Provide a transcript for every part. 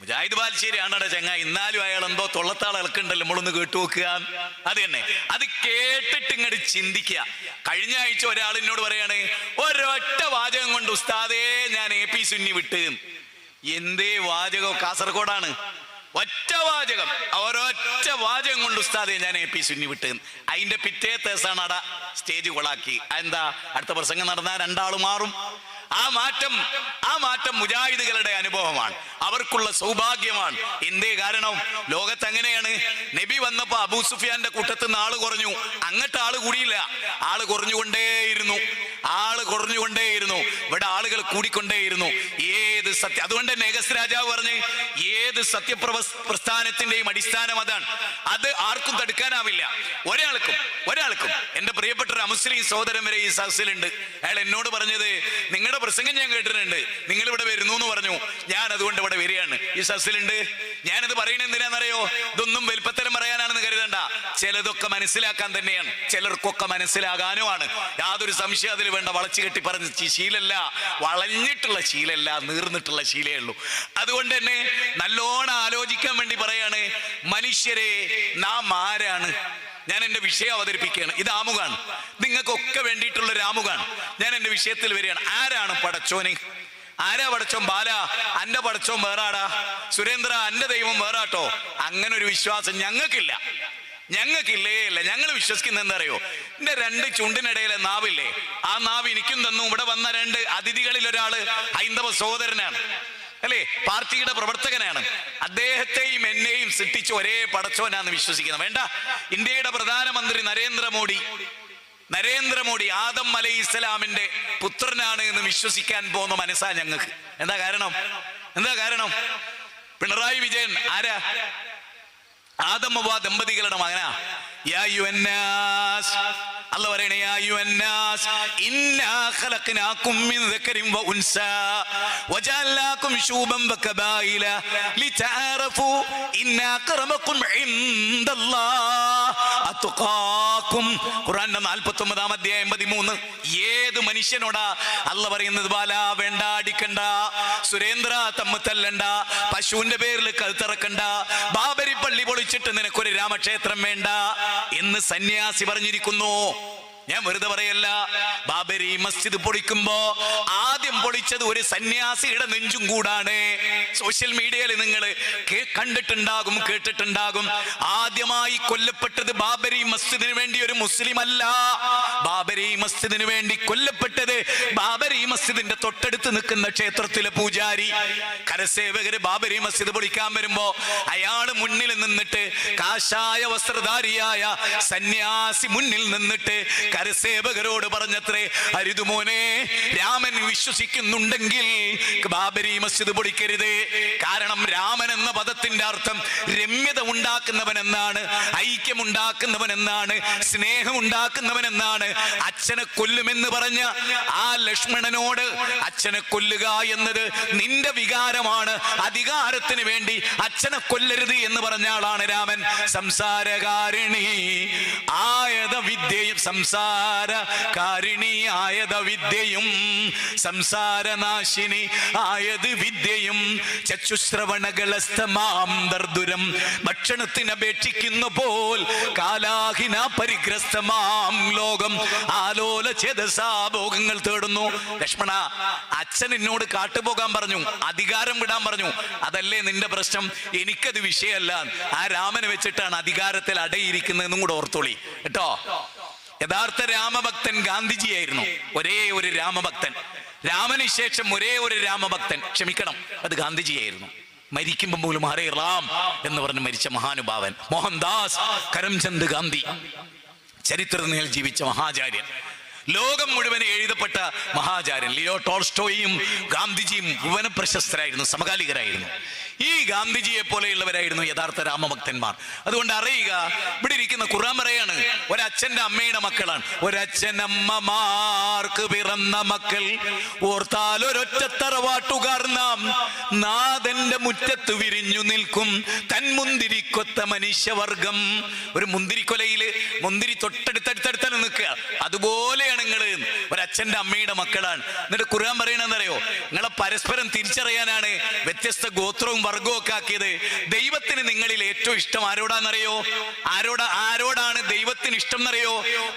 മുജാഹിദ് ബാലുശ്ശേരിയാണടെ ചങ്ങായി, എന്നാലും അയാൾ എന്തോ തൊള്ളത്താൾ ഇളക്കുണ്ടല്ലോ, നമ്മളൊന്ന് കേട്ടു നോക്കുക. അത് തന്നെ, അത് കേട്ടിട്ട് ഇങ്ങോട്ട് ചിന്തിക്കുക. കഴിഞ്ഞ ആഴ്ച ഒരാൾ എന്നോട് പറയാണ്, ഒരൊറ്റ വാചകം കൊണ്ട് ഉസ്താദേ ഞാൻ AP സുന്നി വിട്ട്. എന്തേ വാചകം? കാസർഗോഡാണ്. ഒറ്റ വാചകം, ഒരൊറ്റ വാചകം കൊണ്ട് ഉസ്താദേ ഞാൻ AP സുന്നി വിട്ട്. അതിന്റെ പിറ്റേ ദിവസമാണ് അട സ്റ്റേജ് കൊളാക്കി. എന്താ? അടുത്ത പ്രസംഗം നടന്നാൽ രണ്ടാളും മാറും. ആ മാറ്റം മുജാഹിദുകളുടെ അനുഭവമാണ്, അവർക്കുള്ള സൗഭാഗ്യമാണ്. എന്തേ കാരണം? ലോകത്ത് അങ്ങനെയാണ്. നബി വന്നപ്പോ അബൂ സുഫിയാന്റെ കൂട്ടത്തിൽ നിന്ന് ആള് കുറഞ്ഞു, അങ്ങോട്ട് ആള് കൂടിയില്ല, ആള് കുറഞ്ഞുകൊണ്ടേയിരുന്നു. ഇവിടെ ആളുകൾ കൂടിക്കൊണ്ടേയിരുന്നു. ഏത് സത്യം, അതുകൊണ്ട് തന്നെ ഏകസ് രാജാവ് പറഞ്ഞ് ഏത് സത്യപ്രസ്ഥാനത്തിന്റെയും അടിസ്ഥാനം അതാണ്. അത് ആർക്കും തടുക്കാനാവില്ല, ഒരാൾക്കും. എന്റെ പ്രിയപ്പെട്ട ഒരു മുസ്ലിം സഹോദരൻ വരെ ഈ സദസ്സിലുണ്ട്. അയാൾ എന്നോട് പറഞ്ഞത്, നിങ്ങളുടെ പ്രസംഗം ഞാൻ കേട്ടിട്ടുണ്ട്, നിങ്ങൾ ഇവിടെ വരുന്നു എന്ന് പറഞ്ഞു, ഞാൻ അതുകൊണ്ട് ഇവിടെ വരികയാണ്. ഈ സദസ്സിലുണ്ട്. ഞാനിത് പറയുന്നത് എന്തിനാണെന്നറിയോ? ഇതൊന്നും വലിപ്പത്തരം പറയാനാണെന്ന് കരുതണ്ട. ചിലതൊക്കെ മനസ്സിലാക്കാൻ തന്നെയാണ്, ചിലർക്കൊക്കെ മനസ്സിലാകാനുമാണ്. യാതൊരു സംശയം അതിൽ വേണ്ട. വളച്ചു കെട്ടി പറഞ്ഞ ശീലല്ല, വളഞ്ഞിട്ടുള്ള ശീലല്ല, നീർന്നിട്ടുള്ള ശീലേ ഉള്ളൂ. അതുകൊണ്ട് തന്നെ നല്ലോണം ആലോചിക്കാൻ വേണ്ടി പറയാണ്, മനുഷ്യരെ നാം ആരാണ്? ഞാൻ എന്റെ വിഷയം അവതരിപ്പിക്കുകയാണ്. ഇത് ആമുഖാണ്, നിങ്ങൾക്കൊക്കെ വേണ്ടിയിട്ടുള്ള ഒരു ആമുഖാണ്. ഞാൻ എന്റെ വിഷയത്തിൽ വരികയാണ്. ആരാണ് പടച്ചോന്? ആരാ പടച്ചോൻ? ബാല, അന്റെ പടച്ചോൻ വേറാടാ. സുരേന്ദ്ര, അന്റെ ദൈവം വേറാട്ടോ. അങ്ങനെ ഒരു വിശ്വാസം ഞങ്ങൾക്കില്ലേ? ഞങ്ങൾ വിശ്വസിക്കുന്ന എന്താ അറിയോ? എന്റെ രണ്ട് ചുണ്ടിനിടയിലെ നാവില്ലേ, ആ നാവ് എനിക്കും തന്നു. ഇവിടെ വന്ന രണ്ട് അതിഥികളിൽ ഒരാള് ഹൈന്ദവ സഹോദരനാണ്, അല്ലേ, പാർട്ടിയുടെ പ്രവർത്തകനാണ്. അദ്ദേഹത്തെയും എന്നെയും സൃഷ്ടിച്ച ഒരേ പടച്ചോനാന്ന് വിശ്വസിക്കുന്നത്. വേണ്ട, ഇന്ത്യയുടെ പ്രധാനമന്ത്രി നരേന്ദ്രമോദി ആദം അലൈഹിസ്സലാമിന്റെ പുത്രനാണ് എന്ന് വിശ്വസിക്കാൻ പോകുന്ന മനസ്സാ ഞങ്ങൾക്ക്. എന്താ കാരണം? പിണറായി വിജയൻ ആരാ? ആദം ഹവ്വ ദമ്പതികളുടെ മകനാ. യാ അയ്യുഹന്നാസ്, അല്ലാഹു പറയണേ, യാ അയ്യുഹന്നാസ് ഇന്നാ ഖലഖനാകും മിൻ ദക്കറിൻ വ ഉൻസാ വജഅൽനാകും ശൂബൻ വകബായില ലിതഅറഫു ഇന്നാ അക്രമകും ഇൻദല്ലാഹ് അത്ഖാകും. ഖുർആന്റെ 49-ാം അധ്യായം 13. ഏത് മനുഷ്യനോടാ അല്ലാഹു പറയുന്നത്? ബാല, വേണ്ട, അടിക്കണ്ട. സുരേന്ദ്ര, തമ്മ് തല്ലണ്ട. പശുവിന്റെ പേരിൽ കഴുത്തറക്കണ്ട. ബാബരി പള്ളി പൊളിച്ചിട്ട് നിനക്കൊരു രാമക്ഷേത്രം വേണ്ട എന്ന് സന്യാസി പറഞ്ഞിരിക്കുന്നു. ഞാൻ വെറുതെ പറയല്ല. ബാബരി മസ്ജിദ് പൊളിക്കുമ്പോ ആദ്യം പൊളിച്ചത് ഒരു സന്യാസിയുടെ നെഞ്ചും കൂടാണ്. സോഷ്യൽ മീഡിയയിൽ നിങ്ങൾ കണ്ടിട്ടുണ്ടാകും, കേട്ടിട്ടുണ്ടാകും. ആദ്യമായി കൊല്ലപ്പെട്ടത് ബാബരി മസ്ജിദിന് വേണ്ടി ഒരു മുസ്ലിം അല്ല. ബാബരി മസ്ജിദിന് വേണ്ടി കൊല്ലപ്പെട്ടത് ബാബരി മസ്ജിദിന്റെ തൊട്ടടുത്ത് നിൽക്കുന്ന ക്ഷേത്രത്തിലെ പൂജാരി. കരസേവകര് ബാബരി മസ്ജിദ് പൊളിക്കാൻ വരുമ്പോ അയാള് മുന്നിൽ നിന്നിട്ട്, കാഷായ വസ്ത്രധാരിയായ സന്യാസി മുന്നിൽ നിന്നിട്ട് കരസേവകരോട് പറഞ്ഞത്രേ, അരുതുമോനെ, രാമൻ വിശ്വസിക്കുന്നുണ്ടെങ്കിൽ ബാബരി മസ്ജിദ് പൊളിക്കരുത്. കാരണം രാമൻ എന്ന പദത്തിന്റെ അർത്ഥം രമ്യത ഉണ്ടാക്കുന്നവൻ എന്നാണ്, ഐക്യമുണ്ടാക്കുന്നവൻ എന്നാണ്, സ്നേഹമുണ്ടാക്കുന്നവൻ എന്നാണ്. അച്ഛനെ കൊല്ലുമെന്ന് പറഞ്ഞ ആ ലക്ഷ്മണനോട് അച്ഛനെ കൊല്ലുക എന്നത് നിന്റെ വികാരമാണ്, അധികാരത്തിന് വേണ്ടി അച്ഛനെ കൊല്ലരുത് എന്ന് പറഞ്ഞ ആളാണ് രാമൻ. സംസാരകാരിണി ആയത വിദ്യയും, സംസാരകാരിണിയായത വിദ്യയും, സംസാരനാശിനി ആയത് വിദ്യയും, ചക്ഷുശ്രവണകളസ്തമാം ദർദുരം, ഭക്ഷണത്തിന് അപേക്ഷിക്കുന്ന പോൽ കാലാഹിന പരിഗ്രസ്തമാം ലോകം, ആലോല ചേതസാ ഭോഗങ്ങൾ തേടുന്നു. ലക്ഷ്മണ, അച്ഛൻ എന്നോട് കാട്ടുപോകാൻ പറഞ്ഞു, അധികാരം വിടാൻ പറഞ്ഞു. അതല്ലേ നിന്റെ പ്രശ്നം? എനിക്കത് വിഷയമല്ല. ആ രാമനെ വെച്ചിട്ടാണ് അധികാരത്തിൽ അടയിരിക്കുന്നതെന്നും കൂടെ ഓർത്തോളി കേട്ടോ. യഥാർത്ഥ രാമഭക്തൻ ഗാന്ധിജിയായിരുന്നു. ഒരേ ഒരു രാമഭക്തൻ, രാമന് ശേഷം ഒരേ ഒരു രാമഭക്തൻ, ക്ഷമിക്കണം, അത് ഗാന്ധിജിയായിരുന്നു. മരിക്കുമ്പോൾ പോലും ഹരേ റാം എന്ന് പറഞ്ഞ് മരിച്ച മഹാനുഭാവൻ മോഹൻദാസ് കരംചന്ദ് ഗാന്ധി, ചരിത്രത്തിൽ ജീവിച്ച മഹാചാര്യൻ, ലോകം മുഴുവൻ എഴുതപ്പെട്ട മഹാചാര്യൻ. ലിയോ ടോൾസ്റ്റോയും ഗാന്ധിജിയും ഭുവന പ്രശസ്തരായിരുന്നു, സമകാലികരായിരുന്നു. ഈ ഗാന്ധിജിയെ പോലെയുള്ളവരായിരുന്നു യഥാർത്ഥ രാമഭക്തന്മാർ. അതുകൊണ്ട് അറിയുക, ഇവിടെ ഇരിക്കുന്ന ഖുർആൻ പറയാണ്, ഒരച്ഛന്റെ അമ്മയുടെ മക്കളാണ്. ഒരച്ഛനമ്മമാർക്ക് പിറന്ന മക്കൾ ഓർത്താൽ ഒരൊറ്റ തറവാട്ടുകാർ നാം, നാഥന്റെ മുറ്റത്ത് വിരിഞ്ഞു നിൽക്കും തൻമുന്തിരിക്കൊത്ത മനുഷ്യവർഗം. ഒരു മുന്തിരിക്കൊലയില് മുന്തിരി തൊട്ടടുത്തടുത്തടുത്താണ് നിൽക്കുക. അതുപോലെയാണ് പോലെയാണ് നിങ്ങൾ, ഒരച്ഛന്റെ അമ്മയുടെ മക്കളാണ്. എന്നിട്ട് ഖുർആൻ പറയണെന്നറിയോ, നിങ്ങളെ പരസ്പരം തിരിച്ചറിയാനാണ് വ്യത്യസ്ത ഗോത്രവും വർഗവും ഒക്കെ ആക്കിയത്. ദൈവത്തിന് നിങ്ങളിൽ ഏറ്റവും ഇഷ്ടം ആരോടാന്നറിയോ? ആരോടാണ് ദൈവത്തിന് ഇഷ്ടം എന്നറിയോ?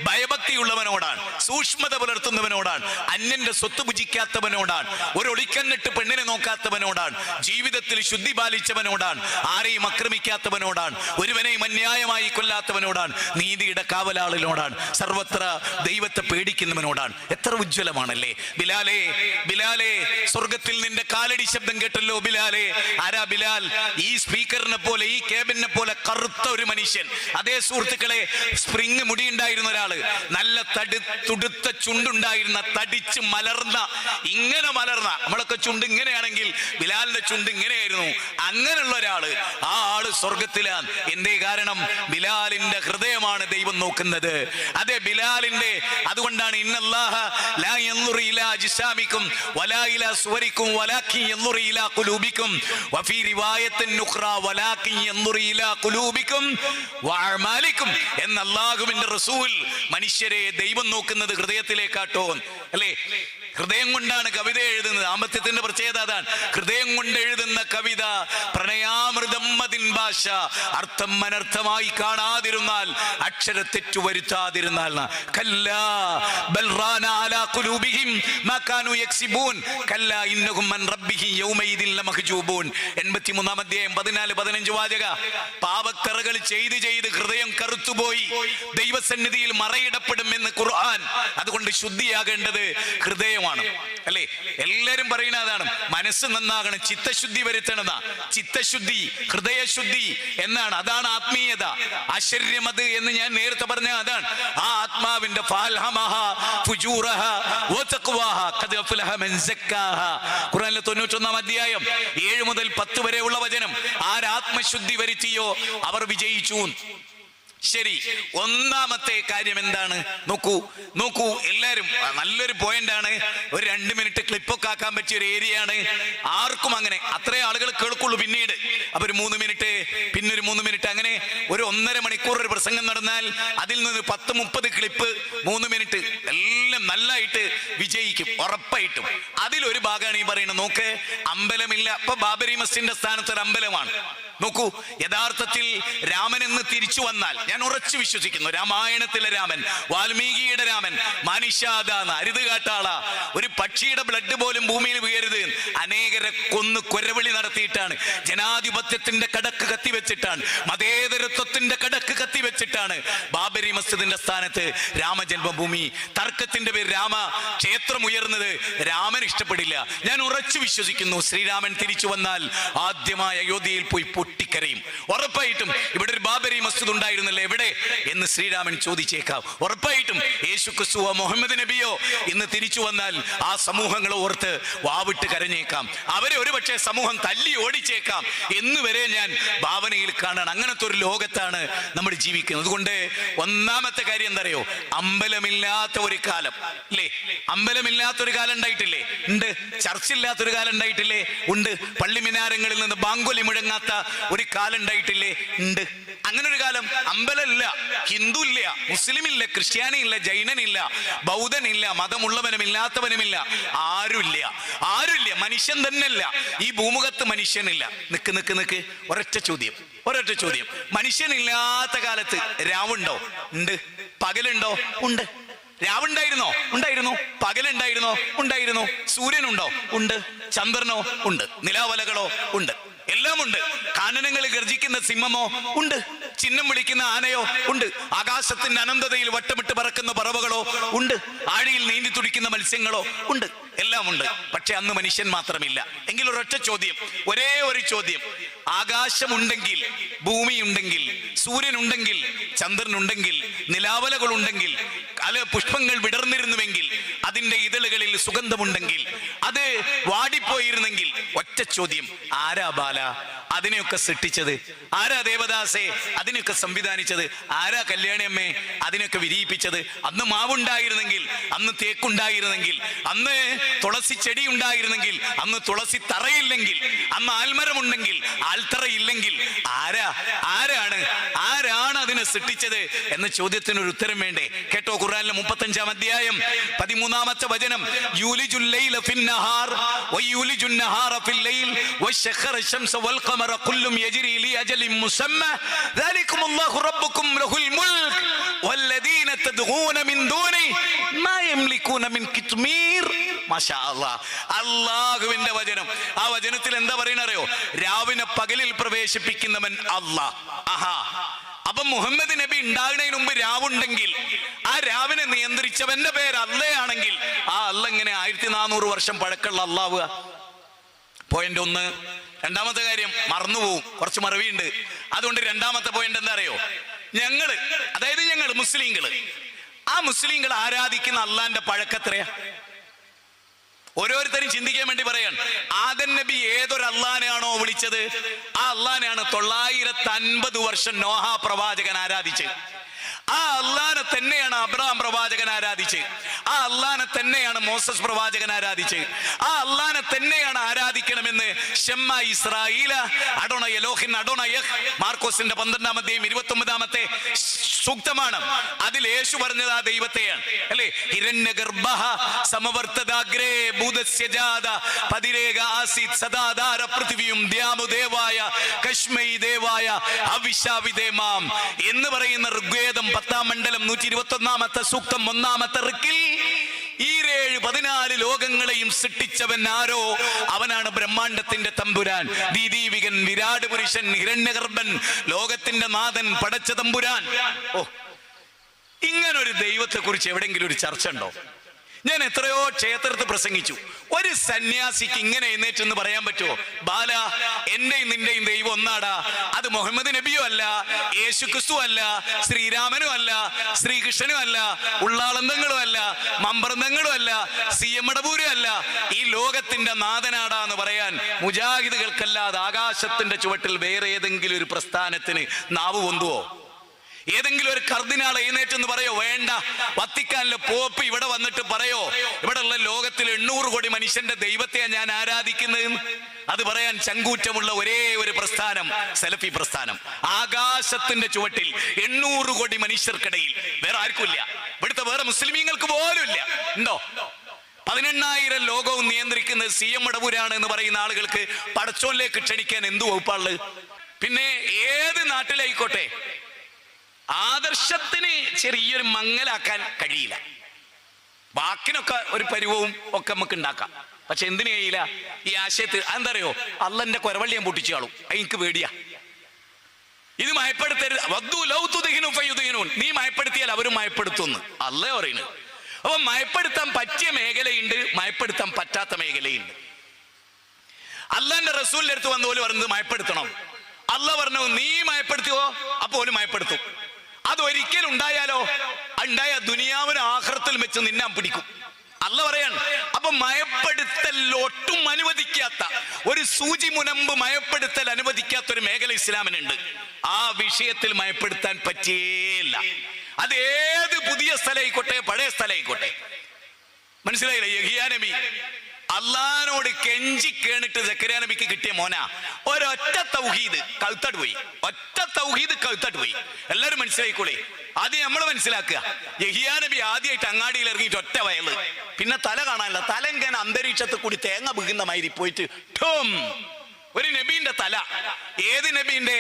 ഭയഭക്തിയുള്ളവനോടാണ്, സൂക്ഷ്മത പുലർത്തുന്നവനോടാണ്, അന്യന്റെ സ്വത്ത് ഭുജിക്കാത്തവനോടാണ്, ഒരു ഒളിക്കന്നിട്ട് പെണ്ണിനെ നോക്കാത്തവനോടാണ്, ജീവിതത്തിൽ ശുദ്ധി പാലിച്ചവനോടാണ്, ആരെയും ആക്രമിക്കാത്തവനോടാണ്, ഒരുവനെയും അന്യായമായി കൊല്ലാത്തവനോടാണ്, നീതിയുടെ കാവലാളിനോടാണ്, സർവത്ര ദൈവത്തെ പേടിക്കുന്നവനോടാണ്. എത്ര ഉജ്ജ്വലമാണല്ലേ ബിലാലേ, ബിലാലേ, സ്വർഗത്തിൽ നിന്റെ കാലടി ശബ്ദം കേട്ടല്ലോ ബിലാലേ. ആരാ ബിലാൽ? ഈ സ്പീക്കറിനെ പോലെ, ഈ കേബിനെ പോലെ കറുത്ത ഒരു മനുഷ്യൻ. അതേ സുഹൃത്തുക്കളെ, സ്പ്രിങ് മുടിയുണ്ടായിരുന്ന ഒരാള്, നല്ല തുടുത്ത ചുണ്ടുണ്ടായിരുന്ന, തടിച്ച് മലർന്ന, ഇങ്ങനെ മലർന്ന, നമ്മളൊക്കെ ചുണ്ട് ഇങ്ങനെയാണെങ്കിൽ ബിലാലിന്റെ ചുണ്ട് ഇങ്ങനെയായിരുന്നു. അങ്ങനെയുള്ള ഒരാള്, ആ ആള് സ്വർഗത്തിലാണ്. എന്തേ കാരണം? ബിലാലിന്റെ ഹൃദയമാണ് ദൈവം നോക്കുന്നത്. അതെ, ബിലാലിന്റെ, അതുകൊണ്ടാണ് ഇന്നല്ലാഹ ലാ യൻദുറു ഇലാ അജ്സാമിക്കും വലാ ഇലാ സുവരിക്കും വലാകിൻ യൻദുറു ഇലാ ഖുലൂബിക്കും വഫീ റിവായത്തിൻ ഉഖ്റാ വലാകിൻ യൻദുറു ഇലാ ഖുലൂബിക്കും വഅഅമാലിക്കും എന്ന അല്ലാഹുവിന്റെ റസൂൽ മനുഷ്യരെ ദൈവം നോക്കുന്നത് ഹൃദയത്തിലേക്കാട്ടോ അല്ലേ? ഹൃദയം കൊണ്ടാണ് കവിത എഴുതുന്നത്. ദാമ്പത്യത്തിന്റെ പ്രത്യേകത അതാണ്. ഹൃദയം കൊണ്ട് എഴുതുന്ന കവിത പ്രണയാമൃതം മതിൻ ഭാഷ, അർത്ഥം അനർത്ഥമായി കാണാതിരുന്നാൽ, അക്ഷരത്തെറ്റു വരുത്താതിരുന്നാൽ. 83-ാം അധ്യായം 14-15 വാചക. പാപക്കറകൾ ചെയ്ത് ചെയ്ത് ഹൃദയം കറുത്തുപോയി, ദൈവസന്നിധിയിൽ മറയിടപ്പെടും എന്ന് ഖുർആൻ. അതുകൊണ്ട് ശുദ്ധിയാകേണ്ടത് ഹൃദയമാണ് അല്ലേ? എല്ലാരും പറയുന്ന അതാണ്, മനസ്സ് നന്നാകണം, ചിത്തശുദ്ധി വരുത്തണമെന്നാ. ചിത്തശുദ്ധി, ഹൃദയശുദ്ധി എന്നാണ്. അതാണ് ആത്മീയത. ആശ്ചര്യമത് എന്ന് ഞാൻ നേരത്തെ പറഞ്ഞ അതാണ്. ആ ആത്മാവിന്റെ ഖുർആനിലെ 91-ാം അധ്യായം 7 മുതൽ 10 വരെ ഉള്ള വചനം. ആരാത്മശുദ്ധി വരുത്തിയോ അവർ വിജയിച്ചു. ശരി, ഒന്നാമത്തെ കാര്യം എന്താണ്? നോക്കൂ നോക്കൂ എല്ലാരും, നല്ലൊരു പോയിന്റ് ആണ്. ഒരു 2 മിനിറ്റ് ക്ലിപ്പൊക്കെ ആക്കാൻ പറ്റിയ ഒരു ഏരിയ ആണ്. ആർക്കും അങ്ങനെ അത്രേ ആളുകൾ കേൾക്കുള്ളൂ. പിന്നീട് അപ്പൊ ഒരു 3 മിനിറ്റ്, പിന്നെ ഒരു 3 മിനിറ്റ്, അങ്ങനെ ഒരു 1.5 മണിക്കൂർ ഒരു പ്രസംഗം നടന്നാൽ അതിൽ നിന്ന് 10-30 ക്ലിപ്പ് 3 മിനിറ്റ് എല്ലാം നല്ലതായിട്ട് വിജയിക്കും, ഉറപ്പായിട്ടും. അതിലൊരു ഭാഗമാണ് ഈ പറയുന്നത്. നോക്ക്, അമ്പലമില്ല. ഇപ്പൊ ബാബരി മസ്ജിദിന്റെ സ്ഥാനത്ത് ഒരു അമ്പലമാണ്. നോക്കൂ, യഥാർത്ഥത്തിൽ രാമൻ എന്ന് തിരിച്ചു വന്നാൽ, ഞാൻ ഉറച്ചു വിശ്വസിക്കുന്നു, രാമായണത്തിലെ രാമൻ, വാൽമീകിയുടെ രാമൻ, മനുഷ്യാദാന്ന് അരുത് കാട്ടാള, ഒരു പക്ഷിയുടെ ബ്ലഡ് പോലും ഭൂമിയിൽ വീഴരുത്, അനേകരെ കൊന്ന് കൊരവിളി നടത്തിയിട്ടാണ്, ജനാധിപത്യത്തിന്റെ കടക്ക് കത്തിവെച്ചിട്ടാണ്, മതേതരത്വത്തിന്റെ കടക്ക് കത്തിവെച്ചിട്ടാണ് ബാബരി മസ്ജിദിന്റെ സ്ഥാനത്ത് രാമജന്മഭൂമി, തർക്കത്തിന്റെ പേര് രാമ ക്ഷേത്രം ഉയർന്നത്. രാമൻ ഇഷ്ടപ്പെടില്ല. ഞാൻ ഉറച്ചു വിശ്വസിക്കുന്നു, ശ്രീരാമൻ തിരിച്ചു വന്നാൽ ആദ്യമായ അയോധ്യയിൽ പോയി പൊട്ടിക്കരയും. ഉറപ്പായിട്ടും ഇവിടെ ഒരു ബാബരി മസ്ജിദ് ഉണ്ടായിരുന്നല്ലേ, എവിടെ എന്ന് ശ്രീരാമൻ ചോദിച്ചേക്കാം. ഉറപ്പായിട്ടും യേശു ക്രിസ്തുവോ മുഹമ്മദ് നബിയോ ഇന്ന് തിരിച്ചു വന്നാൽ ആ സമൂഹങ്ങളെ ഓർത്ത് വാവിട്ട് കരഞ്ഞേക്കാം. അവരെ ഒരുപക്ഷെ സമൂഹം തല്ലി ഓടിച്ചേക്കാം എന്ന് വരെ ഞാൻ ഭാവനയിൽ കാണാൻ. അങ്ങനത്തെ ഒരു ലോകത്താണ് നമ്മൾ ജീവിക്കുന്നത്. അതുകൊണ്ട് ഒന്നാമത്തെ കാര്യം എന്താ അറിയോ? അമ്പലമില്ലാത്ത ഒരു കാലം അല്ലേ? അമ്പലമില്ലാത്തൊരു കാലം ഉണ്ടായിട്ടില്ലേ? ഉണ്ട്. ചർച്ചില്ലാത്തൊരു കാലം ഉണ്ടായിട്ടില്ലേ? ഉണ്ട്. പള്ളി മിനാരങ്ങളിൽ നിന്ന് ബാങ്കൊലി മുഴങ്ങാത്ത ഒരു കാലം ഉണ്ടായിട്ടില്ലേ? ഉണ്ട്. അങ്ങനെ ഒരു കാലം. അമ്പലമില്ല, ഹിന്ദു ഇല്ല, മുസ്ലിം ഇല്ല, ക്രിസ്ത്യാനി ഇല്ല, ജൈനനില്ല, ബൗദ്ധനില്ല, മതമുള്ളവനുമില്ലാത്തവനുമില്ല, ആരുമില്ല. ആരുമില്ല, മനുഷ്യൻ തന്നെയല്ല. ഈ ഭൂമുഖത്ത് മനുഷ്യനില്ല. നിക്ക് ഒരൊറ്റ ചോദ്യം. മനുഷ്യനില്ലാത്ത കാലത്ത് രാവുണ്ടോ? ഉണ്ട്. പകലുണ്ടോ? ഉണ്ട്. രാവുണ്ടായിരുന്നോ? ഉണ്ടായിരുന്നു. പകലുണ്ടായിരുന്നോ? ഉണ്ടായിരുന്നു. സൂര്യനുണ്ടോ? ഉണ്ട്. ചന്ദ്രനോ? ഉണ്ട്. നിലാവലകളോ? ഉണ്ട്. എല്ലാം ഉണ്ട്. കാനനങ്ങൾ ഗർജിക്കുന്ന സിംഹമോ? ഉണ്ട്. ചിഹ്നം വിളിക്കുന്ന ആനയോ? ഉണ്ട്. ആകാശത്തിന്റെ അനന്തതയിൽ വട്ടമിട്ട് പറക്കുന്ന പറവകളോ? ഉണ്ട്. ആഴിയിൽ നീന്തി തുടിക്കുന്ന മത്സ്യങ്ങളോ? ഉണ്ട്. എല്ലാം ഉണ്ട്. പക്ഷെ അന്ന് മനുഷ്യൻ മാത്രമില്ല. എങ്കിൽ ഒരൊറ്റ ചോദ്യം, ഒരേ ഒരു ചോദ്യം. ആകാശമുണ്ടെങ്കിൽ, ഭൂമിയുണ്ടെങ്കിൽ, സൂര്യനുണ്ടെങ്കിൽ, ചന്ദ്രനുണ്ടെങ്കിൽ, നിലാവലകളുണ്ടെങ്കിൽ, പുഷ്പങ്ങൾ വിടർന്നിരുന്നുവെങ്കിൽ, അതിന്റെ ഇതളുകളിൽ സുഗന്ധമുണ്ടെങ്കിൽ, അത് വാടിപ്പോയിരുന്നെങ്കിൽ, ഒറ്റ ചോദ്യം, ആരാ ബാല അതിനെയൊക്കെ സൃഷ്ടിച്ചത്? ആരാ ദേവദാസേ അതിനൊക്കെ സംവിധാനിച്ചത്? ആരാ കല്യാണിയമ്മേ അതിനൊക്കെ വിരിയിപ്പിച്ചത്? അന്ന് മാവുണ്ടായിരുന്നെങ്കിൽ, അന്ന് തേക്കുണ്ടായിരുന്നെങ്കിൽ, അന്ന് തുളസി ചെടി ഉണ്ടായിരുന്നെങ്കിൽ, അന്ന് തുളസി തറയില്ലെങ്കിൽ, അന്ന് ആൽമരമുണ്ടെങ്കിൽ, ആൽത്തറയില്ലെങ്കിൽ, ആരാണ് അതിന് അവനെ സൃഷ്ടിച്ചത് എന്ന ചോദ്യത്തിന് ഒരു ഉത്തരം വേണ്ടേ? കേട്ടോ, ഖുർആനിലെ 35-ാം അധ്യായം 13-ാമത്തെ വചനം, യൂലിജുൽ ലൈല ഫിന്നഹാർ വയൂലിജുൻ നഹാറ ഫിൽ ലൈൽ വശഖറ ശംസ വൽ ഖമറ കുല്ലും യജ്രി ലി അജലിൻ മുസമ്മ ദാലികുമുല്ലാഹു റബ്ബുക്കും ലഹുൽ മുൽക് വല്ലദീന തദ്ഊന മിൻ ദൂനി മാ യംലികൂന മിൻ കിത്മീർ. മാഷാ അല്ലാഹ്, അല്ലാഹുവിന്റെ വചനം. ആ വചനത്തിൽ എന്താ പറയണറിയോ? രാവിനെ പകലിൽ പ്രവേശിപ്പിക്കുന്നവൻ അല്ലാഹ്. ആഹാ, അപ്പൊ മുഹമ്മദ് നബി ഉണ്ടാകുന്നതിന് മുമ്പ് രാവുണ്ടെങ്കിൽ ആ രാവിനെ നിയന്ത്രിച്ചവന്റെ പേര് അള്ളയാണെങ്കിൽ ആ അള്ള ഇങ്ങനെ 1400 വർഷം പഴക്കമുള്ള അള്ളാവുക? പോയിന്റ് 1. രണ്ടാമത്തെ കാര്യം മറന്നുപോകും, കുറച്ച് മറവിയുണ്ട്. അതുകൊണ്ട് രണ്ടാമത്തെ പോയിന്റ് എന്താ അറിയോ? ഞങ്ങൾ മുസ്ലിങ്ങള്, ആ മുസ്ലിങ്ങൾ ആരാധിക്കുന്ന അള്ളാന്റെ പഴക്കത്രയാ? ഓരോരുത്തരും ചിന്തിക്കാൻ വേണ്ടി പറയാൻ. ആദം നബി ഏതൊരു അള്ളാനെയാണോ വിളിച്ചത്, ആ അള്ളാനെയാണ് 950 വർഷം നോഹ പ്രവാചകൻ ആരാധിച്ചത്. ആ അള്ളാനെ തന്നെയാണ് അബ്രഹാം പ്രവാചകൻ ആരാധിച്ചത്. ആ അള്ളാനെ തന്നെയാണ് മോസസ് പ്രവാചകൻ ആരാധിച്ചത്. ആ അള്ളാനെ തന്നെയാണ് ആരാധിക്കണമെന്ന് ഷെമ്മ ഇസ്രായേല അഡോണ എലോഹിൻ അഡോണ യഹ് മാർക്കോസിന്റെ 12-ാം അധ്യായം 29-ാമത്തെ സൂക്തമാണ്. അതിൽ യേശു പറഞ്ഞത് ആ ദൈവത്തെയാണ്, അല്ലേ? ഹിരണ്യഗർഭഃ സമവർത്തദാഗ്രേ ഭൂതസ്യ ജാത പതിരേക ആസീത് സദാധാര പൃഥ്വിയും ദ്യാമുദേവായ കശ്മൈ ദേവായ അവിശാവിദേമാം എന്ന് പറയുന്ന ഋഗ്വേദം 10-ാം മണ്ഡലം 121-ാമത്തെ സൂക്തം 1-ാമത്തെ ഋക്കിൽ 14 ലോകങ്ങളെയും സൃഷ്ടിച്ചവൻ ആരോ അവനാണ് ബ്രഹ്മാണ്ടത്തിന്റെ തമ്പുരാൻ, ദീദീവികൻ, വിരാട് പുരുഷൻ, ഹിരണ്യഗർഭൻ, ലോകത്തിന്റെ നാഥൻ, പടച്ച തമ്പുരാൻ. ഓ, ഇങ്ങനൊരു ദൈവത്തെ കുറിച്ച് എവിടെയെങ്കിലും ഒരു ചർച്ച ഉണ്ടോ? ഞാൻ എത്രയോ ക്ഷേത്രത്തിൽ പ്രസംഗിച്ചു. ഒരു സന്യാസിക്ക് ഇങ്ങനെ എഴുന്നേറ്റെന്ന് പറയാൻ പറ്റുമോ? ബാല, എന്റെയും നിന്റെയും ദൈവം ഒന്നാടാ. അത് മുഹമ്മദ് നബിയോ അല്ല, യേശു ക്രിസ്തു അല്ല, ശ്രീരാമനും അല്ല, ശ്രീകൃഷ്ണനും അല്ല, ഉള്ളാളന്തങ്ങളും അല്ല, മമ്പറന്തങ്ങളും അല്ല, CM മടവൂരും അല്ല. ഈ ലോകത്തിന്റെ നാഥനാടാ എന്ന് പറയാൻ മുജാഹിദുകൾക്കല്ലാതെ ആകാശത്തിന്റെ ചുവട്ടിൽ വേറെ ഏതെങ്കിലും ഒരു പ്രസ്ഥാനത്തിന് നാവ് പൊന്തുവോ? ഏതെങ്കിലും ഒരു കർദിനാൾ എഴുന്നേറ്റെന്ന് പറയോ? വേണ്ട. വത്തിക്കാനിലെ പോപ്പ് ഇവിടെ വന്നിട്ട് പറയോ ഇവിടെ ഉള്ള ലോകത്തിൽ 800 കോടി മനുഷ്യന്റെ ദൈവത്തെയാണ് ഞാൻ ആരാധിക്കുന്നത്? അത് പറയാൻ ചങ്കൂറ്റമുള്ള ഒരേ ഒരു പ്രസ്ഥാനം സലഫി പ്രസ്ഥാനം. ആകാശത്തിന്റെ ചുവട്ടിൽ 800 കോടി മനുഷ്യർക്കിടയിൽ വേറെ ആർക്കുമില്ല. ഇവിടുത്തെ വേറെ മുസ്ലിമീങ്ങൾക്ക് പോലും ഇല്ല. ഉണ്ടോ? 18,000 ലോകവും നിയന്ത്രിക്കുന്നത് CM മടവൂരാണ് എന്ന് പറയുന്ന ആളുകൾക്ക് പടച്ചോനിലേക്ക് ക്ഷണിക്കാൻ എന്തു വകുപ്പാള്? പിന്നെ ഏത് നാട്ടിലായിക്കോട്ടെ ആദർശത്തിന് ചെറിയൊരു മങ്ങലാക്കാൻ കഴിയില്ല. വാക്കിനൊക്കെ ഒരു പരിവവും ഒക്കെ നമുക്ക് ഉണ്ടാക്കാം, പക്ഷെ എന്തിനു കഴിയില്ല ഈ ആശയത്തിൽ? അതെന്താ അറിയോ? അള്ളന്റെ കൊരവള്ളി ഞാൻ പൊട്ടിച്ചു കാണും, എനിക്ക് പേടിയാ. ഇത് മയപ്പെടുത്തരുത്. നീ മയപ്പെടുത്തിയാൽ അവരും മയപ്പെടുത്തുന്നു അല്ലേ പറയുന്നത്. അപ്പൊ മയപ്പെടുത്താൻ പറ്റിയ മേഖലയുണ്ട്, മയപ്പെടുത്താൻ പറ്റാത്ത മേഖലയുണ്ട്. അള്ളാന്റെ റസൂലിന്റെ അടുത്ത് വന്ന പോലെ പറഞ്ഞത് മയപ്പെടുത്തണം. അള്ള പറഞ്ഞു നീ മയപ്പെടുത്തിയോ അപ്പോലും മയപ്പെടുത്തും. അതൊരിക്കലും ഉണ്ടായാലോ? ഉണ്ടായ ദുനിയാവിന് ആഖിറത്തിൽ വെച്ച് നിന്നാൻ പിടിക്കും. അള്ള പറയാണ്. അപ്പൊ മയപ്പെടുത്തൽ ഒട്ടും അനുവദിക്കാത്ത ഒരു സൂചി മുനമ്പ് മയപ്പെടുത്തൽ അനുവദിക്കാത്ത ഒരു മേഖല ഇസ്ലാമിനുണ്ട്. ആ വിഷയത്തിൽ മയപ്പെടുത്താൻ പറ്റിയില്ല. അത് ഏത് പുതിയ സ്ഥലമായിക്കോട്ടെ പഴയ സ്ഥലമായിക്കോട്ടെ. മനസ്സിലായില്ലേ? യഹിയാ നബി അള്ളഹാനോട് കെഞ്ചി കേണിട്ട് സക്കറിയ നബിക്ക് കിട്ടിയ മോനാ. ഒരൊറ്റ തൗഹീദ് കഴുത്തട്ട് പോയി. ഒറ്റ തൗഹീദ് കഴുത്തട്ട് പോയി. എല്ലാവരും മനസ്സിലായിക്കോളെ. ആദ്യം നമ്മൾ മനസ്സിലാക്കുക. യഹിയാ നബി ആദ്യമായിട്ട് അങ്ങാടിയിൽ ഇറങ്ങിയിട്ട് ഒറ്റ വയല്, പിന്നെ തല കാണാനില്ല. തല ഇങ്ങനെ അന്തരീക്ഷത്തിൽ കൂടി തേങ്ങ വീകുന്ന മാതിരി പോയിട്ട് ഠും ഒരു നബീന്റെ തല. ഏത് നബീന്റെ?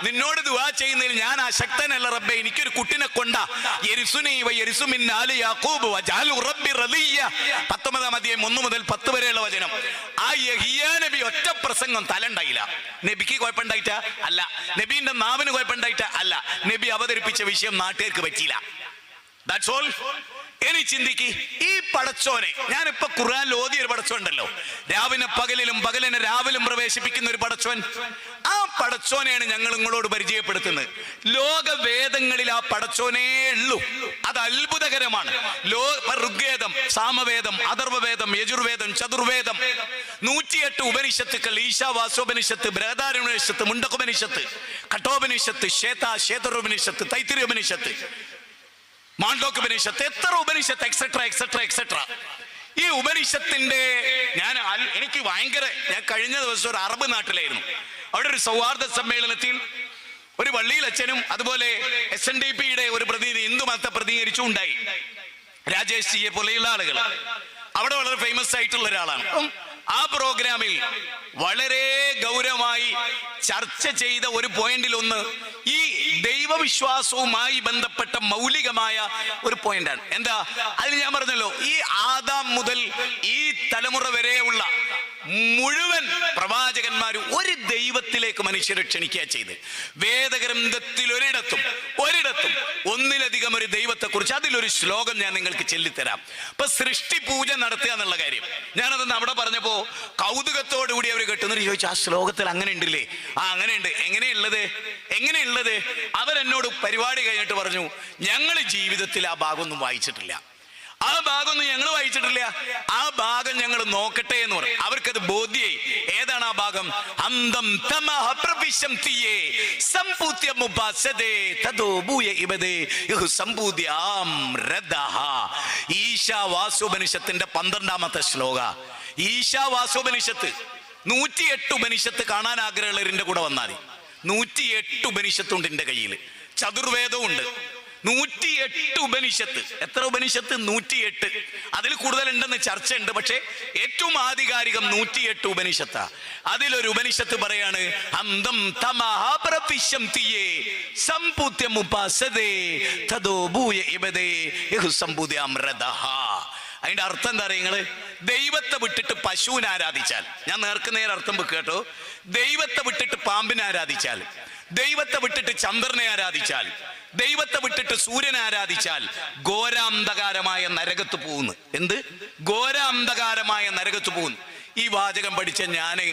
നിന്നോട് ദുആ ചെയ്യുന്നതിൽ ഞാൻ ആ ശക്തനല്ല റബ്ബേ, എനിക്കൊരു കുട്ടിനെ കൊണ്ട 19-ാം അധ്യായം 1 മുതൽ 10 വരെയുള്ള വചനം. ആ യഹിയാ നബി ഒറ്റ പ്രസംഗം തല ഉണ്ടായില്ല. നബിക്ക് കുഴപ്പമുണ്ടായിട്ട അല്ല, നബീന്റെ നാവിന് കുഴപ്പമുണ്ടായിട്ട അല്ല, നബി അവതരിപ്പിച്ച വിഷയം നാട്ടുകാർക്ക് പറ്റിയില്ല. That's all. ഇനി ചിന്തിക്ക്, ഈ പടച്ചോനെ ഞാനിപ്പോ ഖുർആനിൽ ഓതിയ ഒരു പടച്ചോൻ ഉണ്ടല്ലോ, രാവിനെ പകലിലും പകലിനെ രാവിലും പ്രവേശിപ്പിക്കുന്ന ഒരു പടച്ചോൻ. ആ പടച്ചോനെയാണ് ഞങ്ങൾ നിങ്ങളോട് പരിചയപ്പെടുത്തുന്നത്. ലോകവേദങ്ങളിൽ ആ പടച്ചോനേ ഉള്ളൂ. അത് അത്ഭുതകരമാണ്. ഋഗ്വേദം, സാമവേദം, അഥർവവേദം, യജുർവേദം, ചതുർവേദം, 108 ഉപനിഷത്തുക്കൾ, ഈശാവാസോപനിഷത്ത്, ബൃഹദാരണ്യോപനിഷത്ത്, മുണ്ടകോപനിഷത്ത്, കഠോപനിഷത്ത്, ശ്വേതോപനിഷത്ത്, തൈത്തിരീയോപനിഷത്ത്, മാണ്ഡോക്യോപനിഷത്ത്, എത്ര ഉപനിഷത്ത്, എക്സെട്ര എക്സെട്ര എക്സെട്ര. ഈ ഉപനിഷത്തിന്റെ എനിക്ക് ഞാൻ കഴിഞ്ഞ ദിവസം ഒരു അറബ് നാട്ടിലായിരുന്നു. അവിടെ ഒരു സൗഹാർദ്ദ സമ്മേളനത്തിൽ ഒരു പള്ളിയിൽ അച്ഛനും അതുപോലെ SNDPയുടെ ഒരു പ്രതിനിധി ഹിന്ദു മതത്തെ പ്രതികരിച്ചു ഉണ്ടായി, രാജേഷ് ജിയെ പോലെയുള്ള ആളുകൾ. അവിടെ വളരെ ഫേമസ് ആയിട്ടുള്ള ഒരാളാണ്. ആ പ്രോഗ്രാമിൽ വളരെ ഗൗരവമായി ചർച്ച ചെയ്ത ഒരു പോയിന്റിൽ ഒന്ന് ഈ ദൈവവിശ്വാസവുമായി ബന്ധപ്പെട്ട മൗലികമായ ഒരു പോയിന്റാണ്. എന്താ അതിന് ഞാൻ പറഞ്ഞല്ലോ, ഈ ആദാം മുതൽ ഈ തലമുറ വരെയുള്ള മുഴുവൻ പ്രവാചകന്മാരും ഒരു ദൈവത്തിലേക്ക് മനുഷ്യരെ ക്ഷണിക്കുക ചെയ്ത്. വേദഗ്രന്ഥത്തിൽ ഒരിടത്തും ഒന്നിലധികം ഒരു ദൈവത്തെ കുറിച്ച് അതിലൊരു ശ്ലോകം ഞാൻ നിങ്ങൾക്ക് ചൊല്ലിത്തരാം. ഇപ്പൊ സൃഷ്ടി പൂജ നടത്തുക എന്നുള്ള കാര്യം ഞാനതൊന്ന് അവിടെ പറഞ്ഞപ്പോ കൗതുകത്തോടു കൂടി അവർ കേട്ടുന്നവർ ചോദിച്ചു, ആ ശ്ലോകത്തിൽ അങ്ങനെ ഉണ്ടല്ലേ? ആ അങ്ങനെയുണ്ട്. എങ്ങനെയുള്ളത്? അവരെന്നോട് പരിപാടി കഴിഞ്ഞിട്ട് പറഞ്ഞു, ഞങ്ങൾ ജീവിതത്തിൽ ആ ഭാഗമൊന്നും വായിച്ചിട്ടില്ല, ആ ഭാഗമൊന്നും ഞങ്ങൾ വായിച്ചിട്ടില്ല, ആ ഭാഗം ഞങ്ങൾ നോക്കട്ടെ എന്ന് പറഞ്ഞു. അവർക്കത് ബോധ്യായി. ഏതാണ് ആ ഭാഗം? അന്തം തമഹ പ്രവിശംതിയേ സംപൂത്യം ഉപാസദേ തദോ ഭൂയ ഇബദേ യഹു സംപൂദ്യാം രദഹ. ഈശാവാസ്യോപനിഷത്തിന്റെ 12ാമത്തെ ശ്ലോക. ഈശാവാസ്യോപനിഷത്ത് 108 ഉപനിഷത്ത് കാണാൻ ആഗ്രഹമുള്ളവരിന്റെ കൂടെ വന്നാൽ 108 ഉപനിഷത്തുണ്ട് എൻ്റെ കയ്യിൽ, ചതുർവേദവും ഉണ്ട്. 108 ഉപനിഷത്ത്. എത്ര ഉപനിഷത്ത്? 108. അതിൽ കൂടുതലുണ്ടെന്ന് ചർച്ചയുണ്ട്, പക്ഷേ ഏറ്റവും ആധികാരികം 108 ഉപനിഷത്താ. അതിലൊരു ഉപനിഷത്ത് പറയാണ്, അന്തം തമഹ പ്രവിശംതിയേ സംപൂത്യം ഉപാസദേ തദോ ഭൂയ ഇബദേ യഹു സംപൂദ്യാം രദഹ. അതിന്റെ അർത്ഥം എന്താ അറിയ നിങ്ങള്? ദൈവത്തെ വിട്ടിട്ട് പശുവിനെ ആരാധിച്ചാൽ, ഞാൻ നേർക്കുനേരെ അർത്ഥം വെക്കുക കേട്ടോ, ദൈവത്തെ വിട്ടിട്ട് പാമ്പിനെ ആരാധിച്ചാൽ, ദൈവത്തെ വിട്ടിട്ട് ചന്ദ്രനെ ആരാധിച്ചാൽ, ദൈവത്തെ വിട്ടിട്ട് സൂര്യനെ ആരാധിച്ചാൽ ഘോരാന്ധകാരമായ നരകത്ത് പോകുന്നു. എന്ത്? ഘോരാന്ധകാരമായ നരകത്ത് പോകുന്നു. ഈ വാചകം പഠിച്ച ഞാന്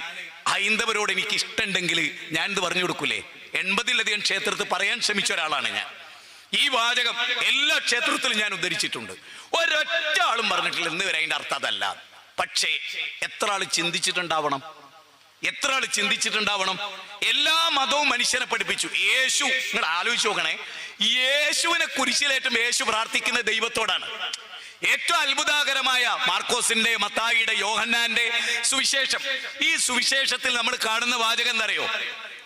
ഹൈന്ദവരോട് എനിക്ക് ഇഷ്ടമുണ്ടെങ്കിൽ ഞാൻ ഇത് പറഞ്ഞു കൊടുക്കൂലേ? 80-ലധികം ക്ഷേത്രത്തിൽ പറയാൻ ശ്രമിച്ച ഒരാളാണ് ഞാൻ. ഈ വാചകം എല്ലാ ക്ഷേത്രത്തിലും ഞാൻ ഉദ്ധരിച്ചിട്ടുണ്ട്. ഒരൊറ്റ ആളും പറഞ്ഞിട്ടില്ല ഇന്ന് വരെ അതിന്റെ അർത്ഥം അതല്ല. പക്ഷേ എത്ര ആൾ ചിന്തിച്ചിട്ടുണ്ടാവണം? എല്ലാ മതവും മനുഷ്യനെ പഠിപ്പിച്ചു. യേശു, നിങ്ങൾ ആലോചിച്ച് നോക്കണേ, യേശുവിനെ കുരിശിലേറ്റും യേശു പ്രാർത്ഥിക്കുന്ന ദൈവത്തോടാണ്. ഏറ്റവും അത്ഭുതകരമായ മാർക്കോസിന്റെ, മത്തായിയുടെ, യോഹന്നാന്റെ സുവിശേഷം, ഈ സുവിശേഷത്തിൽ നമ്മൾ കാണുന്ന വാചകം എന്നറിയോ?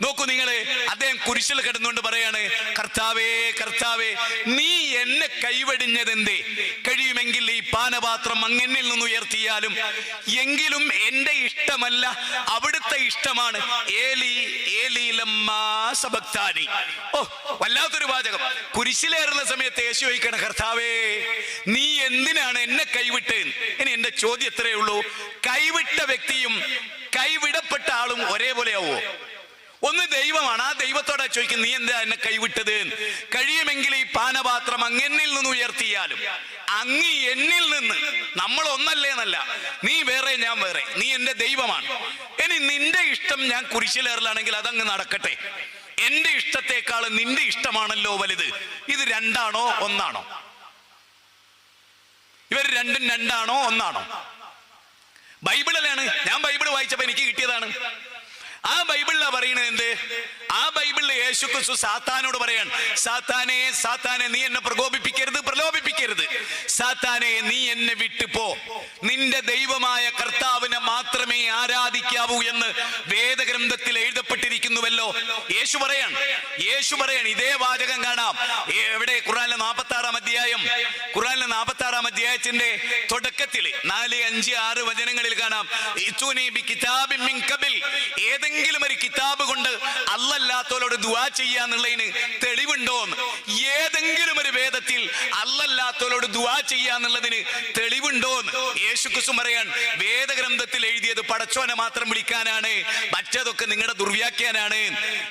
നോക്കൂ നിങ്ങള്, അദ്ദേഹം കുരിശിൽ കിടന്നുകൊണ്ട് പറയാണ്, കർത്താവേ കർത്താവേ, നീ എന്നെ കൈവെടിഞ്ഞതെന്തേ? കഴിയുമെങ്കിൽ ഈ പാനപാത്രം അങ്ങനിൽ നിന്ന് ഉയർത്തിയാലും, എങ്കിലും എന്റെ ഇഷ്ടമല്ല അവിടുത്തെ ഇഷ്ടമാണ്. ഏലി ഏലി ലമ്മാ സബക്താനി. ഓ, വല്ലാത്തൊരു വാചകം. കുരിശിലേറുന്ന സമയത്ത് യേശു ചോദിക്കണം, കർത്താവേ നീ എന്തിനാണ് എന്നെ കൈവിട്ട്? ഇനി എന്റെ ചോദ്യം എത്രയേ ഉള്ളൂ, കൈവിട്ട വ്യക്തിയും കൈവിടപ്പെട്ട ആളും ഒരേപോലെ ആവോ? ഒന്ന് ദൈവമാണ്, ആ ദൈവത്തോടെ ചോദിക്കും, നീ എന്താ എന്നെ കൈവിട്ടത്? കഴിയുമെങ്കിൽ ഈ പാനപാത്രം അങ്ങെന്നിൽ നിന്ന് ഉയർത്തിയാലും. അങ്ങ് എന്നിൽ നിന്ന്, നമ്മൾ ഒന്നല്ലേന്നല്ല, നീ വേറെ ഞാൻ വേറെ, നീ എന്റെ ദൈവമാണ്. ഇനി നിന്റെ ഇഷ്ടം ഞാൻ കുരിശിലേറലാണെങ്കിൽ അതങ്ങ് നടക്കട്ടെ. എന്റെ ഇഷ്ടത്തെക്കാൾ നിന്റെ ഇഷ്ടമാണല്ലോ വലുത്. ഇത് രണ്ടാണോ ഒന്നാണോ? ഇവർ രണ്ടും രണ്ടാണോ ഒന്നാണോ? ബൈബിളിലാണ്. ഞാൻ ബൈബിൾ വായിച്ചപ്പോ എനിക്ക് കിട്ടിയതാണ്. ആ ബൈബിളിലാ പറയുന്നത് എന്ത്? ആ ബൈബിളിൽ യേശു ക്രിസ്തു സാത്താനോട് പറയാൻ, സാത്താനെ സാത്താനെ നീ എന്നെ പ്രലോഭിപ്പിക്കരുത്. സാത്താനെ നീ എന്നെ വിട്ടുപോ, നിന്റെ ദൈവമായ കർത്താവിനെ മാത്രമേ ആരാധിക്കാവൂ എന്ന് വേദഗ്രന്ഥത്തിൽ എഴുതപ്പെട്ടിരിക്കുന്നുവല്ലോ. യേശു പറയാൻ ഇതേ വാചകം കാണാം എവിടെ? ഖുർആനിലെ 46-ാം അധ്യായം. ഖുർആനിലെ 46-ാം അധ്യായത്തിന്റെ തുടക്കത്തിൽ 4, 5, 6 വചനങ്ങളിൽ കാണാം, ഏതെങ്കിലും ഒരു കിതാബ് കൊണ്ട് അല്ലല്ലാത്തവരോട് ദുആ ചെയ്യാന്നുള്ളതിന് തെളിവുണ്ടോ? ഏതെങ്കിലും ഒരു വേദത്തിൽ അല്ലല്ലാത്തവരോട് ദുആ ചെയ്യാന്നുള്ളതിന് തെളിവുണ്ടോ? യേശു ക്രിസ്തു പറയാൻ, വേദഗ്രന്ഥത്തിൽ എഴുതിയത് പടച്ചോനെ മാത്രം വിളിക്കാനാണ്, മറ്റതൊക്കെ നിങ്ങളുടെ ദുർവ്യാഖ്യാനാണ്.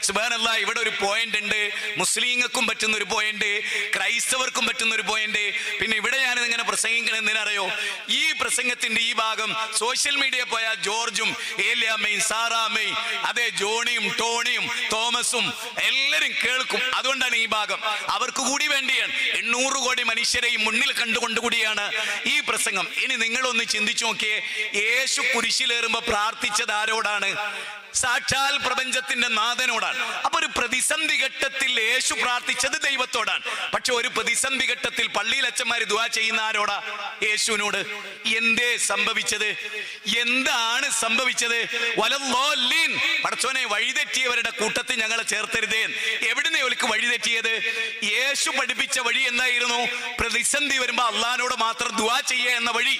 സുബ്ഹാനല്ലാഹ്, ഇവിടെ ഒരു പോയിന്റ് ഉണ്ട്. മുസ്ലിങ്ങൾക്കും പറ്റുന്ന ഒരു പോയിന്റ്, ക്രൈസ്തവർക്കും പറ്റുന്ന ഒരു പോയിന്റ്. പിന്നെ ഇവിടെ ഞാൻ ഇങ്ങനെ പ്രസംഗിക്കണം എന്തിനറിയോ? ഈ പ്രസംഗത്തിന്റെ ഈ ഭാഗം സോഷ്യൽ മീഡിയ പോയാൽ ജോർജും ഏലിയാമ്മയും സാറാമ്മയും, അതെ, ജോണിയും ടോണിയും തോമസും എല്ലാരും കേൾക്കും. അതുകൊണ്ടാണ് ഈ ഭാഗം അവർക്ക് കൂടി വേണ്ടിയാണ്. 800 കോടി മനുഷ്യരെയും മുന്നിൽ കണ്ടുകൊണ്ടുകൂടിയാണ് ഈ പ്രസംഗം. ഇനി നിങ്ങളൊന്ന് ചിന്തിച്ചു നോക്കിയേ, യേശു കുരിശിലേറുമ്പോ പ്രാർത്ഥിച്ചത് ആരോടാണ്? സാക്ഷാൽ പ്രപഞ്ചത്തിന്റെ നാഥനോടാണ്. അപ്പൊ ഒരു പ്രതിസന്ധി ഘട്ടത്തിൽ യേശു പ്രാർത്ഥിച്ചത് ദൈവത്തോടാണ്. പക്ഷെ ഒരു പ്രതിസന്ധി ഘട്ടത്തിൽ പള്ളിയിൽ അച്ഛന്മാര് ദുആ ചെയ്യുന്ന ആരോടാ? യേശുവിനോട്. എന്തേ സംഭവിച്ചത്? എന്താണ് സംഭവിച്ചത്? വലല്ലാലീൻ, പടച്ചോനെ വഴിതെറ്റിയവരുടെ കൂട്ടത്തിൽ ഞങ്ങളെ ചേർത്തരുതേ. എവിടുന്ന് ഇവർക്ക് വഴിതെറ്റിയത്? യേശു പഠിപ്പിച്ച വഴി എന്തായിരുന്നു? പ്രതിസന്ധി വരുമ്പോ അള്ളാഹിനോട് മാത്രം ദുആ ചെയ്യുക എന്ന വഴി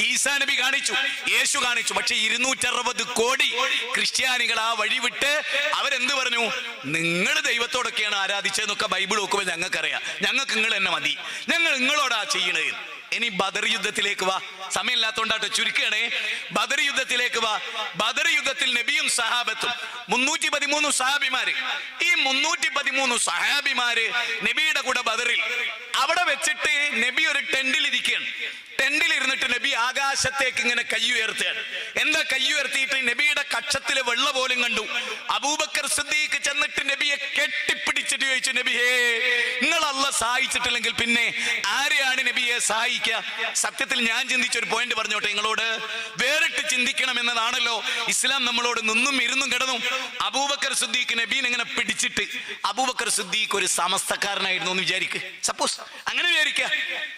ഈസാ നബി കാണിച്ചു, യേശു കാണിച്ചു. പക്ഷെ 260 കോടി ക്രിസ്ത്യാനികൾ ആ വഴി വിട്ട് അവരെന്ത് പറഞ്ഞു? നിങ്ങൾ ദൈവത്തോടൊക്കെയാണ് ആരാധിച്ചതെന്നൊക്കെ ബൈബിൾ നോക്കുമ്പോൾ ഞങ്ങൾക്കറിയാം, ഞങ്ങൾക്ക് നിങ്ങൾ തന്നെ മതി, ഞങ്ങൾ നിങ്ങളോടാ ചെയ്യണത്. ഇനി ബദർ യുദ്ധത്തിലേക്ക് വാ. സമയമില്ലാത്തോണ്ടാട്ടോ ചുരുക്കണേ. ബദർ യുദ്ധത്തിലേക്ക് വാ. ബദർ യുദ്ധത്തിൽ നബിയും സഹാബത്തും 313 സഹാബിമാര്. ഈ 313 സഹാബിമാര് നബിയുടെ കൂടെ ബദറിൽ അവിടെ വെച്ചിട്ട് നബി ഒരു ടെന്റിൽ ഇരിക്കുകയാണ്. ടെന്റിൽ ഇരുന്നിട്ട് നബി ആകാശത്തേക്ക് ഇങ്ങനെ കൈ ഉയർത്തുകയാണ്. എന്താ കൈ ഉയർത്തിയിട്ട്? നബിയുടെ കക്ഷത്തിലെ വെള്ള പോലും കണ്ടു. അബൂബക്കർ സിദ്ദീഖ് ചെന്നിട്ട് നബിയെ കെട്ടിപ്പിടിച്ചിട്ട് ചോദിച്ചു, നബിയേ, നിങ്ങൾ അല്ലാഹ് സഹായിച്ചിട്ടില്ലെങ്കിൽ പിന്നെ ആരെയാണ് നബിയെ സഹായിക്കുക? സത്യത്തിൽ ഞാൻ ചിന്തിച്ചൊരു പോയിന്റ് പറഞ്ഞോട്ടെ നിങ്ങളോട്. വേറിട്ട് ചിന്തിക്കണം എന്നതാണല്ലോ ഇസ്ലാം നമ്മളോട് നിന്നും ഇരുന്നും കിടന്നും. അബൂബക്കർ സിദ്ദീഖ് നബീനെ ഇങ്ങനെ പിടിച്ചിട്ട്, അബൂബക്കർ സിദ്ദീഖ് ഒരു സമസ്തക്കാരനായിരുന്നു എന്ന് വിചാരിക്കുക. സപ്പോസ് അങ്ങനെ വിചാരിക്കുക,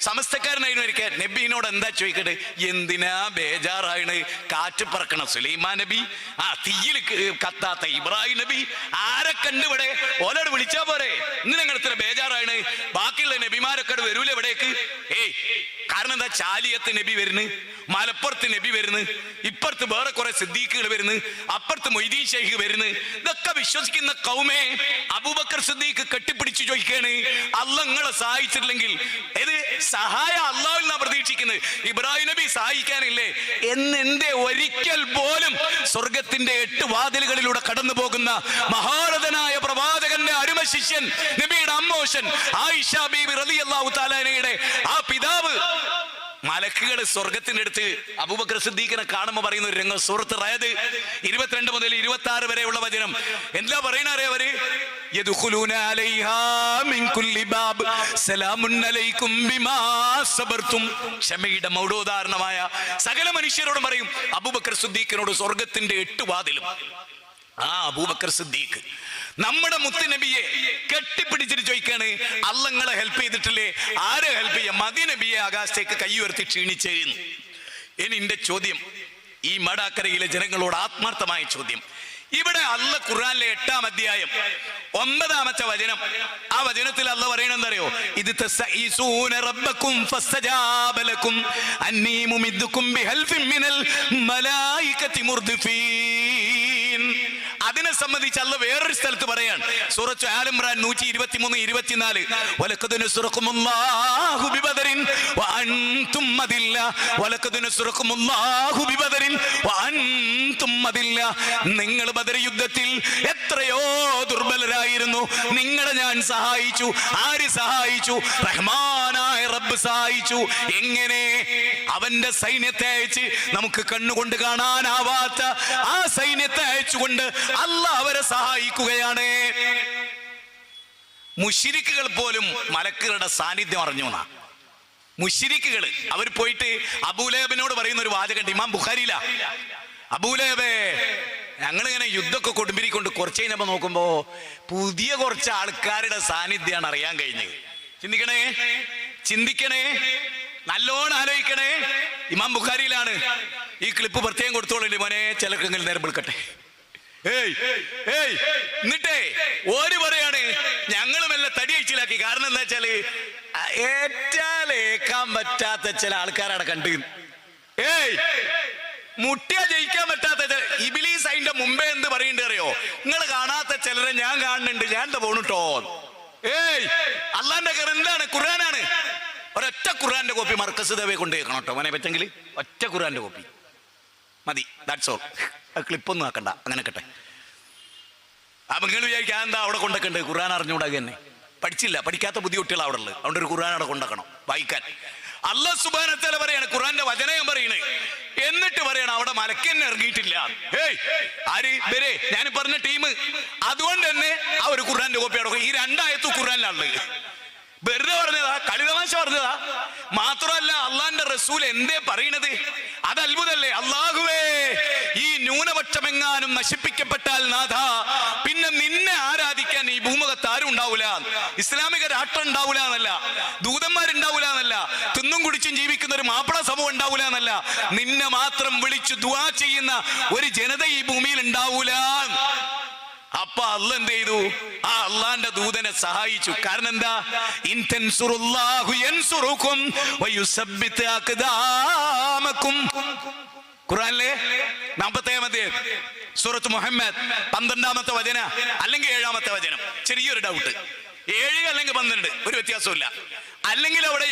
സമസ്തക്കാരനായിരുന്നു വിചാരിക്കുക. നബീനോട് എന്താ ചോദിക്കട്ടെ? എന്തിനാ ബേജാറാണ്? കാറ്റ് പറക്കണം സുലൈമാൻ നബി, ആ തീയിൽ കത്താത്ത ഇബ്രാഹിം നബി, ആരെ കണ്ടുവിടെ? ഓലോട് വിളിച്ചാ പോരെ? ഇങ്ങനെ ഇത്ര ബേജാറാണ്? ബാക്കിയുള്ള നബിമാരൊക്കെ വരൂല ഇവിടേക്ക്? ഏയ്, കാരണം എന്താ? ചാലിയത്ത് നബി വരുന്നു, മലപ്പുറത്ത് നബി വരുന്നു, ഇപ്പുറത്ത് വേറെ കുറെ സിദ്ദീഖുകൾ വരുന്നു, അപ്പുറത്ത് മൊയ്തീൻ ഷെയ്ഖ് വരുന്നു. ഇതൊക്കെ വിശ്വസിക്കുന്ന കൗമേ അബൂബക്കർ സിദ്ദീഖ് കെട്ടിപ്പിടിച്ചു ചോദിക്കാണ്, അല്ലാഹ് നിങ്ങളെ സഹായിച്ചിട്ടില്ലെങ്കിൽ ഇത് സഹായം അള്ളാഹുവിൽ നിന്നാ പ്രതീക്ഷിക്കുന്നത്, ഇബ്രാഹിം നബി സഹായിക്കാനില്ലേ എന്നെന്തേ ഒരിക്കൽ പോലും സ്വർഗത്തിന്റെ 8 വാതിലുകളിലൂടെ കടന്നു പോകുന്ന മഹാരഥനായ പ്രവാചകന്റെ അരുമ ശിഷ്യൻ നബിയുടെ അമ്മോഷൻ ആയിഷ ബീബി റളിയല്ലാഹു തആല അൻഹയുടെ ആ പിതാവ്, മലക്കുകൾ സ്വർഗത്തിന്റെ അടുത്ത് അബൂബക്കർ സിദ്ദീഖിനെ കാണുമ്പോൾ പറയുന്ന ഒരു രംഗം സൂറത്ത് റഅദ് 22 മുതൽ 26 വരെയുള്ള വചനം. എന്താ പറയണേ അവര്? യദ്ഖുലൂന അലൈഹാ മിൻ കുല്ലി ബാബ് സലാമുൻ അലൈക്കും ബിമാ സബർതും. ക്ഷമയുടെ മൗഢോദാഹരണമായ സകല മനുഷ്യരോടും പറയും അബൂബക്കർ സിദ്ദീഖിനോട് സ്വർഗത്തിന്റെ 8 വാതിലും. ആ അബൂബക്കർ സിദ്ദീഖ് നമ്മുടെ മുത്തുനബിയെ കെട്ടിപ്പിടിച്ചിട്ട് ചോദിക്കാണ്, അല്ലാഹ് നിങ്ങളെ ഹെൽപ്പ് ചെയ്തിട്ടില്ലേ? ആരെ ഹെൽപ്പ് ചെയ്യാം? മദീന നബിയെ ആകാശത്തേക്ക് കൈ ഉയർത്തി ക്ഷീണിച്ചെഴുന്നു. ഇനി എന്റെ ചോദ്യം ഈ മടാക്കരയിലെ ജനങ്ങളോട് ആത്മാർത്ഥമായ ചോദ്യം. ഇവിടെ അല്ലാഹ് ഖുർആനിലെ 8-ാം അധ്യായം 9-ാമത്തെ വചനം, ആ വചനത്തിൽ അല്ലാഹ് പറയണെന്തറിയോ? ഇത് തസ്ഈസൂന റബ്ബക്കും ഫസ്തജാബ ലക്കും അന്നീ മുമിദ്ദുക്കും ബിഹൽഫിൻ മിനൽ മലായികതി മുർദിഫീൻ. അതിനെ സംബന്ധിച്ച് അല്ലാഹ് വേറൊരു സ്ഥലത്ത് പറയാണ്, സൂറത്ത് ആൽ ഇംറാൻ 123-24, വലഖദ് നസ്റകുമുല്ലാഹു ബിബദറിൻ വഅൻതും മദില്ല, വലഖദ് നസ്റകുമുല്ലാഹു ബിബദറിൻ വഅൻതും മദില്ല. നിങ്ങൾ ബദർ യുദ്ധത്തിൽ എത്രയോ ദുർബലരായിരുന്നു, നിങ്ങളെ ഞാൻ സഹായിച്ചു. ആര് സഹായിച്ചു? റഹ്മാനായ റബ്ബ് സഹായിച്ചു. എങ്ങനെ? അവന്റെ സൈന്യത്തെ അയച്ച്, നമുക്ക് കണ്ണുകൊണ്ട് കാണാനാവാത്ത ആ സൈന്യത്തെ അയച്ചുകൊണ്ട് അല്ലാഹ് അവരെ സഹായിക്കുകയാണ്. മുശ്രിക്കുകൾ പോലും മലക്കുകളുടെ സാന്നിധ്യം അറിഞ്ഞു. മുശ്രിക്കുകൾ അവർ പോയിട്ട് അബൂലഹബിനോട് പറയുന്ന ഒരു വാചകമുണ്ട്, ഇമാം ബുഖാരിയില. അബൂലഹബേ, ഞങ്ങളിങ്ങനെ യുദ്ധമൊക്കെ കൊടുമ്പിരിക്കൊണ്ട് കുറച്ച് കഴിഞ്ഞപ്പോ നോക്കുമ്പോ പുതിയ കുറച്ച് ആൾക്കാരുടെ സാന്നിധ്യമാണ് അറിയാൻ കഴിഞ്ഞത്. ചിന്തിക്കണേ, ചിന്തിക്കണേ, നല്ലോണം ആലോചിക്കണേ. ഇമാം ബുഖാരിയിലാണ്. ഈ ക്ലിപ്പ് പ്രത്യേകം കൊടുത്തോളൂ മോനെ, ചിലക്കെങ്കിലും നേരം വിളിക്കട്ടെ. എന്നിട്ടേ ഓര് പറയാണ്, ഞങ്ങളും എല്ലാം തടി അയച്ചിലാക്കി. കാരണം എന്താ വെച്ചാല് ഏറ്റാലേക്കാൻ പറ്റാത്ത ചില ആൾക്കാരവിടെ കണ്ടു. മുട്ടിയ ജയിക്കാൻ പറ്റാത്ത ഇബ്ലീസ് അതിന്റെ മുമ്പേ എന്ത് പറയണ്ട അറിയോ? നിങ്ങൾ കാണാത്ത ചിലരെ ഞാൻ കാണുന്നുണ്ട്, ഞാൻ എന്താ പോണുട്ടോ. അള്ളാന്റെ എന്താണ്? ഖുർആനാണ്. ഒരൊറ്റ ഖുർആന്റെ കോപ്പി മർക്കസ് ദേവയെ കൊണ്ടുപോയിക്കണം കേട്ടോ മോനെ, പറ്റെങ്കിൽ ഒറ്റ ഖുർആന്റെ കോപ്പി മതി. That's all. ക്ലിപ്പൊന്നും ആക്കണ്ട, അങ്ങനെ കട്ടെ. അപ്പൊ നിങ്ങൾ വിചാരിക്കാൻ എന്താ അവിടെ കൊണ്ടൊക്കെ ഖുർആൻ അറിഞ്ഞുകൂടാതെ തന്നെ? പഠിച്ചില്ല, പഠിക്കാത്ത ബുദ്ധിമുട്ടുകൾ അവിടെ ഉള്ളത്. അതുകൊണ്ട് ഒരു ഖുർആൻ അവിടെ കൊണ്ടാക്കണം വായിക്കാൻ. അല്ലാഹു സുബ്ഹാനഹു വ തആല പറയാണ്, ഖുർആന്റെ വചനം പറയണേ, എന്നിട്ട് പറയണം അവിടെ മലക്കന്നെ ഇറങ്ങിയിട്ടില്ല. ആര്? ഇവരെ ഞാൻ പറഞ്ഞ ടീം. അതുകൊണ്ട് തന്നെ ആ ഒരു ഖുർആന്റെ കോപ്പി അവിടെ. ഈ 2 ആയത്തും ഖുർആനിലാണുള്ളത്. വെറുതെ പറഞ്ഞതാ, കളിതമാശ പറഞ്ഞതാ. മാത്രമല്ല അള്ളാന്റെ റസൂൽ എന്തേ പറയണത്? അത് അത്ഭുതല്ലേ? അള്ളാഹുവേ, ഈ ന്യൂനപക്ഷമെങ്ങാനും നശിപ്പിക്കപ്പെട്ടാൽ നാഥ, പിന്നെ നിന്നെ ആരാധിക്കാൻ ഈ ഭൂമുഖത്ത് ആരും ഉണ്ടാവൂല, ഇസ്ലാമിക രാഷ്ട്രം ഉണ്ടാവൂല എന്നല്ല, ദൂതന്മാരുണ്ടാവൂല എന്നല്ല, തിന്നും കുടിച്ചും ജീവിക്കുന്ന ഒരു മാപ്പിള സമൂഹം ഉണ്ടാവൂല എന്നല്ല, നിന്നെ മാത്രം വിളിച്ചു ദുആ ചെയ്യുന്ന ഒരു ജനത ഈ ഭൂമിയിൽ ഉണ്ടാവൂല. അപ്പൊ അള്ളാഹ് എന്ത് ചെയ്തു? ആ അള്ളാന്റെ ദൂതനെ സഹായിച്ചു. കാരണം എന്താ? ഇൻ തൻസുറുല്ലാഹു യൻസുറുകും വയുസബ്ബിത് അഖ്ദാമകും. ഖുർആനിലെ 47-ാം അധ്യായം സൂറത്ത് മുഹമ്മദ് 12-ാമത്തെ വചനം അല്ലെങ്കിൽ 7-ാമത്തെ വചനം. ചെറിയൊരു ഡൗട്ട്, 7 അല്ലെങ്കിൽ 12 ഒരു വ്യത്യാസമില്ല. അല്ലെങ്കിൽ അവിടെ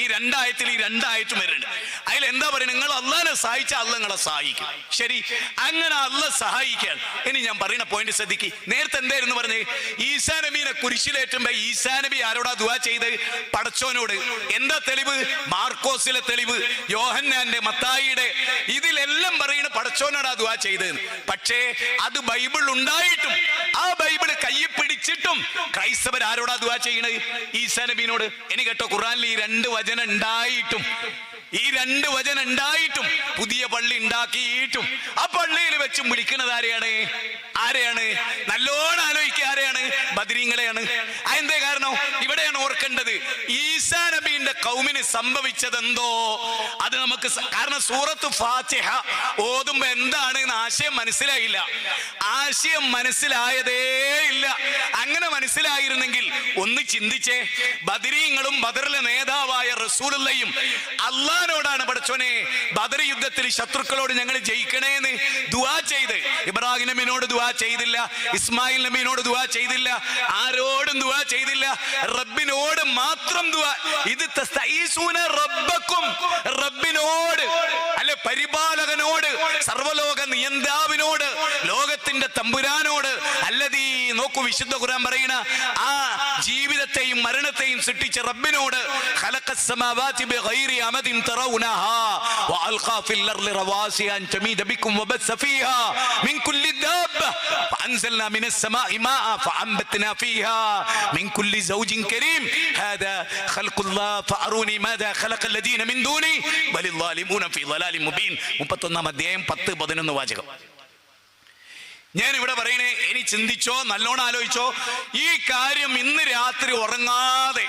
ഈ രണ്ടായത്തിൽ ഈ രണ്ടായിട്ടും വരുന്നുണ്ട്. അതിൽ എന്താ പറയുക? നിങ്ങൾ അള്ളാഹിനെ സഹായിച്ചാൽ അള്ളാഹ് നിങ്ങളെ സഹായിക്കും. ശരി, അങ്ങനെ അള്ളാഹ് സഹായിക്കാൻ. ഇനി ഞാൻ പറയുന്ന പോയിന്റ് ശ്രദ്ധിക്ക്. നേരത്തെ എന്തായിരുന്നു പറഞ്ഞത്? ഈസാ നബീനെ കുരിശിലേറ്റുമ്പോ ഈസാ നബി ആരോടാ ദുആ ചെയ്ത്? പടച്ചോനോട്. എന്താ തെളിവ്? മാർക്കോസിലെ തെളിവ്, യോഹന്നാന്റെ, മത്തായിയുടെ, ഇതിലെല്ലാം പറയുന്ന പടച്ചോനോടാ ദുആ ചെയ്ത്. പക്ഷേ അത് ബൈബിൾ ഉണ്ടായിട്ടും ആ ബൈബിള് കയ്യിൽ പിടിച്ചിട്ടും ക്രൈസ്തവർ ആരോടാ ദുആ ചെയ്യണത്? ഈസാ നബീനോട്. ഇനി കേട്ടോ, ഖുർആനിൽ ഈ 2 വചനം ഉണ്ടായിട്ടും, ഈ 2 വചനം ഉണ്ടായിട്ടും, പുതിയ പള്ളി ഉണ്ടാക്കിയിട്ടും ആ പള്ളിയിൽ വെച്ചും വിളിക്കുന്നത് ആരെയാണ്? ആരെയാണ്? നല്ലോണം ആലോചിക്കുക. ആരെയാണ്? ബദരീങ്ങളെയാണ്. അതെന്തേ കാരണം? ഇവിടെയാണ് ഓർക്കേണ്ടത്. ഈസാ നബീന്റെ കൗമിന് സംഭവിച്ചതെന്തോ അത് നമുക്ക്, കാരണം സൂറത്ത് ഫാത്തിഹ ഓതുമ്പോ എന്താണ് ആശയം മനസ്സിലായില്ല. ആശയം മനസ്സിലായതേ ഇല്ല. അങ്ങനെ മനസ്സിലായിരുന്നെങ്കിൽ ഒന്ന് ചിന്തിച്ചേ. ബദരീങ്ങളും ബദറിലെ നേതാവായ റസൂലുള്ളയും അള്ളാഹിനോടാണ് പടച്ചോനെ ബദർ യുദ്ധത്തിൽ ശത്രുക്കളോട് ഞങ്ങൾ ജയിക്കണേന്ന് ദുആ ചെയ്ത്. ഇബ്രാഹിം നബിയോട് ദുആ ചെയ്തില്ല, ഇസ്മായിൽ നബിയോട് ദുആ ചെയ്തില്ല, ആരോടും ദുആ ചെയ്തില്ല, റബ്ബിനോട് മാത്രം ദുആ. ഇത് തസ്തഈസൂന റബ്ബക്കും, റബ്ബിനോട് അല്ലെ, പരിപാലകനോട്, സർവ്വലോക നിയന്താവിനോട്, ലോകത്തിന്റെ തമ്പുരാനോട്. അല്ലദീ, നോക്കൂ വിശുദ്ധ ഖുർആൻ പറയുന്ന ആ ജീവിതത്തെയും മരണത്തെയും സൃഷ്ടിച്ച റബ്ബിനോട്. ഖലഖസ് സമാവാതി ബിഗൈരി അമദിൻ തറൗനഹാ വഅൽഖാ ഫിൽ അർളി റവാസിയ അൻ തമീദ ബികും വബസ്സ ഫീഹാ മിൻ കുല്ലി ദാബ്ബ ഫഅൻസൽനാ മിനസ് സമാഇ മാഅ ഫഅംബത്നാ ഫീഹാ മിൻ കുല്ലി സൗജിൻ കരീം ഹാദാ ഖൽഖുല്ലാഹ് ഫഅറൂനി മാദാ ഖലഖൽ ലദീന മിൻ ദൂനി ബലിൽ ളാലിമൂന ഫീ ളലാലിൻ മുബീൻ. 31-ാം അധ്യായം 10-11 വാചകം. ഞാൻ ഇവിടെ പറയണേ, ഇനി ചിന്തിച്ചോ, നല്ലോണം ആലോചിച്ചോ. ഈ കാര്യം ഇന്ന് രാത്രി ഉറങ്ങാതെ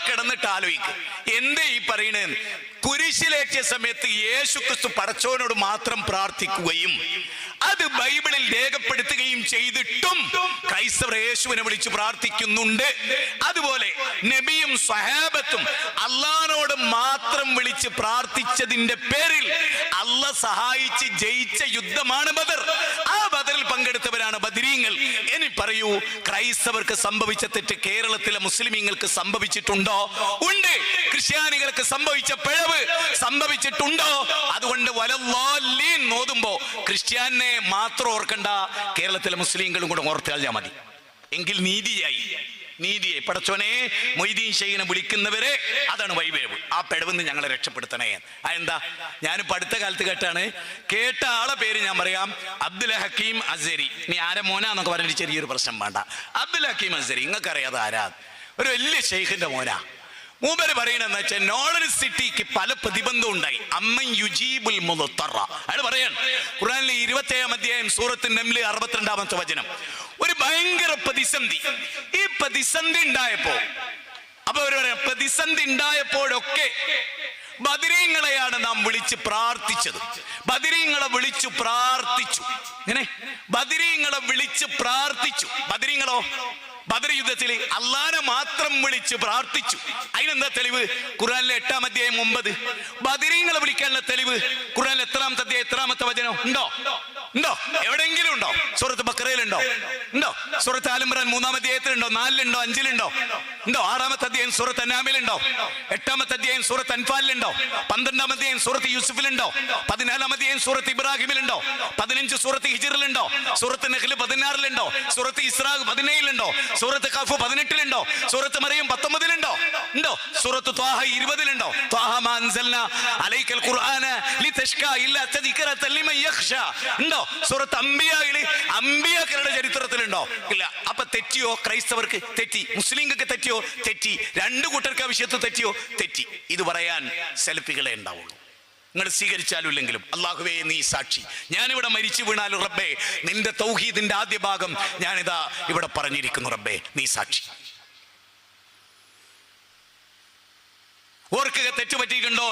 കിടന്നിട്ട് ആലോചിക്കും. എന്തേ ഈ പറയണേന്ന്? കുരിശിലേറ്റിയ സമയത്ത് യേശു ക്രിസ്തു പടച്ചോനോട് മാത്രം പ്രാർത്ഥിക്കുകയും അത് ബൈബിളിൽ രേഖപ്പെടുത്തുകയും ചെയ്തിട്ടും ക്രൈസ്തവർ യേശുവിനെ വിളിച്ച് പ്രാർത്ഥിക്കുന്നുണ്ട്. അതുപോലെ നബിയും സ്വഹാബത്തും അള്ളാഹിനോട് മാത്രം വിളിച്ച് പ്രാർത്ഥിച്ചതിന്റെ പേരിൽ അള്ളാഹ് സഹായിച്ച് ജയിച്ച യുദ്ധമാണ് ബദർ. ആ ബദറിൽ പങ്കെടുത്തവരാണ് ബദരീങ്ങൾ. ഇനി പറയൂ, ക്രൈസ്തവർക്ക് സംഭവിച്ച തെറ്റ് കേരളത്തിലെ മുസ്ലിമീങ്ങൾക്ക് സംഭവിച്ചിട്ടുണ്ടോ? ഉണ്ട്. ക്രിസ്ത്യാനികൾക്ക് സംഭവിച്ച പിഴവ് സംഭവിച്ചിട്ടുണ്ടോ? അതുകൊണ്ട് വലല്ലാലീൻ ഓതുമ്പോ ക്രിസ്ത്യാനെ മാത്രം ഓർക്കണ്ട, കേരളത്തിലെ മുസ്ലിങ്ങളും കൂടെ ഓർത്താൽ മതി. എങ്കിൽ നീതിയായി. പടച്ചോനെ മൊയ്തീൻ ഷെയ്ഖിനെ വിളിക്കുന്നവരെ അതാണ് വൈവേവ്. ആ പിഴവെന്ന് ഞങ്ങളെ രക്ഷപ്പെടുത്തണേ. അതെന്താ? ഞാനിപ്പോ അടുത്ത കാലത്ത് കേട്ട ആളെ പേര് ഞാൻ പറയാം. അബ്ദുൽ ഹക്കീം അസ്സരി. നീ ആരെ മോനാന്നൊക്കെ പറഞ്ഞിട്ട് ചെറിയൊരു പ്രശ്നം വേണ്ട. അബ്ദുൽ ഹക്കീം അസ്സരി, നിങ്ങൾക്ക് അറിയാതെ ആരാ? ഒരു വലിയ ഷെയ്ഖിന്റെ മോനാ. മൂപ്പര് പറയണെന്ന് വെച്ചാൽ നോളജ് സിറ്റിക്ക് പല പ്രതിബന്ധവും ഉണ്ടായി. അമ്മൻ യുജീബുൽ മുദ്തറ. അയാൾ പറയാണ് ഖുർആനിലെ 27-ാം അധ്യായം സൂറത്ത് നംൽ 62-ാമത്തെ വചനം. ഒരു ഭയങ്കര പ്രതിസന്ധി. ഈ പ്രതിസന്ധി ഉണ്ടായപ്പോ അപ്പൊ അവര് പറയാം, പ്രതിസന്ധി ഉണ്ടായപ്പോഴൊക്കെ ബദരീങ്ങളെയാണ് നാം വിളിച്ച് പ്രാർത്ഥിച്ചത്. ബദരീങ്ങളെ വിളിച്ചു പ്രാർത്ഥിച്ചു. ഇങ്ങനെ ബദരീങ്ങളെ വിളിച്ച് പ്രാർത്ഥിച്ചു. ബദരീങ്ങളോ ബദർ യുദ്ധത്തിൽ അള്ളാനെ മാത്രം വിളിച്ച് പ്രാർത്ഥിച്ചു. അതിനെന്താ തെളിവ്? ഖുർആനിലെ 8-ാം അധ്യായം 9. ബദരീങ്ങളെ വിളിക്കാനുള്ള തെളിവ് ഖുർആനിലെ 8-ാമത്തെ അധ്യായം 8-ാമത്തെ വചനം ഉണ്ടോ? എവിടെയെങ്കിലും ഉണ്ടോ? സൂറത്ത് ബഖറയിലുണ്ടോ? ഉണ്ടോ? സൂറത്ത് ആൽ ഇംറാൻ 3-ാം അധ്യായത്തിലുണ്ടോ? 4-ലുണ്ടോ? 5-ലുണ്ടോ? ഉണ്ടോ? 6-ാമത്തെ അധ്യായം സൂറത്ത് അനാമിലുണ്ടോ? 8-ാമത്തെ അധ്യായം സൂറത്ത് അൻഫാലിലുണ്ടോ? 12-ാം അധ്യായം സൂറത്ത് യൂസുഫിലുണ്ടോ? 14-ാം അധ്യായം സൂറത്ത് ഇബ്രാഹിമിലുണ്ടോ? 15 സൂറത്ത് ഹിജ്റിലുണ്ടോ? സൂറത്ത് നഹ്ൽ 16-ലുണ്ടോ? സൂറത്ത് ഇസ്രാ 17-ലുണ്ടോ? സൂറത്ത് ഖഫ് 18-ലുണ്ടോ? സൂറത്ത് മറിയം 19-ലുണ്ടോ? ഉണ്ടോ? സൂറത്ത് ത്വാഹ 20-ലുണ്ടോ? ത്വാഹ മാ അൻസൽനാ അലൈക്കൽ ഖുർആന ലിതശ്കാ ഇല്ലാ തദ്കിറതൻ ലിമൻ യഖ്ശാ. ഉണ്ടോ? സൂറത്ത് അംബിയായിലെ അംബിയാക്കളുടെ ചരിത്രത്തിലുണ്ടോ? ഇല്ല. അപ്പൊ തെറ്റിയോ? ക്രൈസ്തവർക്ക് തെറ്റി, മുസ്ലിങ്ങൾക്ക് തെറ്റിയോ? തെറ്റി, രണ്ടു കൂട്ടർക്ക് ആ വിഷയത്തിൽ തെറ്റിയോ? തെറ്റി. ഇത് പറയാൻ സെൽഫികളെ ഉണ്ടാവുള്ളൂ. നിങ്ങൾ സ്വീകരിച്ചാലും ഇല്ലെങ്കിലും അല്ലാഹുവേ നീ സാക്ഷി, ഞാനിവിടെ മരിച്ചു വീണാലും റബ്ബേ നിന്റെ തൗഹീദിന്റെ ആദ്യ ഭാഗം ഞാനിതാ ഇവിടെ പറഞ്ഞിരിക്കുന്നു, റബ്ബേ നീ സാക്ഷി. ഓർക്കുക, തെറ്റുപറ്റിയിട്ടുണ്ടോ?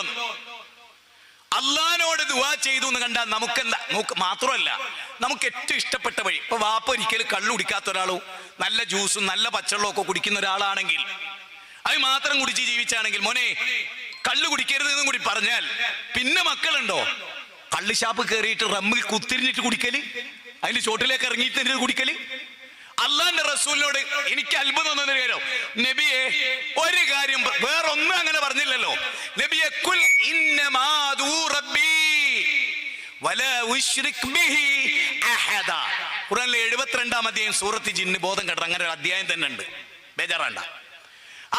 അള്ളാനോട് ദുആ ചെയ്തു എന്ന് കണ്ടാൽ നമുക്കെന്താ? നമുക്ക് മാത്രമല്ല, നമുക്ക് ഏറ്റവും ഇഷ്ടപ്പെട്ട വഴി. ഇപ്പൊ വാപ്പ ഒരിക്കലും കള്ളു കുടിക്കാത്ത ഒരാളോ നല്ല ജ്യൂസും നല്ല പച്ചവെള്ളവും ഒക്കെ കുടിക്കുന്ന ഒരാളാണെങ്കിൽ, അത് മാത്രം കുടിച്ച് ജീവിച്ചാണെങ്കിൽ, മോനെ കള്ളു കുടിക്കരുത് എന്നും കൂടി പറഞ്ഞാൽ പിന്നെ മക്കളുണ്ടോ? കള്ള് ഷാപ്പ് കയറിയിട്ട് റമ്മിൽ കുത്തിരിഞ്ഞിട്ട് കുടിക്കല്, അതിന്റെ ചോട്ടിലേക്ക് ഇറങ്ങിയിട്ട് കുടിക്കല്. അള്ളാന്റെ റസൂലിനോട് എനിക്ക് അത്ഭുതം തോന്നുന്നോ, നബിയെ ഒരു കാര്യം വേറൊന്നും അങ്ങനെ പറഞ്ഞില്ലല്ലോ. നബിയെ കുൽ ഇന്നമാ ദൂ റബ്ബി വലാ ഉശ്രിക് ബിഹി അഹദ. ഖുർആനിലെ 72-ാം അധ്യായം സൂറത്ത് ജിന്ന് ബോധം കെട്ട അങ്ങനെ ഒരു അധ്യായം തന്നെ ഉണ്ട്, ബേജാറാണ്ട.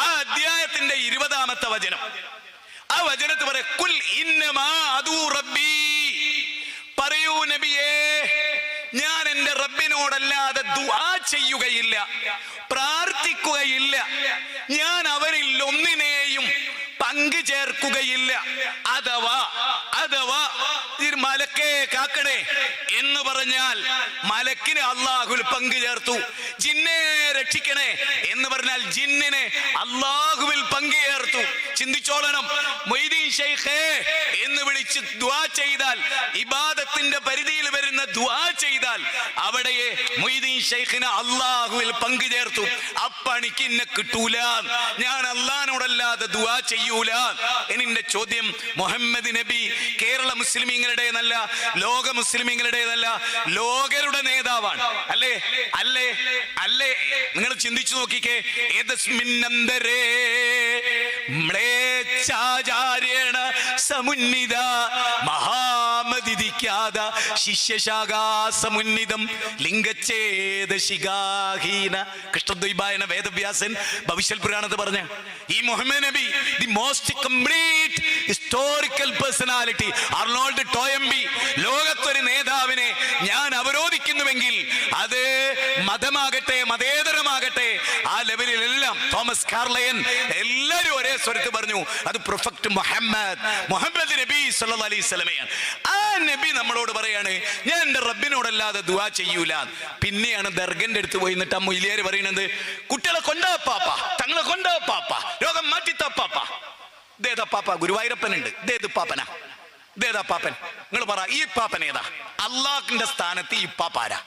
ആ അധ്യായത്തിന്റെ 20-ാമത്തെ വചനം, ആ വചനത്ത് പറയാം കുൽ ഇന്നമാ ദൂ റബ്ബി, പറയൂ നബിയേ ഞാൻ എന്റെ റബ്ബിനോടല്ലാതെ ദുആ ചെയ്യുകയില്ല, പ്രാർത്ഥിക്കുകയില്ല, ഞാൻ അവരിൽ ഒന്നിനെയും പങ്കു ചേർക്കുകയില്ല. അഥവാ മലക്കേ കാക്കണേ എന്ന് പറഞ്ഞാൽ മലക്കിന് അള്ളാഹുൽ പങ്കു ചേർത്തു. ജിന്നെ രക്ഷിക്കണേ എന്ന് പറഞ്ഞാൽ ജിന്നിനെ അള്ളാഹുവിൽ പങ്കു ചേർത്തു. ചിന്തിച്ചോളണം, മൊയ്തീൻ ശൈഖേ എന്ന് വിളിച്ച് ദുആ ചെയ്താൽ, ഇബാദത്തിന്റെ പരിധിയിൽ വരുന്ന ദുആ ചെയ്താൽ അവിടെ മൊയ്തീൻ ശൈഖിനെ അള്ളാഹുവിൽ പങ്കു ചേർത്തു. അപ്പണിക്ക് എന്നെ കിട്ടൂല, ഞാൻ അള്ളാഹിനോടല്ലാതെ ദുആ ചെയ്യൂല. എന്റെ ചോദ്യം, മുഹമ്മദ് നബി കേരള മുസ്ലിമീങ്ങളുടേതല്ല, ലോക മുസ്ലിമീങ്ങളുടേതല്ല, ലോകരുടെ നേതാവാണ്. അല്ലേ അല്ലേ അല്ലേ? നിങ്ങൾ ചിന്തിച്ചു നോക്കിക്കേ. ഏതസ്മിന്നന്തരേ മ്ലേച്ഛാചാര്യേണ സമുന്നിത മഹാമതിദിക്കാത ശിഷ്യശാഖാ സമുന്നിതം ലിംഗച്ഛേദശിഖാഹീന. കൃഷ്ണദ്വൈപായന വേദവ്യാസൻ ഭവിഷ്യൽ പുരാണത്ത് പറഞ്ഞ ഈ മുഹമ്മദ് നബി, the most complete historical personality, Arnold Toynbee, ലോകത്തൊരു നേതാവിനെ ഞാൻ അവരോധിക്കുന്നുവെങ്കിൽ അത് മതമാകട്ടെ മതേതരമാകട്ടെ ആ ലെവലിലെല്ലാം തോമസ് കാർലയൻ എല്ലാവരും ഒരേ സ്വരത്ത് പറഞ്ഞു അത് പ്രൊഫറ്റ് മുഹമ്മദ് നബി സല്ലല്ലാഹു അലൈഹി വസല്ലമയാണ്. ആ നബി നമ്മളോട് പറയാണ് ഞാൻ എന്റെ റബ്ബിനോടല്ലാതെ ദുആ ചെയ്യൂല. പിന്നെയാണ് ദർഗന്റെ അടുത്ത് പോയി നിന്നിട്ട് ആ മൊയ്ലിയാർ പറയുന്നത് കുട്ടികളെ കൊണ്ടുപാപ്പ, തങ്ങളെ കൊണ്ടുപാപ്പ, രോഗം മാറ്റിത്താപ്പാപ്പ. ഇതേതാ പാപ്പ? ഗുരുവായൂരപ്പനുണ്ട്, ഇതേത് പാപ്പനാ? ഇതേതാ പാപ്പൻ? നിങ്ങൾ പറ, ഈ പാപ്പൻ ഏതാ? അള്ളാഹിന്റെ സ്ഥാനത്ത് ഈ പാപ്പ ആരാ?